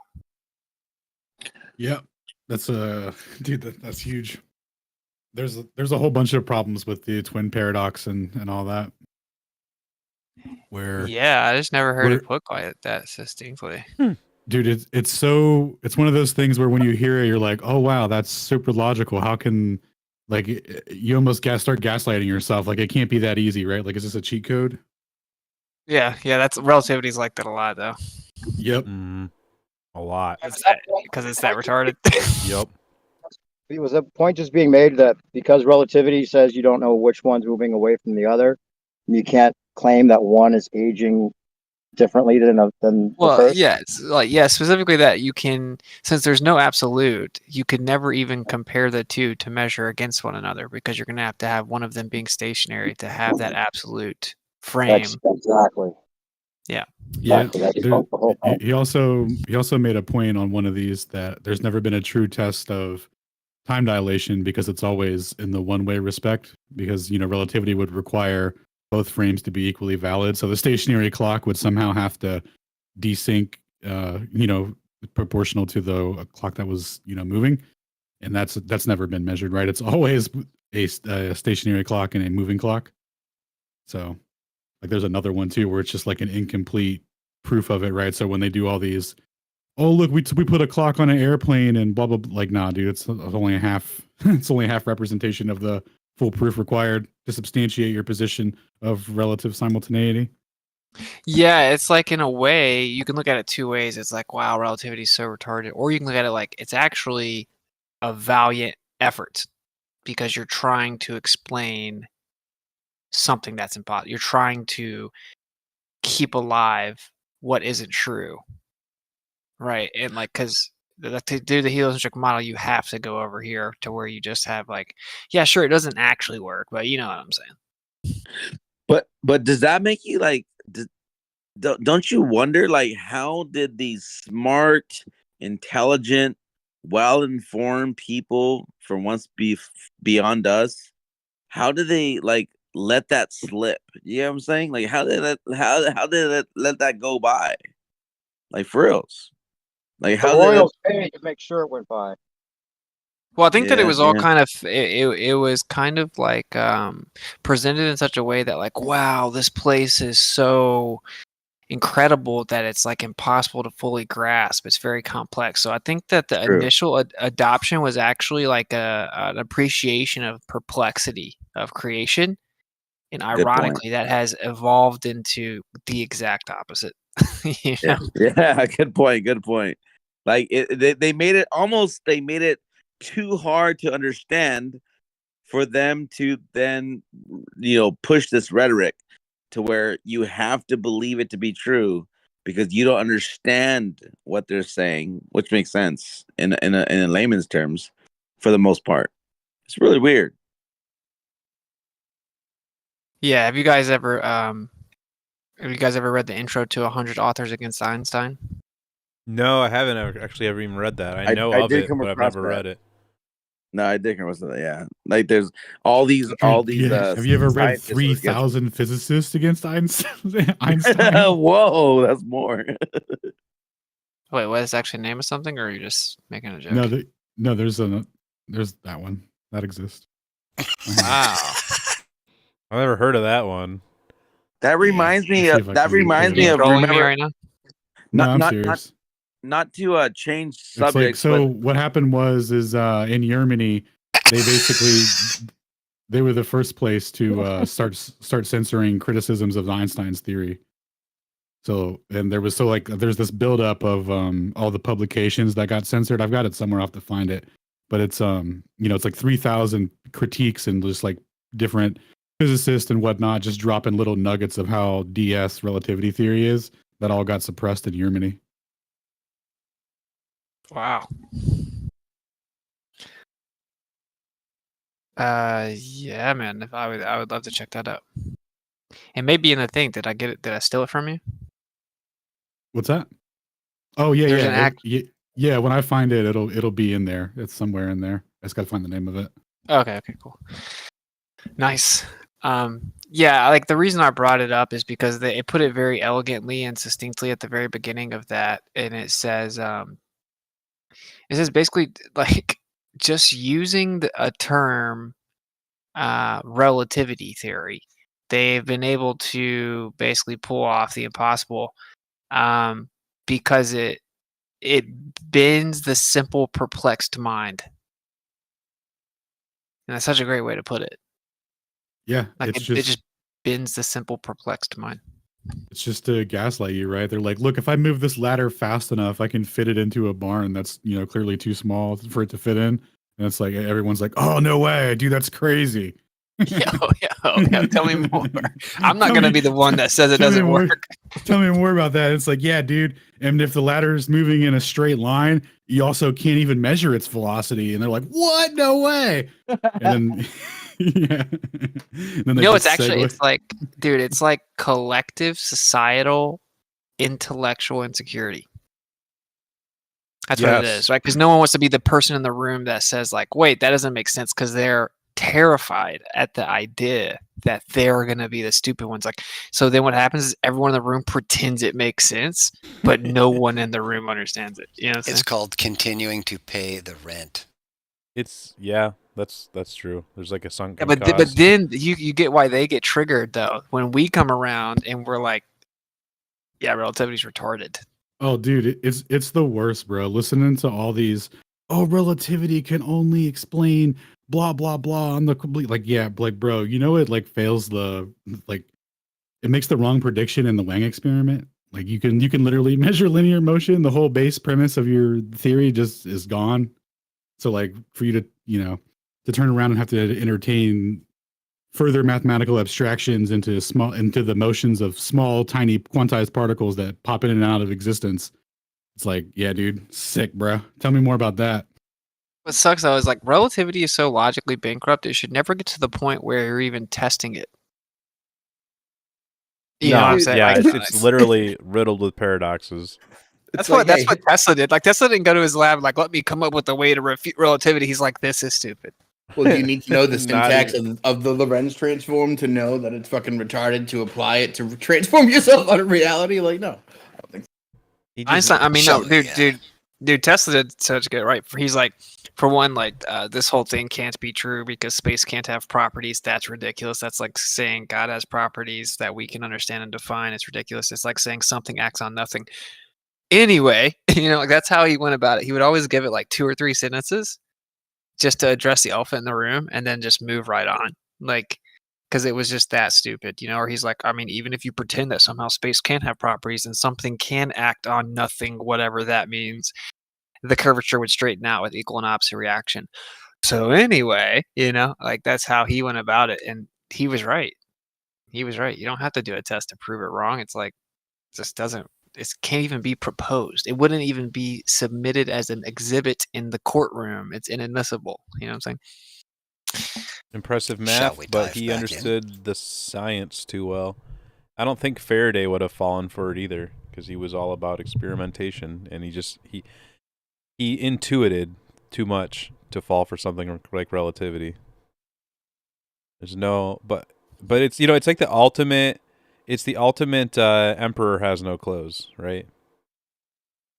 Yeah, that's dude. That's huge. There's a whole bunch of problems with the twin paradox and all that. Where I just never heard it put quite that succinctly. Dude, it's one of those things where when you hear it, you're like, oh wow, that's super logical. How can you almost start gaslighting yourself? Like it can't be that easy, right? Like is this a cheat code? Yeah, that's relativity's like that a lot though. Yep. A lot. Because it's that retarded. Yep. Was the point just being made that because relativity says you don't know which one's moving away from the other, you can't claim that one is aging differently than the first? Yeah, it's specifically that you can, since there's no absolute, you could never even compare the two to measure against one another because you're going to have one of them being stationary to have that absolute frame. Exactly. Yeah. Yeah. He also made a point on one of these that there's never been a true test of time dilation because it's always in the one-way respect because relativity would require both frames to be equally valid. So the stationary clock would somehow have to desync, proportional to the clock that was, moving. And that's never been measured, right? It's always a stationary clock and a moving clock. So like there's another one too, where it's just like an incomplete proof of it, right? So when they do all these, oh look, we put a clock on an airplane and blah, blah, blah. Like, nah, dude, it's only a half, it's only a half representation of the full proof required to substantiate your position of relative simultaneity. Yeah, it's like in a way, you can look at it two ways. It's like, wow, relativity is so retarded. Or you can look at it like it's actually a valiant effort because you're trying to explain something that's impossible. You're trying to keep alive what isn't true. Right. And like, because to do the heliocentric model, you have to go over here to where you just have like, yeah, sure, it doesn't actually work, but you know what I'm saying. But does that make you like? Don't you wonder like how did these smart, intelligent, well-informed people from once beyond us, how did they like let that slip? You know what I'm saying? Like how did it let that go by? Like for reals. Like The how did it? Royals paid to make sure it went by. Well, I think that it Yeah, was all yeah. kind of it was kind of like presented in such a way that like, wow, this place is so incredible that it's like impossible to fully grasp. It's very complex. So I think that the True. initial adoption was actually like an appreciation of perplexity of creation, and Good point. ironically, that has evolved into the exact opposite. You Yeah, know? yeah, good point, good point. Like they made it too hard to understand for them to then push this rhetoric to where you have to believe it to be true because you don't understand what they're saying, which makes sense in layman's terms for the most part. It's really weird. Yeah. Have you guys ever read the intro to 100 Authors Against Einstein? No, I haven't ever even read that. I know I of did it, come but I've across never that. read it. No, I did come across that. Yeah, like there's all these. Have you ever read scientists against- 3,000 physicists against Einstein? Whoa, that's more. Wait, what is actually the name of something, or are you just making a joke? No, there's that one that exists. Wow. I've never heard of that one. That reminds me Let's see of. if I That can reminds pull it me up. of. Trolling me Remember, right now? No, I'm not serious. not to change It's like, subjects, so but what happened was in Germany, they basically they were the first place to start censoring criticisms of Einstein's theory. So, and there's this buildup of all the publications that got censored. I've got it somewhere. I'll have to find it, but it's it's like 3,000 critiques and just like different physicists and whatnot, just dropping little nuggets of how DS relativity theory is. That all got suppressed in Germany. Wow. Yeah, man. If I would love to check that out. It may be in the thing. Did I get it? Did I steal it from you? What's that? Oh yeah, There's yeah, an act. yeah. When I find it, it'll be in there. It's somewhere in there. I just gotta find the name of it. Okay, cool. Nice. Yeah, like the reason I brought it up is because it put it very elegantly and succinctly at the very beginning of that, and it says basically like just using a term, relativity theory, they've been able to basically pull off the impossible, because it bends the simple, perplexed mind. And that's such a great way to put it. Yeah, Like it's it just bends the simple, perplexed mind. It's just to gaslight you, right? They're like, look, if I move this ladder fast enough, I can fit it into a barn that's clearly too small for it to fit in. And it's like everyone's like, oh no way, dude, that's crazy. Yeah, tell me more. I'm not gonna be the one that says it doesn't work. Tell me more about that. It's like, yeah, dude. And if the ladder is moving in a straight line, you also can't even measure its velocity. And they're like, what? No way. And then, yeah. And then It's actually, it's like, dude, it's like collective societal intellectual insecurity. That's what it is, right? Because no one wants to be the person in the room that says like, wait, that doesn't make sense, because they're terrified at the idea that they're going to be the stupid ones. Like, so then what happens is everyone in the room pretends it makes sense, but no one in the room understands it. You know what I'm It's called continuing to pay the rent. That's true. There's like a sunken but cost. but then you get why they get triggered though when we come around and we're like, yeah, relativity's retarded. Oh, dude, it's the worst, bro. Listening to all these, relativity can only explain blah blah blah on the complete, like, yeah, like, bro, it like fails it makes the wrong prediction in the Lang experiment. Like you can literally measure linear motion. The whole base premise of your theory just is gone. So like for you to to turn around and have to entertain further mathematical abstractions into the motions of small, tiny quantized particles that pop in and out of existence. It's like, yeah, dude, sick, bro. Tell me more about that. What sucks though is like relativity is so logically bankrupt, it should never get to the point where you're even testing it. You know what I'm saying? Yeah, Like, it's literally riddled with paradoxes. that's what Tesla did. Like Tesla didn't go to his lab like, let me come up with a way to refute relativity. He's like, this is stupid. Well, do you need to know the Not syntax of the Lorentz transform to know that it's fucking retarded to apply it to transform yourself out of reality? Like, no. I don't think so. Einstein, I mean, no, dude, Tesla did such good, right? He's like, for one, like, this whole thing can't be true because space can't have properties. That's ridiculous. That's like saying God has properties that we can understand and define. It's ridiculous. It's like saying something acts on nothing. Anyway, like that's how he went about it. He would always give it like 2 or 3 sentences just to address the elephant in the room and then just move right on. Like, because it was just that stupid, or he's like, I mean, even if you pretend that somehow space can have properties and something can act on nothing, whatever that means, the curvature would straighten out with equal and opposite reaction. So anyway, like that's how he went about it. And he was right. He was right. You don't have to do a test to prove it wrong. It's like, it can't even be proposed. It wouldn't even be submitted as an exhibit in the courtroom. It's inadmissible. You know what I'm saying? Impressive Shall math, we but dive he back understood the science too well. I don't think Faraday would have fallen for it either, because he was all about experimentation, and he intuited too much to fall for something like relativity. There's no, but it's it's like the ultimate. It's the ultimate emperor has no clothes, right?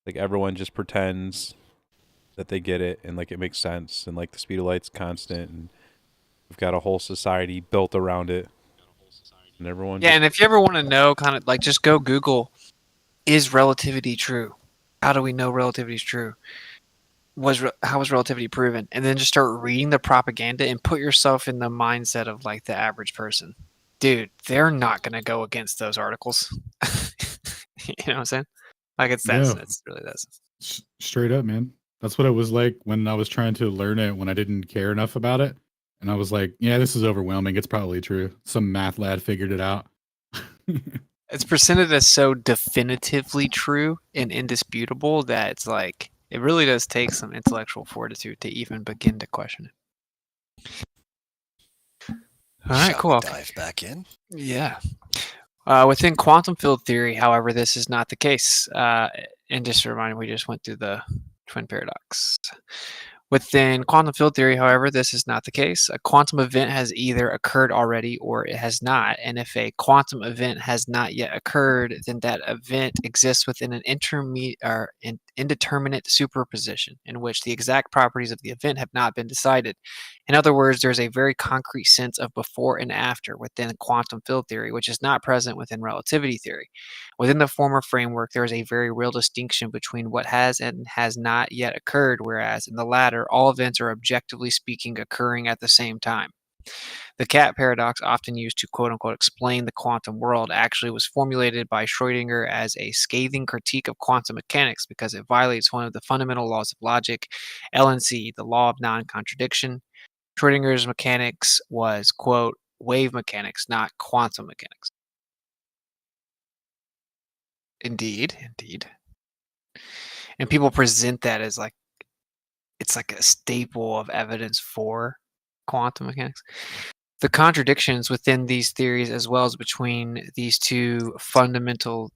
Like everyone just pretends that they get it and like it makes sense, and like the speed of light's constant, and we've got a whole society built around it, and everyone. Yeah, and if you ever want to know, kind of like, just go Google, is relativity true? How do we know relativity is true? How was relativity proven? And then just start reading the propaganda and put yourself in the mindset of like the average person. Dude, they're not going to go against those articles. You know what I'm saying? Like it's really that. Straight up, man. That's what it was like when I was trying to learn it when I didn't care enough about it. And I was like, yeah, this is overwhelming. It's probably true. Some math lad figured it out. It's presented as so definitively true and indisputable that it's like, it really does take some intellectual fortitude to even begin to question it. All right, cool. Dive back in. Yeah. Within quantum field theory, however, this is not the case. And just a reminder, we just went through the twin paradox. Within quantum field theory, however, this is not the case. A quantum event has either occurred already or it has not. And if a quantum event has not yet occurred, then that event exists within an indeterminate superposition in which the exact properties of the event have not been decided. In other words, there's a very concrete sense of before and after within quantum field theory, which is not present within relativity theory. Within the former framework, there is a very real distinction between what has and has not yet occurred, whereas in the latter, all events are objectively speaking occurring at the same time. The cat paradox, often used to quote-unquote explain the quantum world, actually was formulated by Schrödinger as a scathing critique of quantum mechanics because it violates one of the fundamental laws of logic, LNC, the law of non-contradiction. Schrödinger's mechanics was, quote, wave mechanics, not quantum mechanics. Indeed. And people present that as like, it's like a staple of evidence for quantum mechanics. The contradictions within these theories, as well as between these two fundamental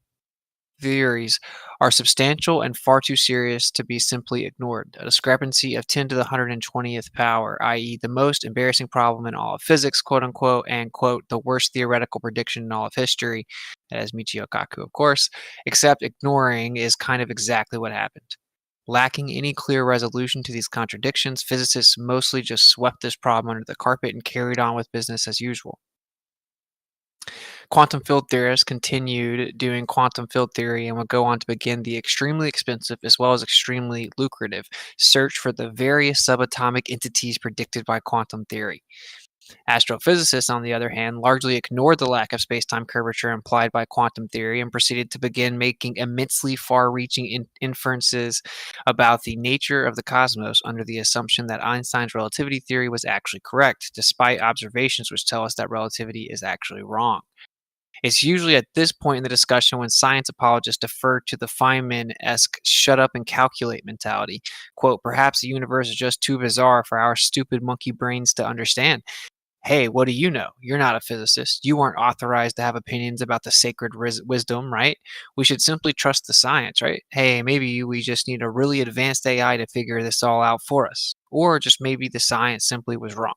theories, are substantial and far too serious to be simply ignored. A discrepancy of 10 to the 120th power, i.e., the most embarrassing problem in all of physics, quote unquote, and quote, the worst theoretical prediction in all of history, that is Michio Kaku, of course, except ignoring is kind of exactly what happened. Lacking any clear resolution to these contradictions, physicists mostly just swept this problem under the carpet and carried on with business as usual. Quantum field theorists continued doing quantum field theory and would go on to begin the extremely expensive as well as extremely lucrative search for the various subatomic entities predicted by quantum theory. Astrophysicists, on the other hand, largely ignored the lack of space-time curvature implied by quantum theory and proceeded to begin making immensely far-reaching inferences about the nature of the cosmos under the assumption that Einstein's relativity theory was actually correct, despite observations which tell us that relativity is actually wrong. It's usually at this point in the discussion when science apologists defer to the Feynman-esque shut up and calculate mentality. Quote, perhaps the universe is just too bizarre for our stupid monkey brains to understand. Hey, what do you know? You're not a physicist. You aren't authorized to have opinions about the sacred wisdom, right? We should simply trust the science, right? Hey, maybe we just need a really advanced AI to figure this all out for us. Or just maybe the science simply was wrong.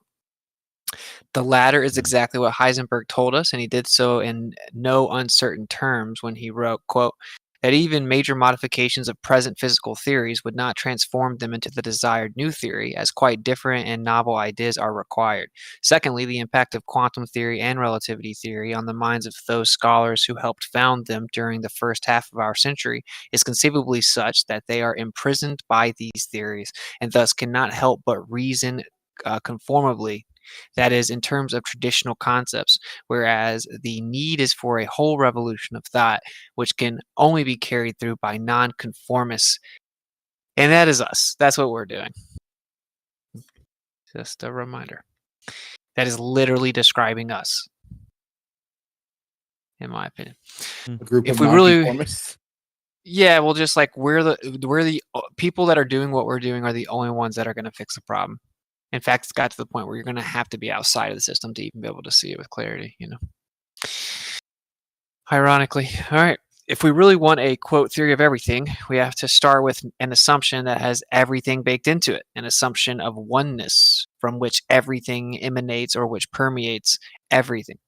The latter is exactly what Heisenberg told us, and he did so in no uncertain terms when he wrote, quote, that even major modifications of present physical theories would not transform them into the desired new theory, as quite different and novel ideas are required. Secondly, the impact of quantum theory and relativity theory on the minds of those scholars who helped found them during the first half of our century is conceivably such that they are imprisoned by these theories, and thus cannot help but reason conformably, that is, in terms of traditional concepts, whereas the need is for a whole revolution of thought, which can only be carried through by nonconformists. And that is us. That's what we're doing. Just a reminder. That is literally describing us, in my opinion. A group If of we really, nonconformists. yeah, well, just like we're the people that are doing what we're doing are the only ones that are going to fix the problem. In fact, it's got to the point where you're going to have to be outside of the system to even be able to see it with clarity, you know. Ironically. All right. If we really want a, quote, theory of everything, we have to start with an assumption that has everything baked into it, an assumption of oneness from which everything emanates or which permeates everything.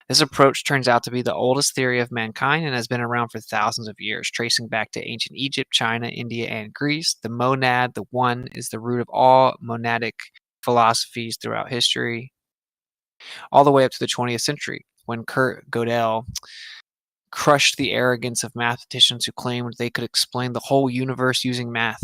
This approach turns out to be the oldest theory of mankind and has been around for thousands of years, tracing back to ancient Egypt, China, India, and Greece. The monad, the one, is the root of all monadic philosophies throughout history, all the way up to the 20th century, when Kurt Gödel crushed the arrogance of mathematicians who claimed they could explain the whole universe using math.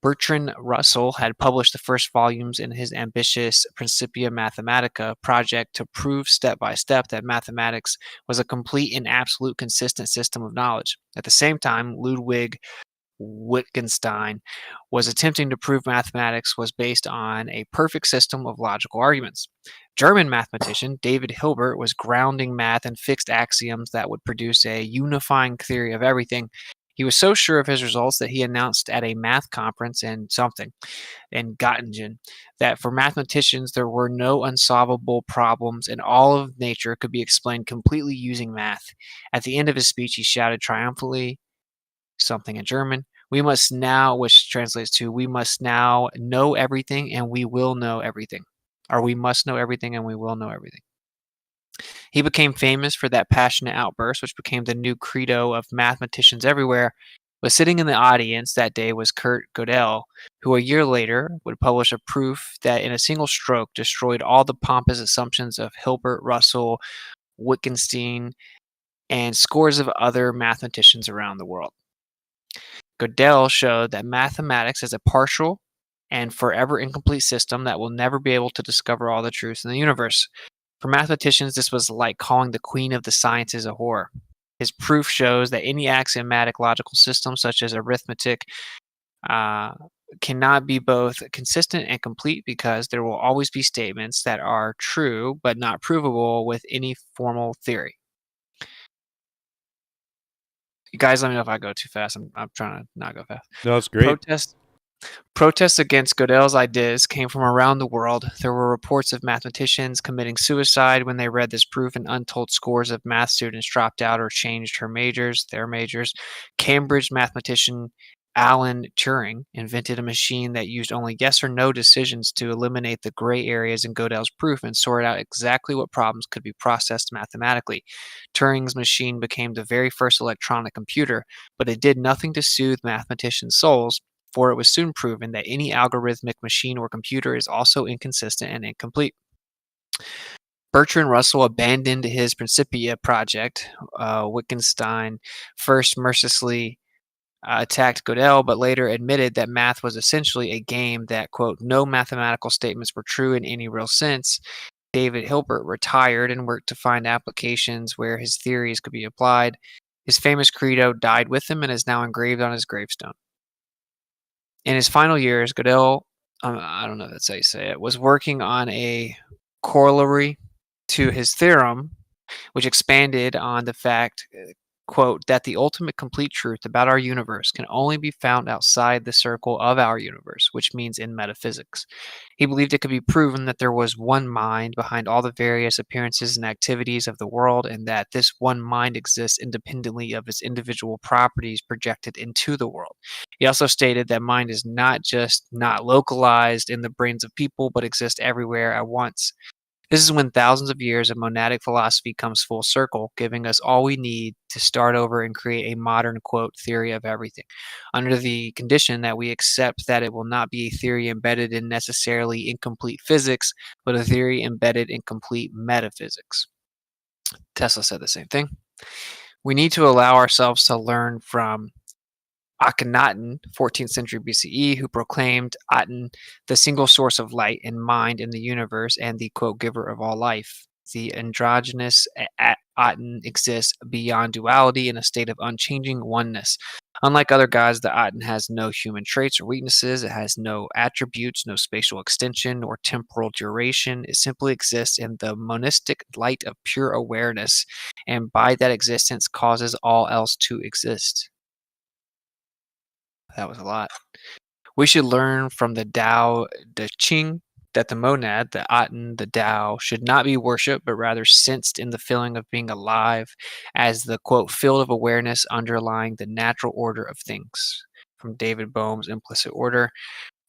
Bertrand Russell had published the first volumes in his ambitious Principia Mathematica project to prove step by step that mathematics was a complete and absolute consistent system of knowledge. At the same time, Ludwig Wittgenstein was attempting to prove mathematics was based on a perfect system of logical arguments. German mathematician David Hilbert was grounding math in fixed axioms that would produce a unifying theory of everything. He was so sure of his results that he announced at a math conference in Göttingen that for mathematicians there were no unsolvable problems and all of nature could be explained completely using math. At the end of his speech, he shouted triumphantly something in German. We must now, which translates to, we must now know everything and we will know everything. Or we must know everything and we will know everything. He became famous for that passionate outburst, which became the new credo of mathematicians everywhere. But sitting in the audience that day was Kurt Gödel, who a year later would publish a proof that in a single stroke destroyed all the pompous assumptions of Hilbert, Russell, Wittgenstein, and scores of other mathematicians around the world. Gödel showed that mathematics is a partial and forever incomplete system that will never be able to discover all the truths in the universe. For mathematicians, this was like calling the queen of the sciences a whore. His proof shows that any axiomatic logical system, such as arithmetic, cannot be both consistent and complete because there will always be statements that are true but not provable with any formal theory. You guys, let me know if I go too fast. I'm trying to not go fast. No, it's great. Protests against Gödel's ideas came from around the world. There were reports of mathematicians committing suicide when they read this proof, and untold scores of math students dropped out or changed their majors. Cambridge mathematician Alan Turing invented a machine that used only yes or no decisions to eliminate the gray areas in Gödel's proof and sort out exactly what problems could be processed mathematically. Turing's machine became the very first electronic computer, but it did nothing to soothe mathematicians' souls, for it was soon proven that any algorithmic machine or computer is also inconsistent and incomplete. Bertrand Russell abandoned his Principia project. Wittgenstein first mercilessly attacked Gödel, but later admitted that math was essentially a game that, quote, no mathematical statements were true in any real sense. David Hilbert retired and worked to find applications where his theories could be applied. His famous credo died with him and is now engraved on his gravestone. In his final years, Gödel, I don't know if that's how you say it, was working on a corollary to his theorem which expanded on the fact, quote, that the ultimate complete truth about our universe can only be found outside the circle of our universe, which means in metaphysics. He believed it could be proven that there was one mind behind all the various appearances and activities of the world, and that this one mind exists independently of its individual properties projected into the world. He also stated that mind is not just not localized in the brains of people, but exists everywhere at once. This is when thousands of years of monadic philosophy comes full circle, giving us all we need to start over and create a modern, quote, theory of everything, under the condition that we accept that it will not be a theory embedded in necessarily incomplete physics, but a theory embedded in complete metaphysics. Tesla said the same thing. We need to allow ourselves to learn from Akhenaten, 14th century BCE, who proclaimed Aten the single source of light and mind in the universe and the, quote, giver of all life. The androgynous Aten exists beyond duality in a state of unchanging oneness. Unlike other gods, the Aten has no human traits or weaknesses. It has no attributes, no spatial extension or temporal duration. It simply exists in the monistic light of pure awareness, and by that existence causes all else to exist. That was a lot. We should learn from the Tao Te Ching that the monad, the Aten, the Tao, should not be worshipped, but rather sensed in the feeling of being alive as the, quote, field of awareness underlying the natural order of things. From David Bohm's Implicit Order.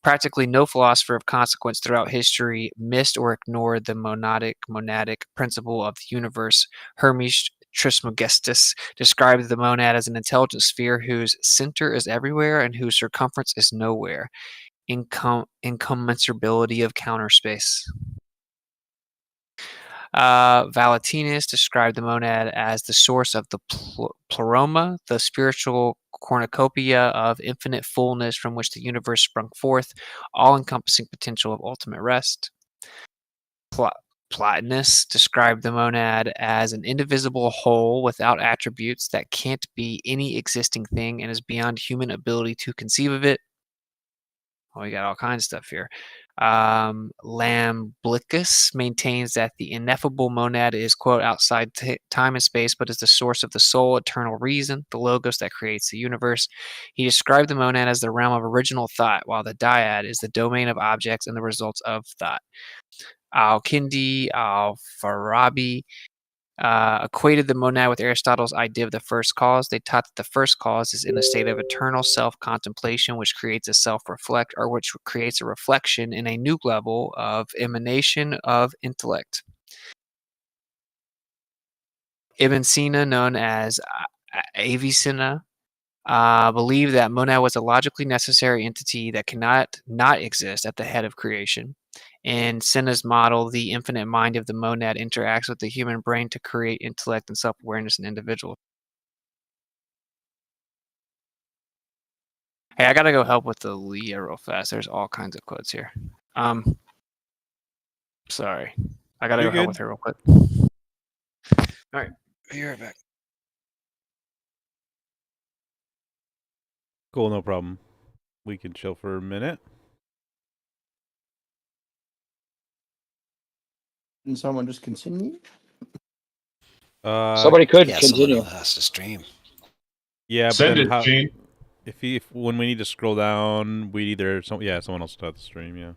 Practically no philosopher of consequence throughout history missed or ignored the monadic principle of the universe. Hermes Trismegistus described the monad as an intelligent sphere whose center is everywhere and whose circumference is nowhere. Incommensurability of counter space. Valentinus described the monad as the source of the pleroma, the spiritual cornucopia of infinite fullness from which the universe sprung forth, all-encompassing potential of ultimate rest. Plotinus described the monad as an indivisible whole without attributes that can't be any existing thing and is beyond human ability to conceive of it. Well, we got all kinds of stuff here. Lamblicus maintains that the ineffable monad is, quote, outside time and space, but is the source of the soul, eternal reason, the logos that creates the universe. He described the monad as the realm of original thought, while the dyad is the domain of objects and the results of thought. Al-Kindi, Al-Farabi equated the monad with Aristotle's idea of the first cause. They taught that the first cause is in a state of eternal self-contemplation, which creates a self-reflect, or which creates a reflection in a new level of emanation of intellect. Ibn Sina, known as Avicenna, believed that monad was a logically necessary entity that cannot not exist at the head of creation. In Senna's model, the infinite mind of the monad interacts with the human brain to create intellect and self-awareness in individuals. Hey, I gotta go help with the Leah real fast. There's all kinds of quotes here. Sorry. I gotta go help with her real quick. All right, be right back. Cool, no problem. We can chill for a minute. And someone just continue? Somebody could continue. Someone has to stream. Yeah, but Send then it, Gene. if when we need to scroll down, we either someone else start the stream. Yeah.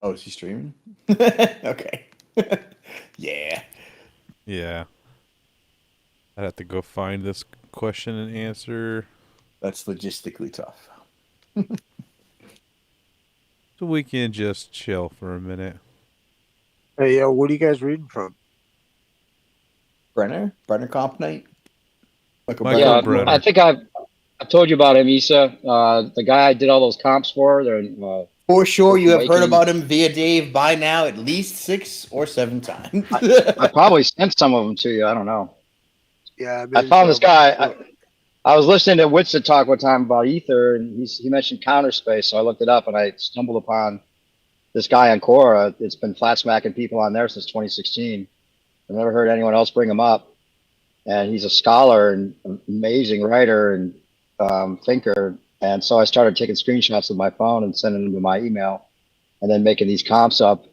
Oh, is he streaming? Okay. Yeah. Yeah. I'd have to go find this question and answer. That's logistically tough. So we can just chill for a minute. Hey, yo, what are you guys reading from? Brenner Comp Night? Yeah, I think I've told you about him, Issa. The guy I did all those comps for. For sure, you have heard about him via Dave by now at least 6 or 7 times. I probably sent some of them to you. I don't know. Yeah, I found this guy. I was listening to Whitson talk one time about ether, and he mentioned counter space, so I looked it up, and I stumbled upon this guy on Quora. It's been flat smacking people on there since 2016. I've never heard anyone else bring him up, and he's a scholar and amazing writer and thinker. And so I started taking screenshots of my phone and sending them to my email, and then making these comps up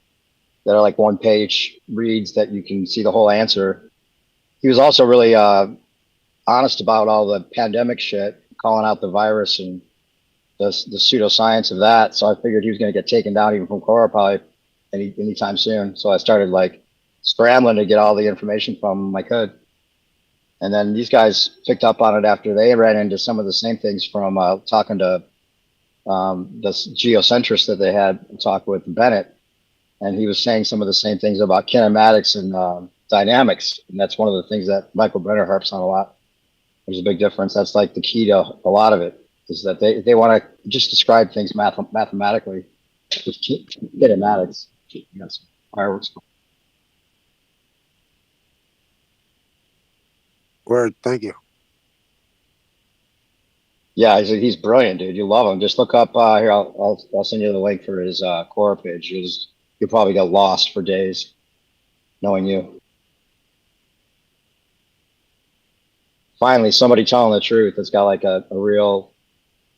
that are like 1-page reads that you can see the whole answer. He was also really honest about all the pandemic shit, calling out the virus and the pseudoscience of that. So I figured he was going to get taken down even from Quora probably anytime soon. So I started like scrambling to get all the information from him I could. And then these guys picked up on it after they ran into some of the same things from talking to the geocentrist that they had talked with Bennett. And he was saying some of the same things about kinematics and dynamics. And that's one of the things that Michael Brenner harps on a lot. There's a big difference. That's like the key to a lot of it, is that they want to just describe things mathematically. Just kinematics. Yes, fireworks. Word, thank you. Yeah, he's brilliant, dude. You love him. Just look up here. I'll send you the link for his Quora page. You'll probably get lost for days knowing you. Finally, somebody telling the truth that's got like a real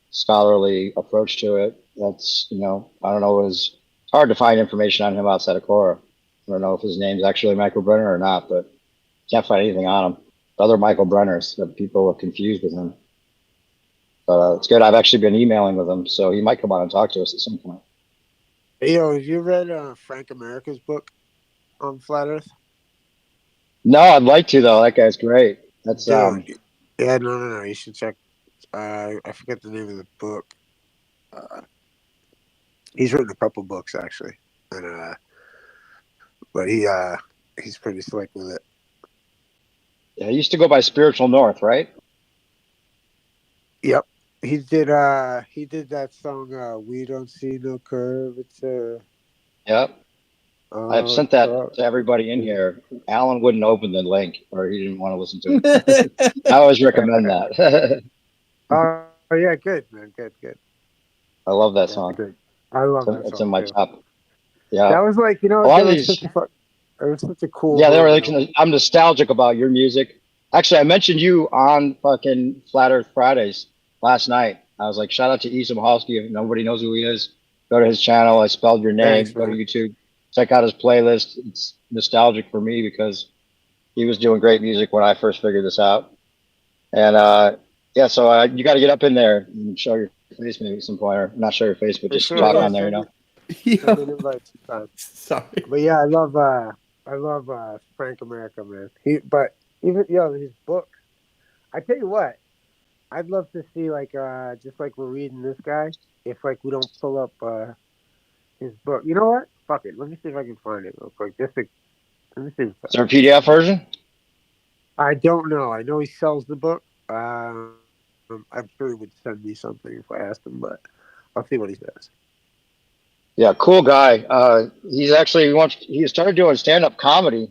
scholarly approach to it. That's, I don't know, it's hard to find information on him outside of Quora. I don't know if his name's actually Michael Brenner or not, but can't find anything on him. Other Michael Brenners that people are confused with him. But it's good. I've actually been emailing with him, so he might come on and talk to us at some point. Hey, have you read Frank America's book on Flat Earth? No, I'd like to though. That guy's great. That's Dude, yeah, no. You should check. I forget the name of the book. He's written a couple books actually, and but he's pretty slick with it. Yeah, he used to go by Spiritual North, right? Yep, he did that song. We don't see no curvature. Yep. I've sent that to everybody in here. Alan wouldn't open the link, or he didn't want to listen to it. I always recommend that. Oh yeah, good man, good. I love that song. I love that song. It's in my too. top. Yeah. That was like, a lot of these. it was such a cool. Yeah, they were like, movie, I'm nostalgic about your music. Actually, I mentioned you on fucking Flat Earth Fridays last night. I was like, shout out to Isa Mahalski. If nobody knows who he is, go to his channel. I spelled your name. Thanks, go to man. YouTube. Check out his playlist. It's nostalgic for me because he was doing great music when I first figured this out. And yeah, so you got to get up in there and show your face maybe at some point, or not show your face, but just talk on there, Send an invite sometime. Sorry. But yeah, I love Frank America, man. But even his books. I tell you what, I'd love to see like just like we're reading this guy. If like we don't pull up his book, you know what? Fuck it. Let me see if I can find it real quick. Let me see. Is there a PDF version? I don't know. I know he sells the book. I'm sure he would send me something if I asked him, but I'll see what he says. Yeah, cool guy. He's actually he started doing stand-up comedy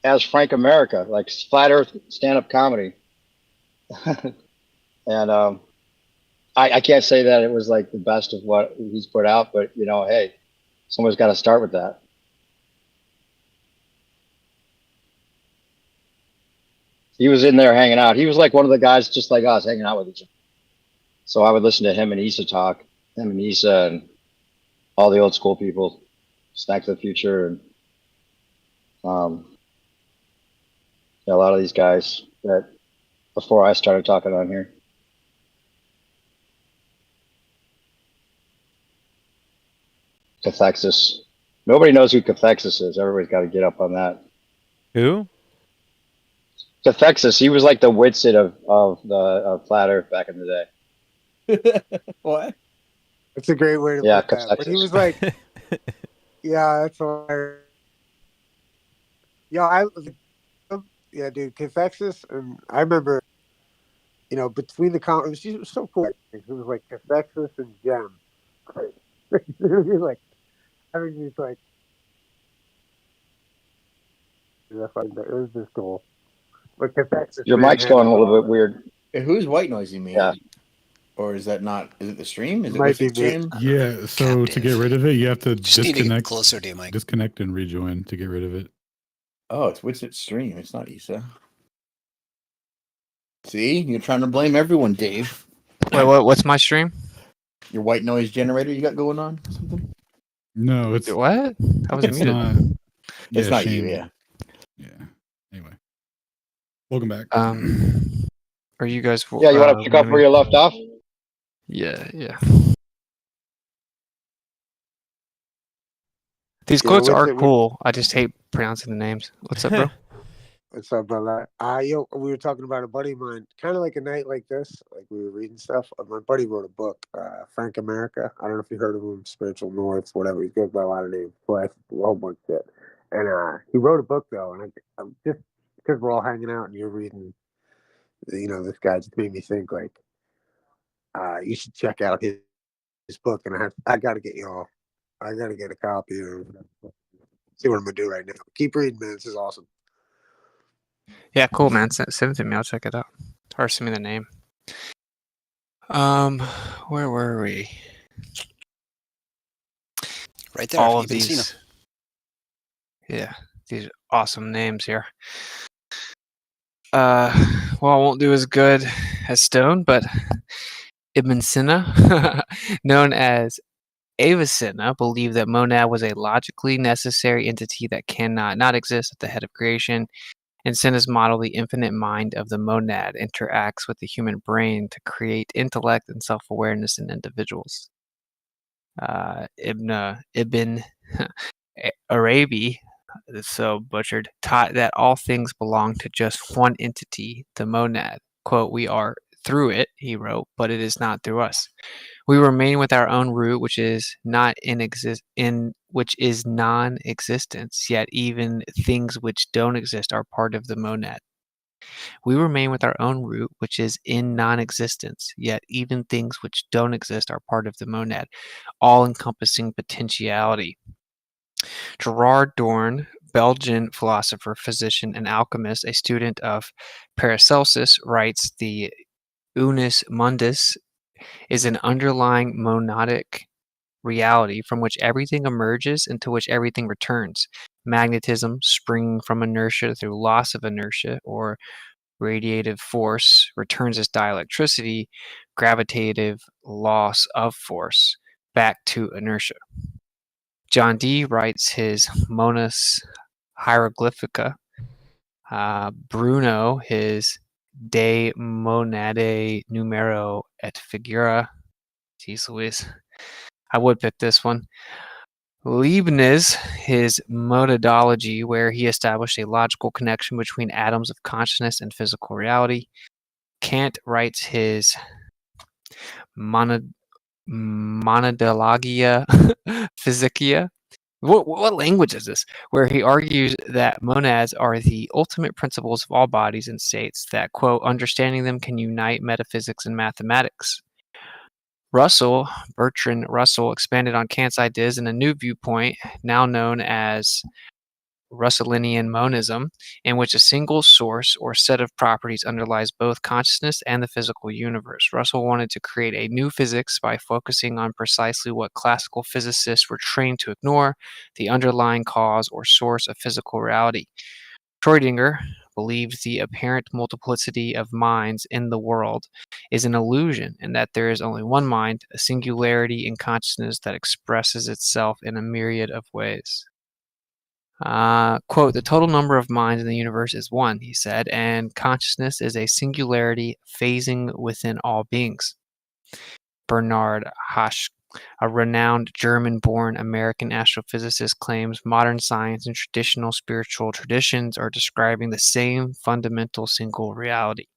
as Frank America, like Flat Earth stand-up comedy. And I can't say that it was like the best of what he's put out, but hey, someone's got to start with that. He was in there hanging out. He was like one of the guys just like us hanging out with each other. So I would listen to him and Issa talk, and all the old school people, Snack to the Future, and yeah, a lot of these guys that before I started talking on here. Cathexis. Nobody knows who Cathexis is. Everybody's got to get up on that. Who? Cathexis. He was like the Whitsit of Flat Earth back in the day. What? That's a great way to Yeah, put that. But he was like, yeah, that's hilarious. Yeah, dude, Cathexis, and I remember, between the comments, she was so cool. It was like Cathexis and Gem. It was like, everything's like, it was just cool. But Cathexis, Your mic's going a little bit weird. Hey, who's white noisy me? Yeah. Or is that not? Is it the stream? Is it Might be the stream? Yeah, so to get rid of it, you have to Just need to get disconnect, closer to you, Mike. disconnect and rejoin to get rid of it. Oh, it's Witsit stream. It's not Issa. See, you're trying to blame everyone, Dave. Wait, what's my stream? Your white noise generator you got going on? Something? No, it's What? I was it's muted. not. It's not you, Shane. yeah. Yeah. Anyway, welcome back. Are you guys? Yeah, you want to pick up where you left off? Yeah. These Yeah, quotes what's are it- cool. I just hate pronouncing the names. What's up, bro? What's up, brother? Yo, we were talking about a buddy of mine, kind of like a night like this, like we were reading stuff. My buddy wrote a book, Frank America. I don't know if you heard of him, Spiritual North, whatever. He goes by a lot of names, but a whole bunch of shit. And he wrote a book though, and I'm just because we're all hanging out and you're reading, this guy just made me think like, you should check out his book, and I got to get y'all. I got to get a copy or see what I'm gonna do right now. Keep reading, man. This is awesome. Yeah, cool, man. Send it to me. I'll check it out. Or send me the name. Where were we? Right there. All of Ibn Sina. these. Yeah, these awesome names here. Well, I won't do as good as Stone, but Ibn Sina, known as Avicenna, believed that monad was a logically necessary entity that cannot not exist at the head of creation. In Sina's model, the infinite mind of the monad interacts with the human brain to create intellect and self-awareness in individuals. Ibn Arabi, so butchered, taught that all things belong to just one entity, the monad. Quote, "We are through it," he wrote, "but it is not through us. We remain with our own root, which is which is non-existence, yet even things which don't exist are part of the monad. We remain with our own root, which is in non-existence, yet even things which don't exist are part of the monad, all-encompassing potentiality." Gerard Dorn, Belgian philosopher, physician, and alchemist, a student of Paracelsus, writes, "The unus mundus is an underlying monadic reality from which everything emerges and to which everything returns. Magnetism, springing from inertia through loss of inertia or radiative force, returns as dielectricity, gravitative loss of force, back to inertia." John Dee writes his Monus Hieroglyphica. Bruno his De Monade Numero et Figura. Jeez Louise. I would pick this one. Leibniz, his monadology, where he established a logical connection between atoms of consciousness and physical reality. Kant writes his Monadologia Physica. What language is this? Where he argues that monads are the ultimate principles of all bodies and states, that, quote, "understanding them can unite metaphysics and mathematics." Bertrand Russell, expanded on Kant's ideas in a new viewpoint, now known as Russellian monism, in which a single source or set of properties underlies both consciousness and the physical universe. Russell wanted to create a new physics by focusing on precisely what classical physicists were trained to ignore, the underlying cause or source of physical reality. Schrödinger believed the apparent multiplicity of minds in the world is an illusion, and that there is only one mind, a singularity in consciousness that expresses itself in a myriad of ways. Quote, "The total number of minds in the universe is one," he said, "and consciousness is a singularity phasing within all beings." Bernard Hasch, a renowned German-born American astrophysicist, claims modern science and traditional spiritual traditions are describing the same fundamental single reality.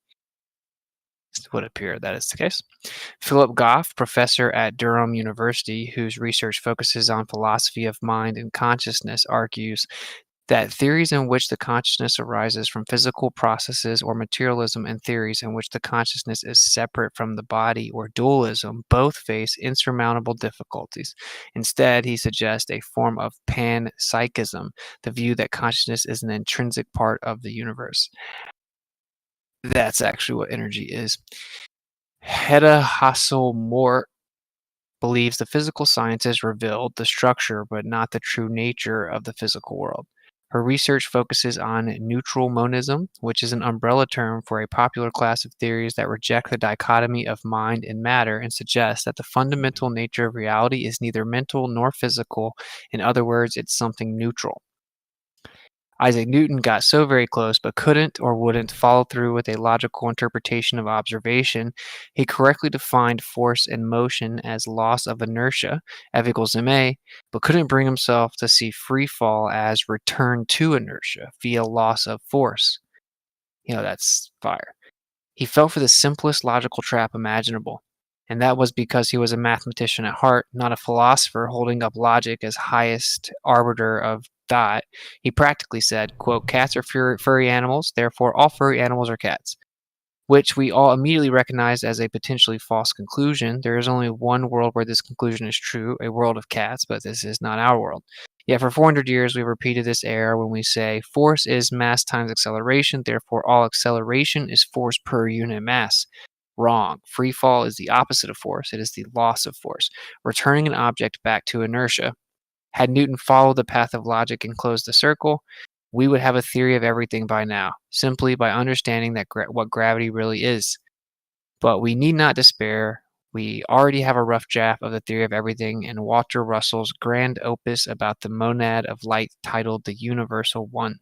It would appear that is the case. Philip Goff, professor at Durham University, whose research focuses on philosophy of mind and consciousness, argues that theories in which the consciousness arises from physical processes or materialism and theories in which the consciousness is separate from the body or dualism both face insurmountable difficulties. Instead, he suggests a form of panpsychism, the view that consciousness is an intrinsic part of the universe. That's actually what energy is. Hedda Hasselmort believes the physical sciences revealed the structure but not the true nature of the physical world. Her research focuses on neutral monism, which is an umbrella term for a popular class of theories that reject the dichotomy of mind and matter and suggest that the fundamental nature of reality is neither mental nor physical. In other words, it's something neutral. Isaac Newton got so very close but couldn't or wouldn't follow through with a logical interpretation of observation. He correctly defined force and motion as loss of inertia, F equals ma, but couldn't bring himself to see free fall as return to inertia via loss of force. That's fire. He fell for the simplest logical trap imaginable. And that was because he was a mathematician at heart, not a philosopher holding up logic as highest arbiter of thought. He practically said, quote, cats are furry animals, therefore all furry animals are cats, which we all immediately recognized as a potentially false conclusion. There is only one world where this conclusion is true, a world of cats, but this is not our world. Yet for 400 years, we've repeated this error when we say force is mass times acceleration, therefore all acceleration is force per unit mass. Wrong. Free fall is the opposite of force. It is the loss of force, returning an object back to inertia. Had Newton followed the path of logic and closed the circle, we would have a theory of everything by now, simply by understanding that what gravity really is. But we need not despair. We already have a rough draft of the theory of everything in Walter Russell's grand opus about the monad of light titled The Universal One.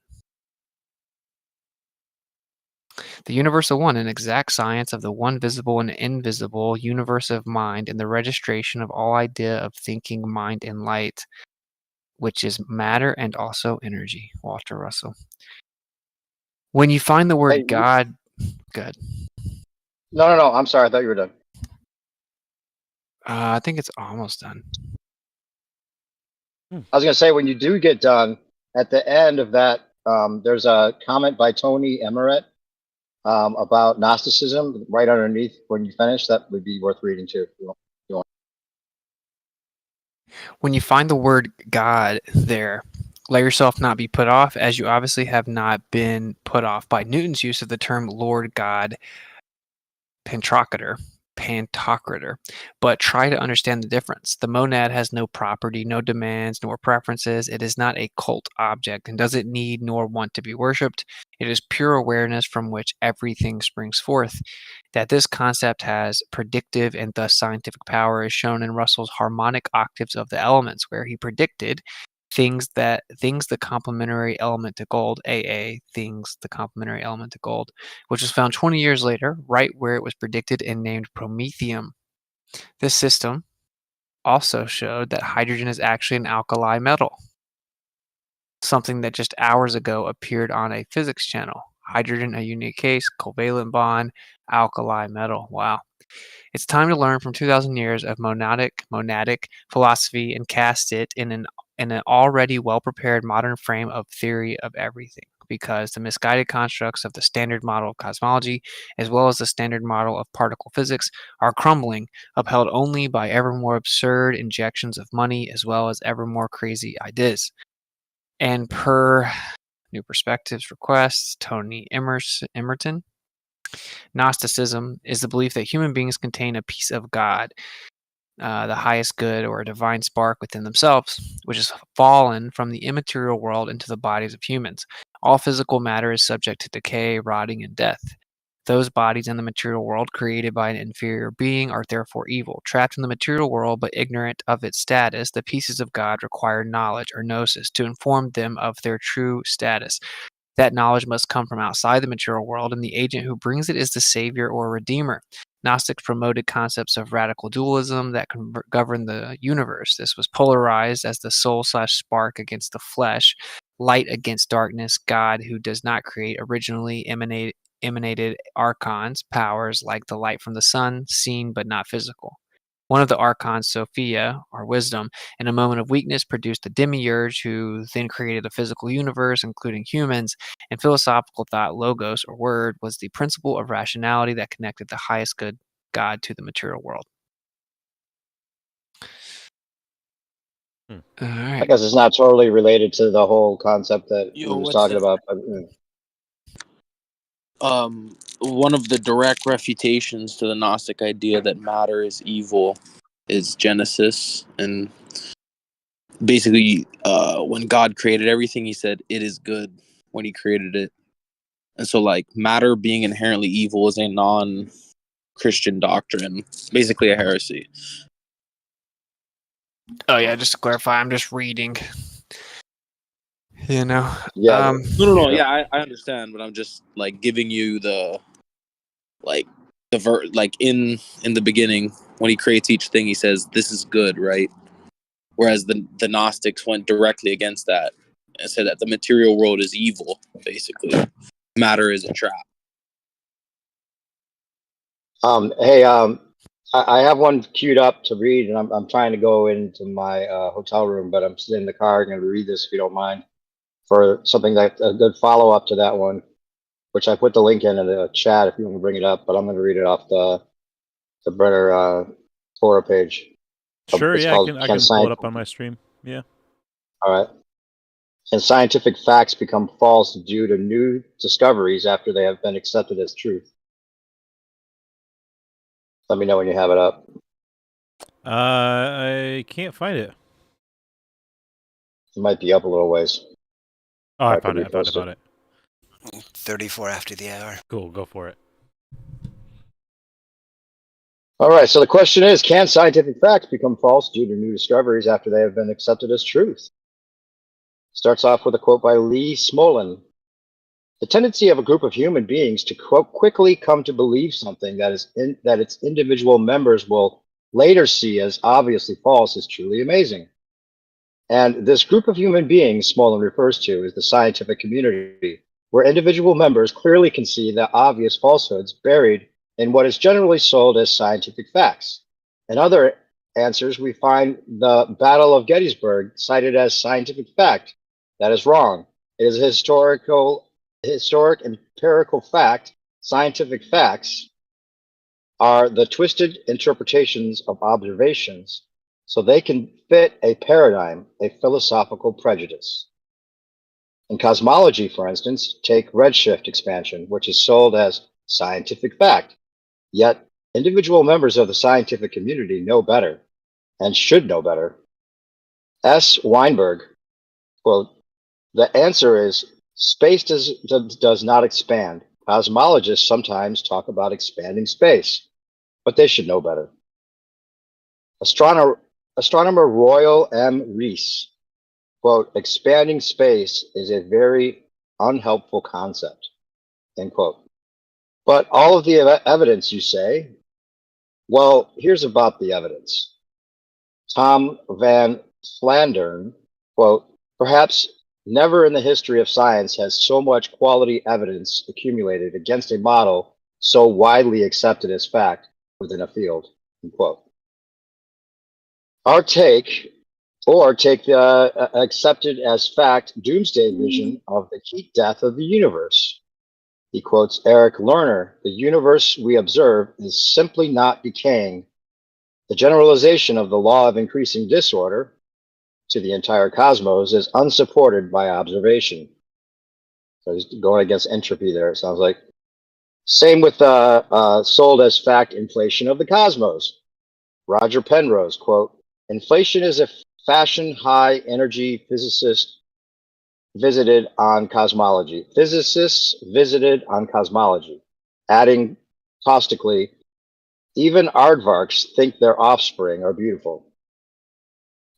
The Universal One, an exact science of the one visible and invisible universe of mind and the registration of all idea of thinking, mind, and light, which is matter and also energy. Walter Russell. When you find the word God, good. No. I'm sorry. I thought you were done. I think it's almost done. I was going to say, when you do get done, at the end of that, there's a comment by Tony Emmeret about Gnosticism right underneath when you finish. That would be worth reading too. If you want. When you find the word God there, let yourself not be put off, as you obviously have not been put off by Newton's use of the term Lord God Pantocrator, but try to understand the difference. The monad has no property, no demands, nor preferences. It is not a cult object and doesn't need nor want to be worshipped. It is pure awareness from which everything springs forth. That this concept has predictive and thus scientific power is shown in Russell's harmonic octaves of the elements, where he predicted things the complementary element to gold, things the complementary element to gold, which was found 20 years later, right where it was predicted and named promethium. This system also showed that hydrogen is actually an alkali metal, something that just hours ago appeared on a physics channel. Hydrogen, a unique case, covalent bond, alkali metal. Wow. It's time to learn from 2,000 years of monadic philosophy and cast it in an already well-prepared modern frame of theory of everything, because the misguided constructs of the standard model of cosmology, as well as the standard model of particle physics, are crumbling, upheld only by ever more absurd injections of money, as well as ever more crazy ideas. And per New Perspectives requests, Tony Emerton, Gnosticism is the belief that human beings contain a piece of God, the highest good or a divine spark within themselves, which has fallen from the immaterial world into the bodies of humans. All physical matter is subject to decay, rotting, and death. Those bodies in the material world created by an inferior being are therefore evil. Trapped in the material world but ignorant of its status, the pieces of God require knowledge or gnosis to inform them of their true status. That knowledge must come from outside the material world, and the agent who brings it is the savior or redeemer. Gnostics promoted concepts of radical dualism that can govern the universe. This was polarized as the soul/spark against the flesh, light against darkness, God who does not create, originally emanated archons, powers like the light from the sun, seen but not physical. One of the archons, Sophia, or wisdom, in a moment of weakness produced the demiurge, who then created a physical universe, including humans, and philosophical thought, logos, or word, was the principle of rationality that connected the highest good, God, to the material world. All right. I guess it's not totally related to the whole concept that we was what's talking that? about. But, One of the direct refutations to the Gnostic idea that matter is evil is Genesis, and basically, when God created everything, he said it is good when he created it. And so, like, matter being inherently evil is a non-Christian doctrine, basically a heresy. Oh yeah, just to clarify, I'm just reading. You know. Yeah. No. Yeah, I understand, but I'm just like giving you the in the beginning when he creates each thing, he says this is good, right? Whereas the Gnostics went directly against that and said that the material world is evil. Basically, matter is a trap. Hey, I have one queued up to read, and I'm trying to go into my hotel room, but I'm sitting in the car. I'm going to read this if you don't mind, for something that a good follow up to that one, which I put the link in the chat if you want to bring it up. But I'm going to read it off the Brenner Quora page. Sure, It's yeah, called I can pull it up on my stream. Yeah. All right. Can scientific facts become false due to new discoveries after they have been accepted as truth? Let me know when you have it up. I can't find it. It might be up a little ways. Oh, I found it. I found it. 34 after the hour. Cool, go for it. All right, so the question is, can scientific facts become false due to new discoveries after they have been accepted as truth? Starts off with a quote by Lee Smolin. The tendency of a group of human beings to quote quickly come to believe something that its individual members will later see as obviously false is truly amazing. And this group of human beings Smolin refers to is the scientific community, where individual members clearly can see the obvious falsehoods buried in what is generally sold as scientific facts. In other answers, we find the Battle of Gettysburg cited as scientific fact. That is wrong. It is a historic empirical fact. Scientific facts are the twisted interpretations of observations so they can fit a paradigm, a philosophical prejudice. In cosmology, for instance, take redshift expansion, which is sold as scientific fact. Yet, individual members of the scientific community know better and should know better. S. Weinberg, quote, the answer is space does not expand. Cosmologists sometimes talk about expanding space, but they should know better. Astronomer Royal M. Rees, quote, expanding space is a very unhelpful concept, end quote. But all of the evidence, you say? Well, here's about the evidence. Tom Van Flandern, quote, perhaps never in the history of science has so much quality evidence accumulated against a model so widely accepted as fact within a field, end quote. Our take the accepted as fact doomsday vision of the heat death of the universe. He quotes Eric Lerner, the universe we observe is simply not decaying. The generalization of the law of increasing disorder to the entire cosmos is unsupported by observation. So he's going against entropy there, it sounds like. Same with sold as fact inflation of the cosmos. Roger Penrose, quote, inflation is a fashion high energy physicists visited on cosmology, adding caustically, even aardvarks think their offspring are beautiful.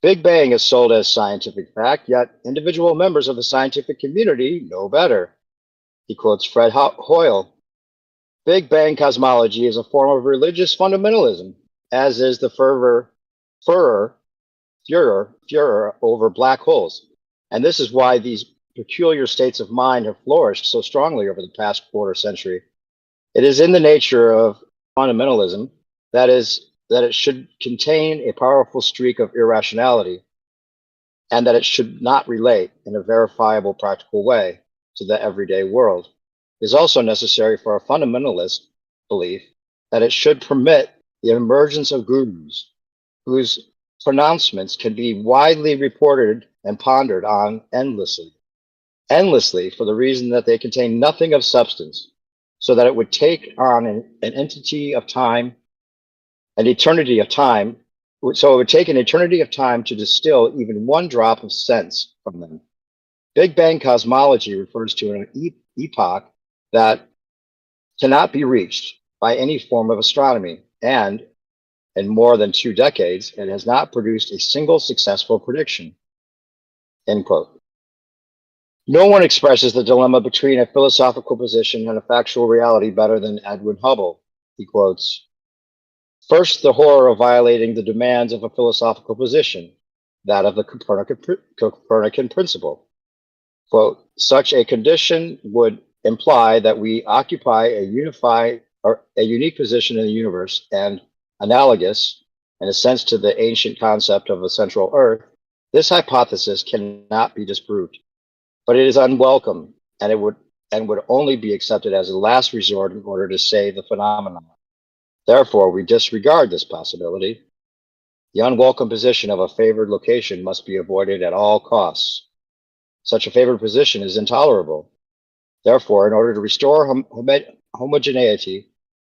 Big Bang is sold as scientific fact, yet individual members of the scientific community know better. He quotes Fred Hoyle. Big Bang cosmology is a form of religious fundamentalism, as is the furor over black holes. And this is why these peculiar states of mind have flourished so strongly over the past quarter century. It is in the nature of fundamentalism that it should contain a powerful streak of irrationality, and that it should not relate in a verifiable practical way to the everyday world. It is also necessary for a fundamentalist belief that it should permit the emergence of gurus whose pronouncements can be widely reported and pondered on endlessly for the reason that they contain nothing of substance, so that it would take on an entity of time, an eternity of time, So it would take an eternity of time to distill even one drop of sense from them. Big Bang cosmology refers to an epoch that cannot be reached by any form of astronomy, and in more than 2 decades, it has not produced a single successful prediction. End quote. No one expresses the dilemma between a philosophical position and a factual reality better than Edwin Hubble. He quotes, "First, the horror of violating the demands of a philosophical position, that of the Copernican principle. Quote, such a condition would imply that we occupy a unique position in the universe and analogous, in a sense, to the ancient concept of a central Earth. This hypothesis cannot be disproved, but it is unwelcome, and it would only be accepted as a last resort in order to save the phenomenon. Therefore, we disregard this possibility. The unwelcome position of a favored location must be avoided at all costs. Such a favored position is intolerable. Therefore, in order to restore homogeneity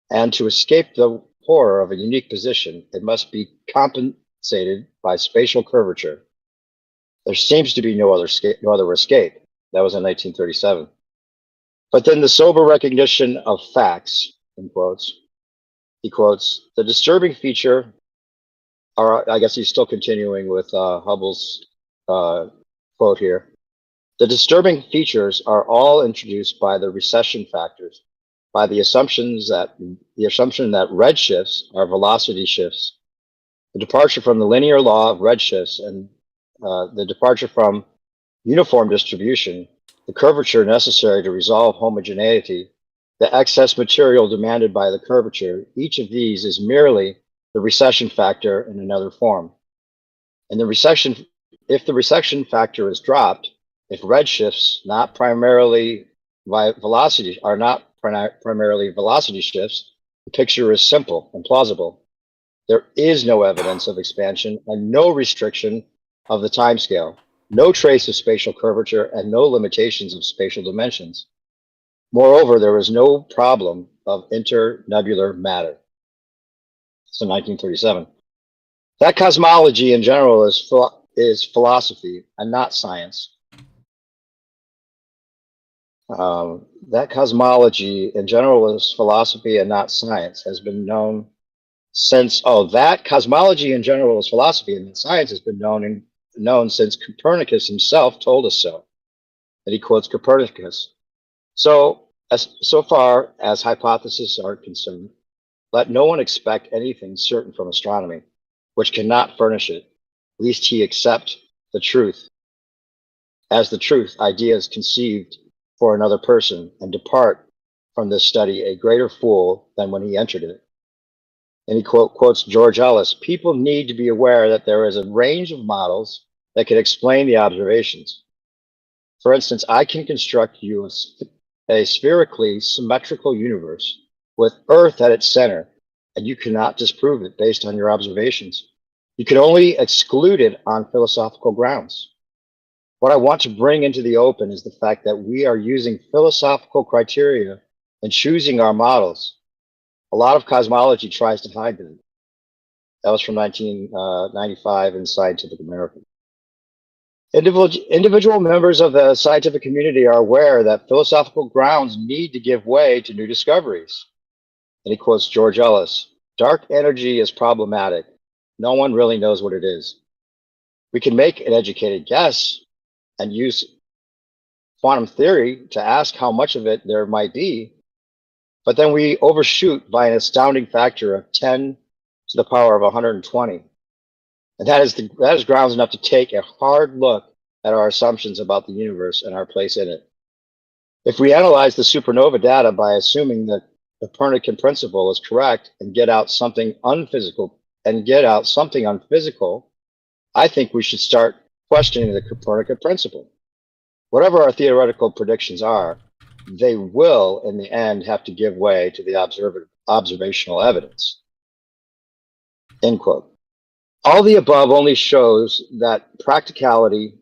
and to escape the horror of a unique position, it must be compensated by spatial curvature. There seems to be no other escape. That was in 1937. But then the sober recognition of facts," in quotes, he quotes, "the disturbing feature," or I guess he's still continuing with Hubble's quote here, "the disturbing features are all introduced by the recession factors, by the assumption that redshifts are velocity shifts, the departure from the linear law of redshifts, and the departure from uniform distribution, the curvature necessary to resolve homogeneity, the excess material demanded by the curvature. Each of these is merely the recession factor in another form. And if the recession factor is dropped, if redshifts not primarily velocity shifts, the picture is simple and plausible. There is no evidence of expansion and no restriction of the timescale, no trace of spatial curvature, and no limitations of spatial dimensions. Moreover, there is no problem of internebular matter." So 1937. That cosmology in general is philosophy and not science. That cosmology in general is philosophy and not science has been known since, that cosmology in general is philosophy and science has been known since Copernicus himself told us so. And he quotes Copernicus. So far as hypotheses are concerned, let no one expect anything certain from astronomy, which cannot furnish it, lest he accept the truth as the truth, ideas conceived for another person, and depart from this study a greater fool than when he entered it. And he quotes George Ellis, "People need to be aware that there is a range of models that can explain the observations. For instance, I can construct you a spherically symmetrical universe with Earth at its center, and you cannot disprove it based on your observations. You can only exclude it on philosophical grounds. What I want to bring into the open is the fact that we are using philosophical criteria in choosing our models. A lot of cosmology tries to hide them." That was from 1995 in Scientific American. Individual members of the scientific community are aware that philosophical grounds need to give way to new discoveries. And he quotes George Ellis, "Dark energy is problematic. No one really knows what it is. We can make an educated guess and use quantum theory to ask how much of it there might be, but then we overshoot by an astounding factor of 10 to the power of 120. And that is grounds enough to take a hard look at our assumptions about the universe and our place in it. If we analyze the supernova data by assuming that the Copernican principle is correct and get out something unphysical, I think we should start questioning the Copernican principle. Whatever our theoretical predictions are, they will, in the end, have to give way to the observational evidence." End quote. All the above only shows that practically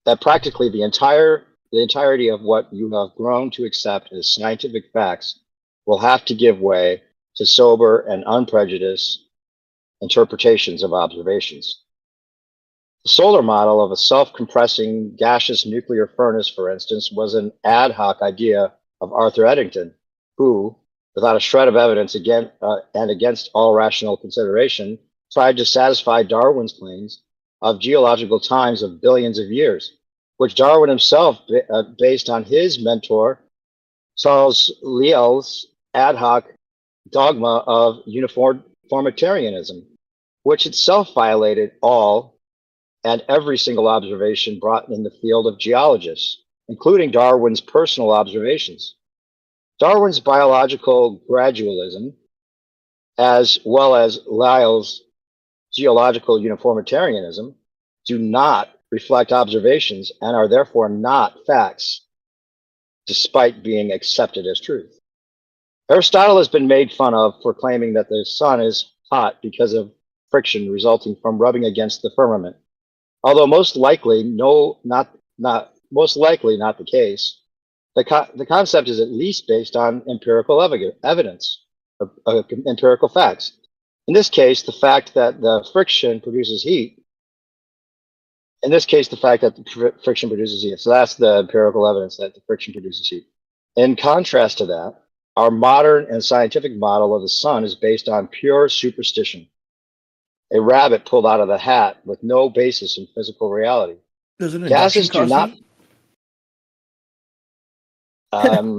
the entirety of what you have grown to accept as scientific facts will have to give way to sober and unprejudiced interpretations of observations. The solar model of a self-compressing gaseous nuclear furnace, for instance, was an ad hoc idea of Arthur Eddington, who, without a shred of evidence and against all rational consideration, tried to satisfy Darwin's claims of geological times of billions of years, which Darwin himself, based on his mentor, Charles Lyell's ad hoc dogma of uniformitarianism, which itself violated all and every single observation brought in the field of geologists, including Darwin's personal observations. Darwin's biological gradualism, as well as Lyell's geological uniformitarianism, do not reflect observations and are therefore not facts, despite being accepted as truth. Aristotle has been made fun of for claiming that the sun is hot because of friction resulting from rubbing against the firmament. Although most likely not the case, the concept is at least based on empirical evidence, empirical facts. In this case, the fact that the friction produces heat. So that's the empirical evidence that the friction produces heat. In contrast to that, our modern and scientific model of the sun is based on pure superstition. A rabbit pulled out of the hat with no basis in physical reality. Does an Gases induction do cause not. heat?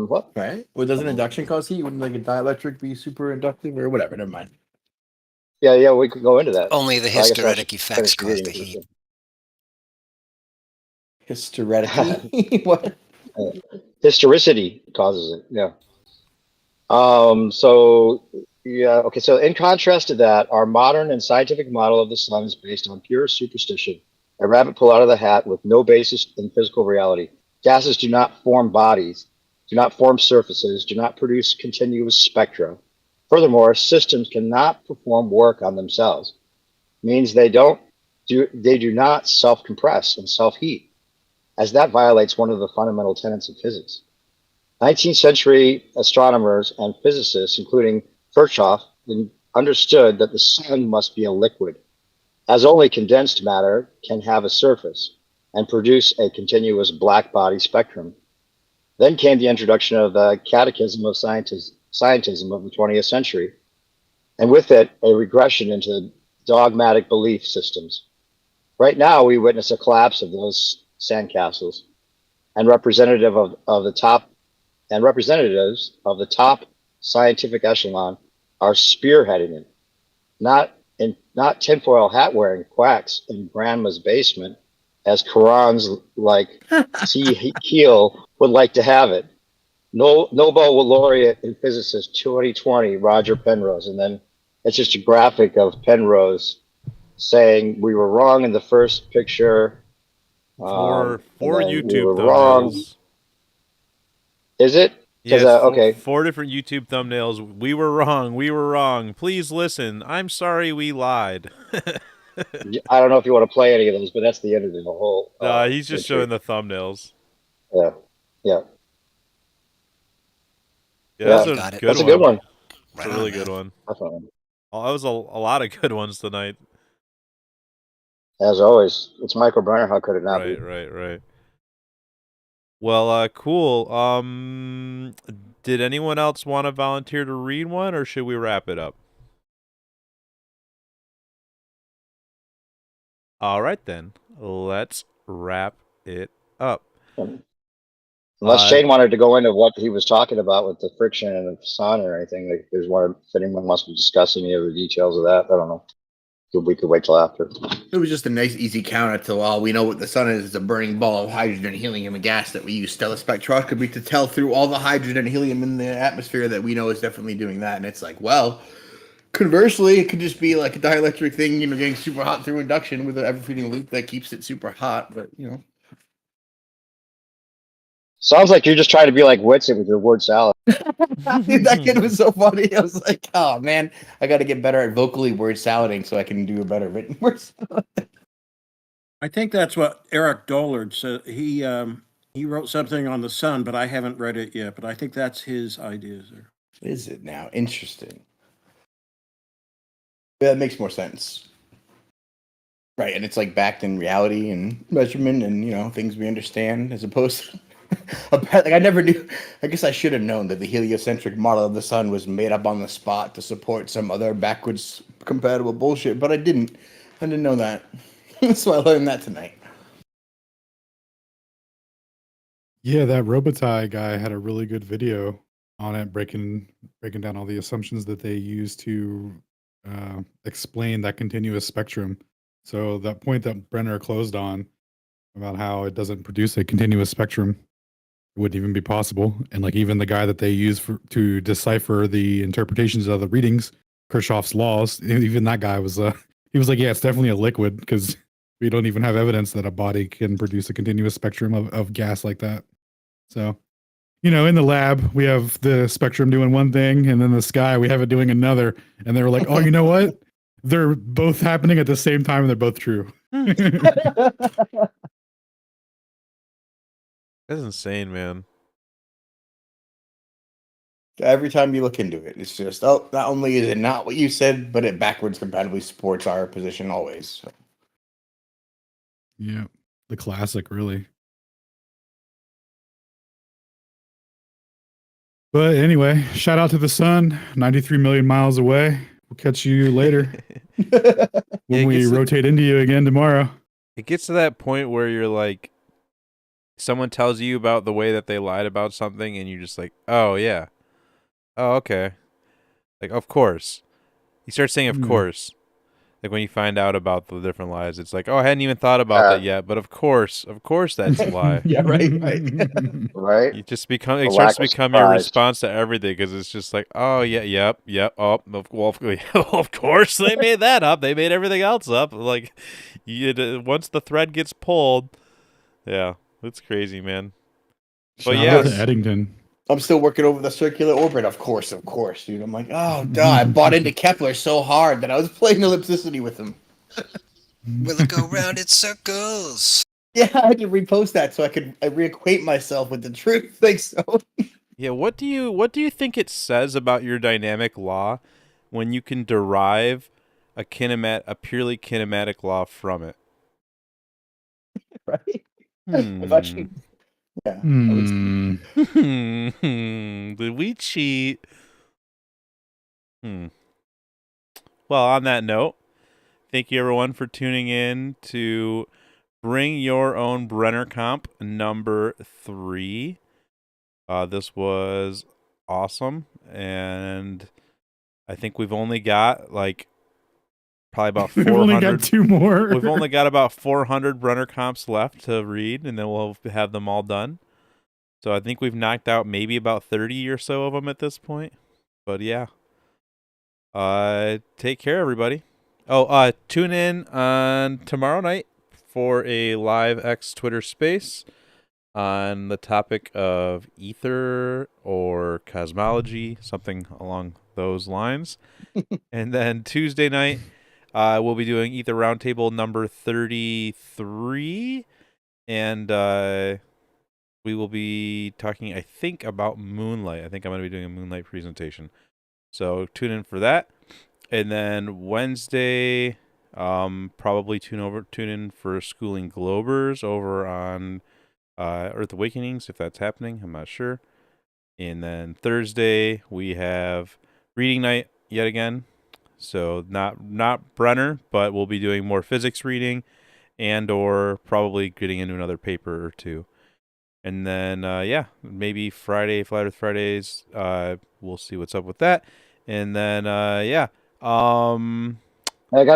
What? Right? Well, does an induction cause heat? Wouldn't like a dielectric be super inductive or whatever? Never mind. Yeah, we could go into that. Only the I guess I'll hysteretic just effects finish cause reading the it. heat. Hysteretic. What? Historicity causes it. Yeah. So in contrast to that, our modern and scientific model of the sun is based on pure superstition. A rabbit pulled out of the hat with no basis in physical reality. Gases do not form bodies, do not form surfaces, do not produce continuous spectra. Furthermore, systems cannot perform work on themselves. Means they do not self-compress and self-heat, as that violates one of the fundamental tenets of physics. 19th century astronomers and physicists, including Kirchhoff, understood that the sun must be a liquid, as only condensed matter can have a surface and produce a continuous black body spectrum. Then came the introduction of the Catechism of Scientism of the 20th century, and with it, a regression into dogmatic belief systems. Right now, we witness a collapse of those sandcastles, and representatives of the top scientific echelon are spearheading it, not tinfoil hat wearing quacks in grandma's basement, as Quran's like T. Keel would like to have it. Nobel laureate in physicist 2020, Roger Penrose, and then it's just a graphic of Penrose saying we were wrong in the first picture. For YouTube we were thumbnails. wrong. Is it? Yes, okay. 4 different YouTube thumbnails. We were wrong. We were wrong. Please listen. I'm sorry we lied. I don't know if you want to play any of those, but that's the end of the whole. He's just showing the thumbnails. Yeah. That's a got it. good That's a one. good one. It's a really good one. Definitely. Oh, that was a lot of good ones tonight. As always, it's Michael Brenner. How could it not be? Right. Well, cool. Did anyone else want to volunteer to read one, or should we wrap it up? All right, then. Let's wrap it up. Unless Shane wanted to go into what he was talking about with the friction and the sun or anything, like, there's one. If anyone wants to discuss any of the details of that, I don't know. We could wait till after. It was just a nice, easy counter to all we know what the sun is. It's a burning ball of hydrogen, helium, and gas that we use stellar spectroscopy to tell through all the hydrogen and helium in the atmosphere that we know is definitely doing that. And it's like, well, conversely, it could just be like a dielectric thing, getting super hot through induction with an ever-feeding loop that keeps it super hot. But, Sounds like you're just trying to be like Witsit with your word salad. Dude, that kid was so funny. I was like, oh man, I got to get better at vocally word salading so I can do a better written word salad. I think that's what Eric Dollard said. He wrote something on the sun, but I haven't read it yet. But I think that's his ideas there. Is it now? Interesting. Yeah, that makes more sense. Right, and it's like backed in reality and measurement and things we understand as opposed to like I never knew. I guess I should have known that the heliocentric model of the sun was made up on the spot to support some other backwards compatible bullshit, but I didn't. I didn't know that. So I learned that tonight. Yeah, that Robitaille guy had a really good video on it, breaking down all the assumptions that they use to explain that continuous spectrum. So that point that Brenner closed on about how it doesn't produce a continuous spectrum, it wouldn't even be possible. And like even the guy that they use to decipher the interpretations of the readings, Kirchhoff's laws, even that guy was he was like, yeah, it's definitely a liquid because we don't even have evidence that a body can produce a continuous spectrum of gas like that. So, in the lab, we have the spectrum doing one thing, and then the sky, we have it doing another. And they were like, oh, you know what? They're both happening at the same time, and they're both true. That's insane, man. Every time you look into it, it's just, not only is it not what you said, but it backwards compatibly supports our position always. So. Yeah, the classic, really. But anyway, shout out to the sun, 93 million miles away. We'll catch you later when we rotate into you again tomorrow. It gets to that point where you're like, someone tells you about the way that they lied about something, and you're just like, oh, yeah. Oh, okay. Like, of course. You start saying, of course. Like, when you find out about the different lies, it's like, oh, I hadn't even thought about that yet, but of course that's a lie. Yeah, right. Right? It starts to become your response to everything, because it's just like, oh, yeah, yep, oh, well, of course they made that up. They made everything else up. Like, once the thread gets pulled, yeah, it's crazy, man. But Shout out to Eddington. I'm still working over the circular orbit, of course, dude. I'm like, oh, duh, I bought into Kepler so hard that I was playing ellipticity with him. Will it go round in circles? Yeah, I can repost that so I reacquaint myself with the truth. Thanks, so. Yeah, what do you think it says about your dynamic law when you can derive a purely kinematic law from it? Right? Yeah. Did we cheat? Well, on that note, thank you everyone for tuning in to Bring Your Own Brenner Comp number 3. This was awesome, and I think we've only got probably about 400. We've only got 2 more. We've only got about 400 Brenner comps left to read, and then we'll have them all done. So I think we've knocked out maybe about 30 or so of them at this point. But yeah. Take care, everybody. Oh, tune in on tomorrow night for a live X Twitter space on the topic of ether or cosmology, something along those lines. And then Tuesday night, we'll be doing Ether Roundtable number 33, and we will be talking, I think, about Moonlight. I think I'm going to be doing a Moonlight presentation. So tune in for that. And then Wednesday, probably tune in for Schooling Globers over on Earth Awakenings, if that's happening. I'm not sure. And then Thursday, we have reading night yet again. So not Brenner, but we'll be doing more physics reading and or probably getting into another paper or two. And then, maybe Friday, Flat Earth Fridays, we'll see what's up with that. And then, I got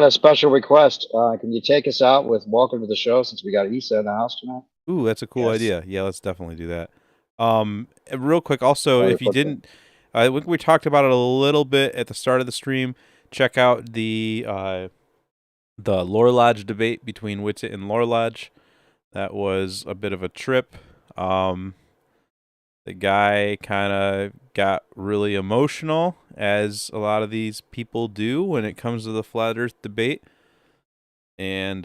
a special request. Can you take us out with Welcome to the Show since we got Issa in the house tonight? Ooh, that's a cool idea. Yeah, let's definitely do that. Real quick, also, if you didn't, I think we talked about it a little bit at the start of the stream. Check out the Lore Lodge debate between Witsit and Lore Lodge. That was a bit of a trip. The guy kind of got really emotional, as a lot of these people do when it comes to the Flat Earth debate. And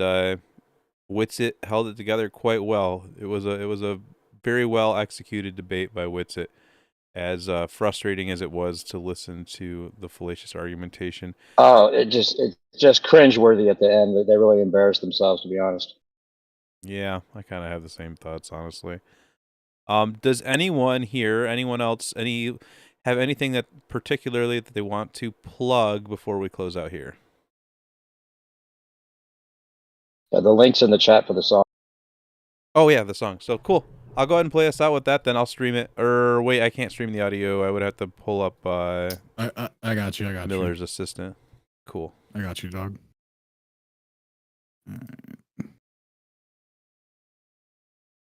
Witsit held it together quite well. It was a very well executed debate by Witsit, as frustrating as it was to listen to the fallacious argumentation. Oh, it's just cringeworthy at the end. They really embarrassed themselves, to be honest. Yeah, I kind of have the same thoughts, honestly. Does anyone else, have anything that particularly that they want to plug before we close out here? Yeah, the link's in the chat for the song. Oh yeah, the song. So cool. I'll go ahead and play us out with that. Then I'll stream it. Or wait, I can't stream the audio. I would have to pull up. I got you. Miller's assistant. Cool. I got you, dog.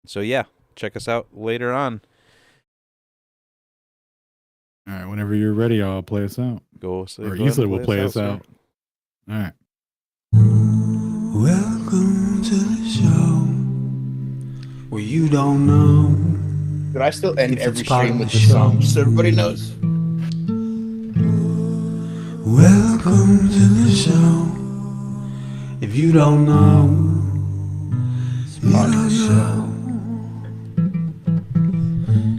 So yeah, check us out later on. All right, whenever you're ready, I'll play us out. Or Isla will play us out. All right. Welcome to the show where you don't know. But I still end if every it's part stream of with the this song, show. just so everybody knows. Welcome to the show. If you don't know, you don't know.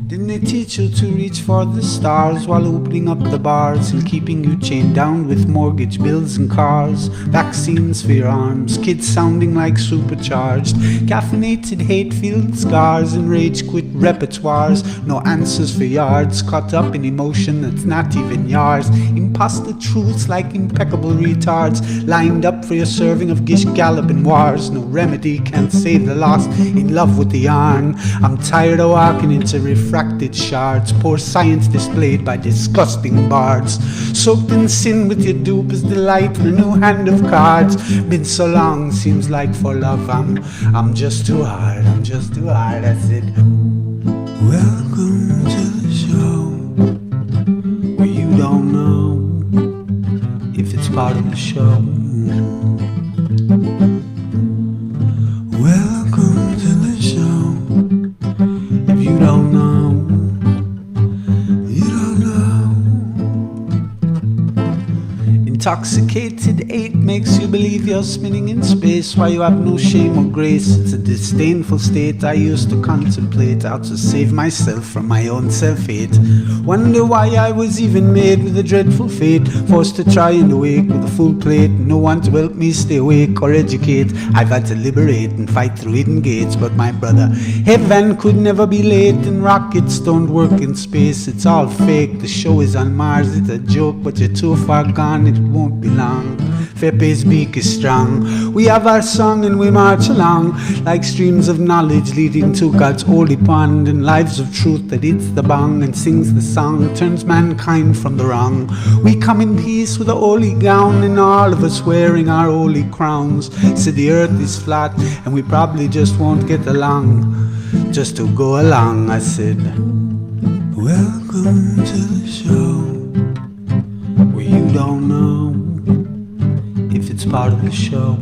Didn't they teach you to reach for the stars while opening up the bars and keeping you chained down with mortgage bills and cars? Vaccines for your arms, kids sounding like supercharged, caffeinated hate-filled scars and rage-quit repertoires. No answers for yards, caught up in emotion that's not even yours. Imposter truths like impeccable retards, lined up for your serving of Gish Galloping wars. No remedy can't save the lost, in love with the yarn. I'm tired of walking into refracted shards, poor science displayed by disgusting bards. Soaked in sin with your dupe is delight in a new hand of cards. Been so long, seems like for love I'm just too hard, I said. Welcome to the show where you don't know if it's part of the show. Welcome to the show. If you don't know, you don't know. Intoxicated 8 makes you believe you're spinning in space while you have no shame or grace. It's a disdainful state I used to contemplate how to save myself from my own self-hate. Wonder why I was even made with a dreadful fate, forced to try and awake with a full plate. No one to help me stay awake or educate. I've had to liberate and fight through hidden gates, but my brother, heaven could never be late, and rockets don't work in space. It's all fake, the show is on Mars, it's a joke, but you're too far gone, it won't be long. Fepe's beak is strong. We have our song and we march along like streams of knowledge leading to God's holy pond, and lives of truth that hits the bong and sings the song, turns mankind from the wrong. We come in peace with a holy gown and all of us wearing our holy crowns. Said the earth is flat and we probably just won't get along, just to go along. I said, welcome to the show where you don't know if it's part of the show.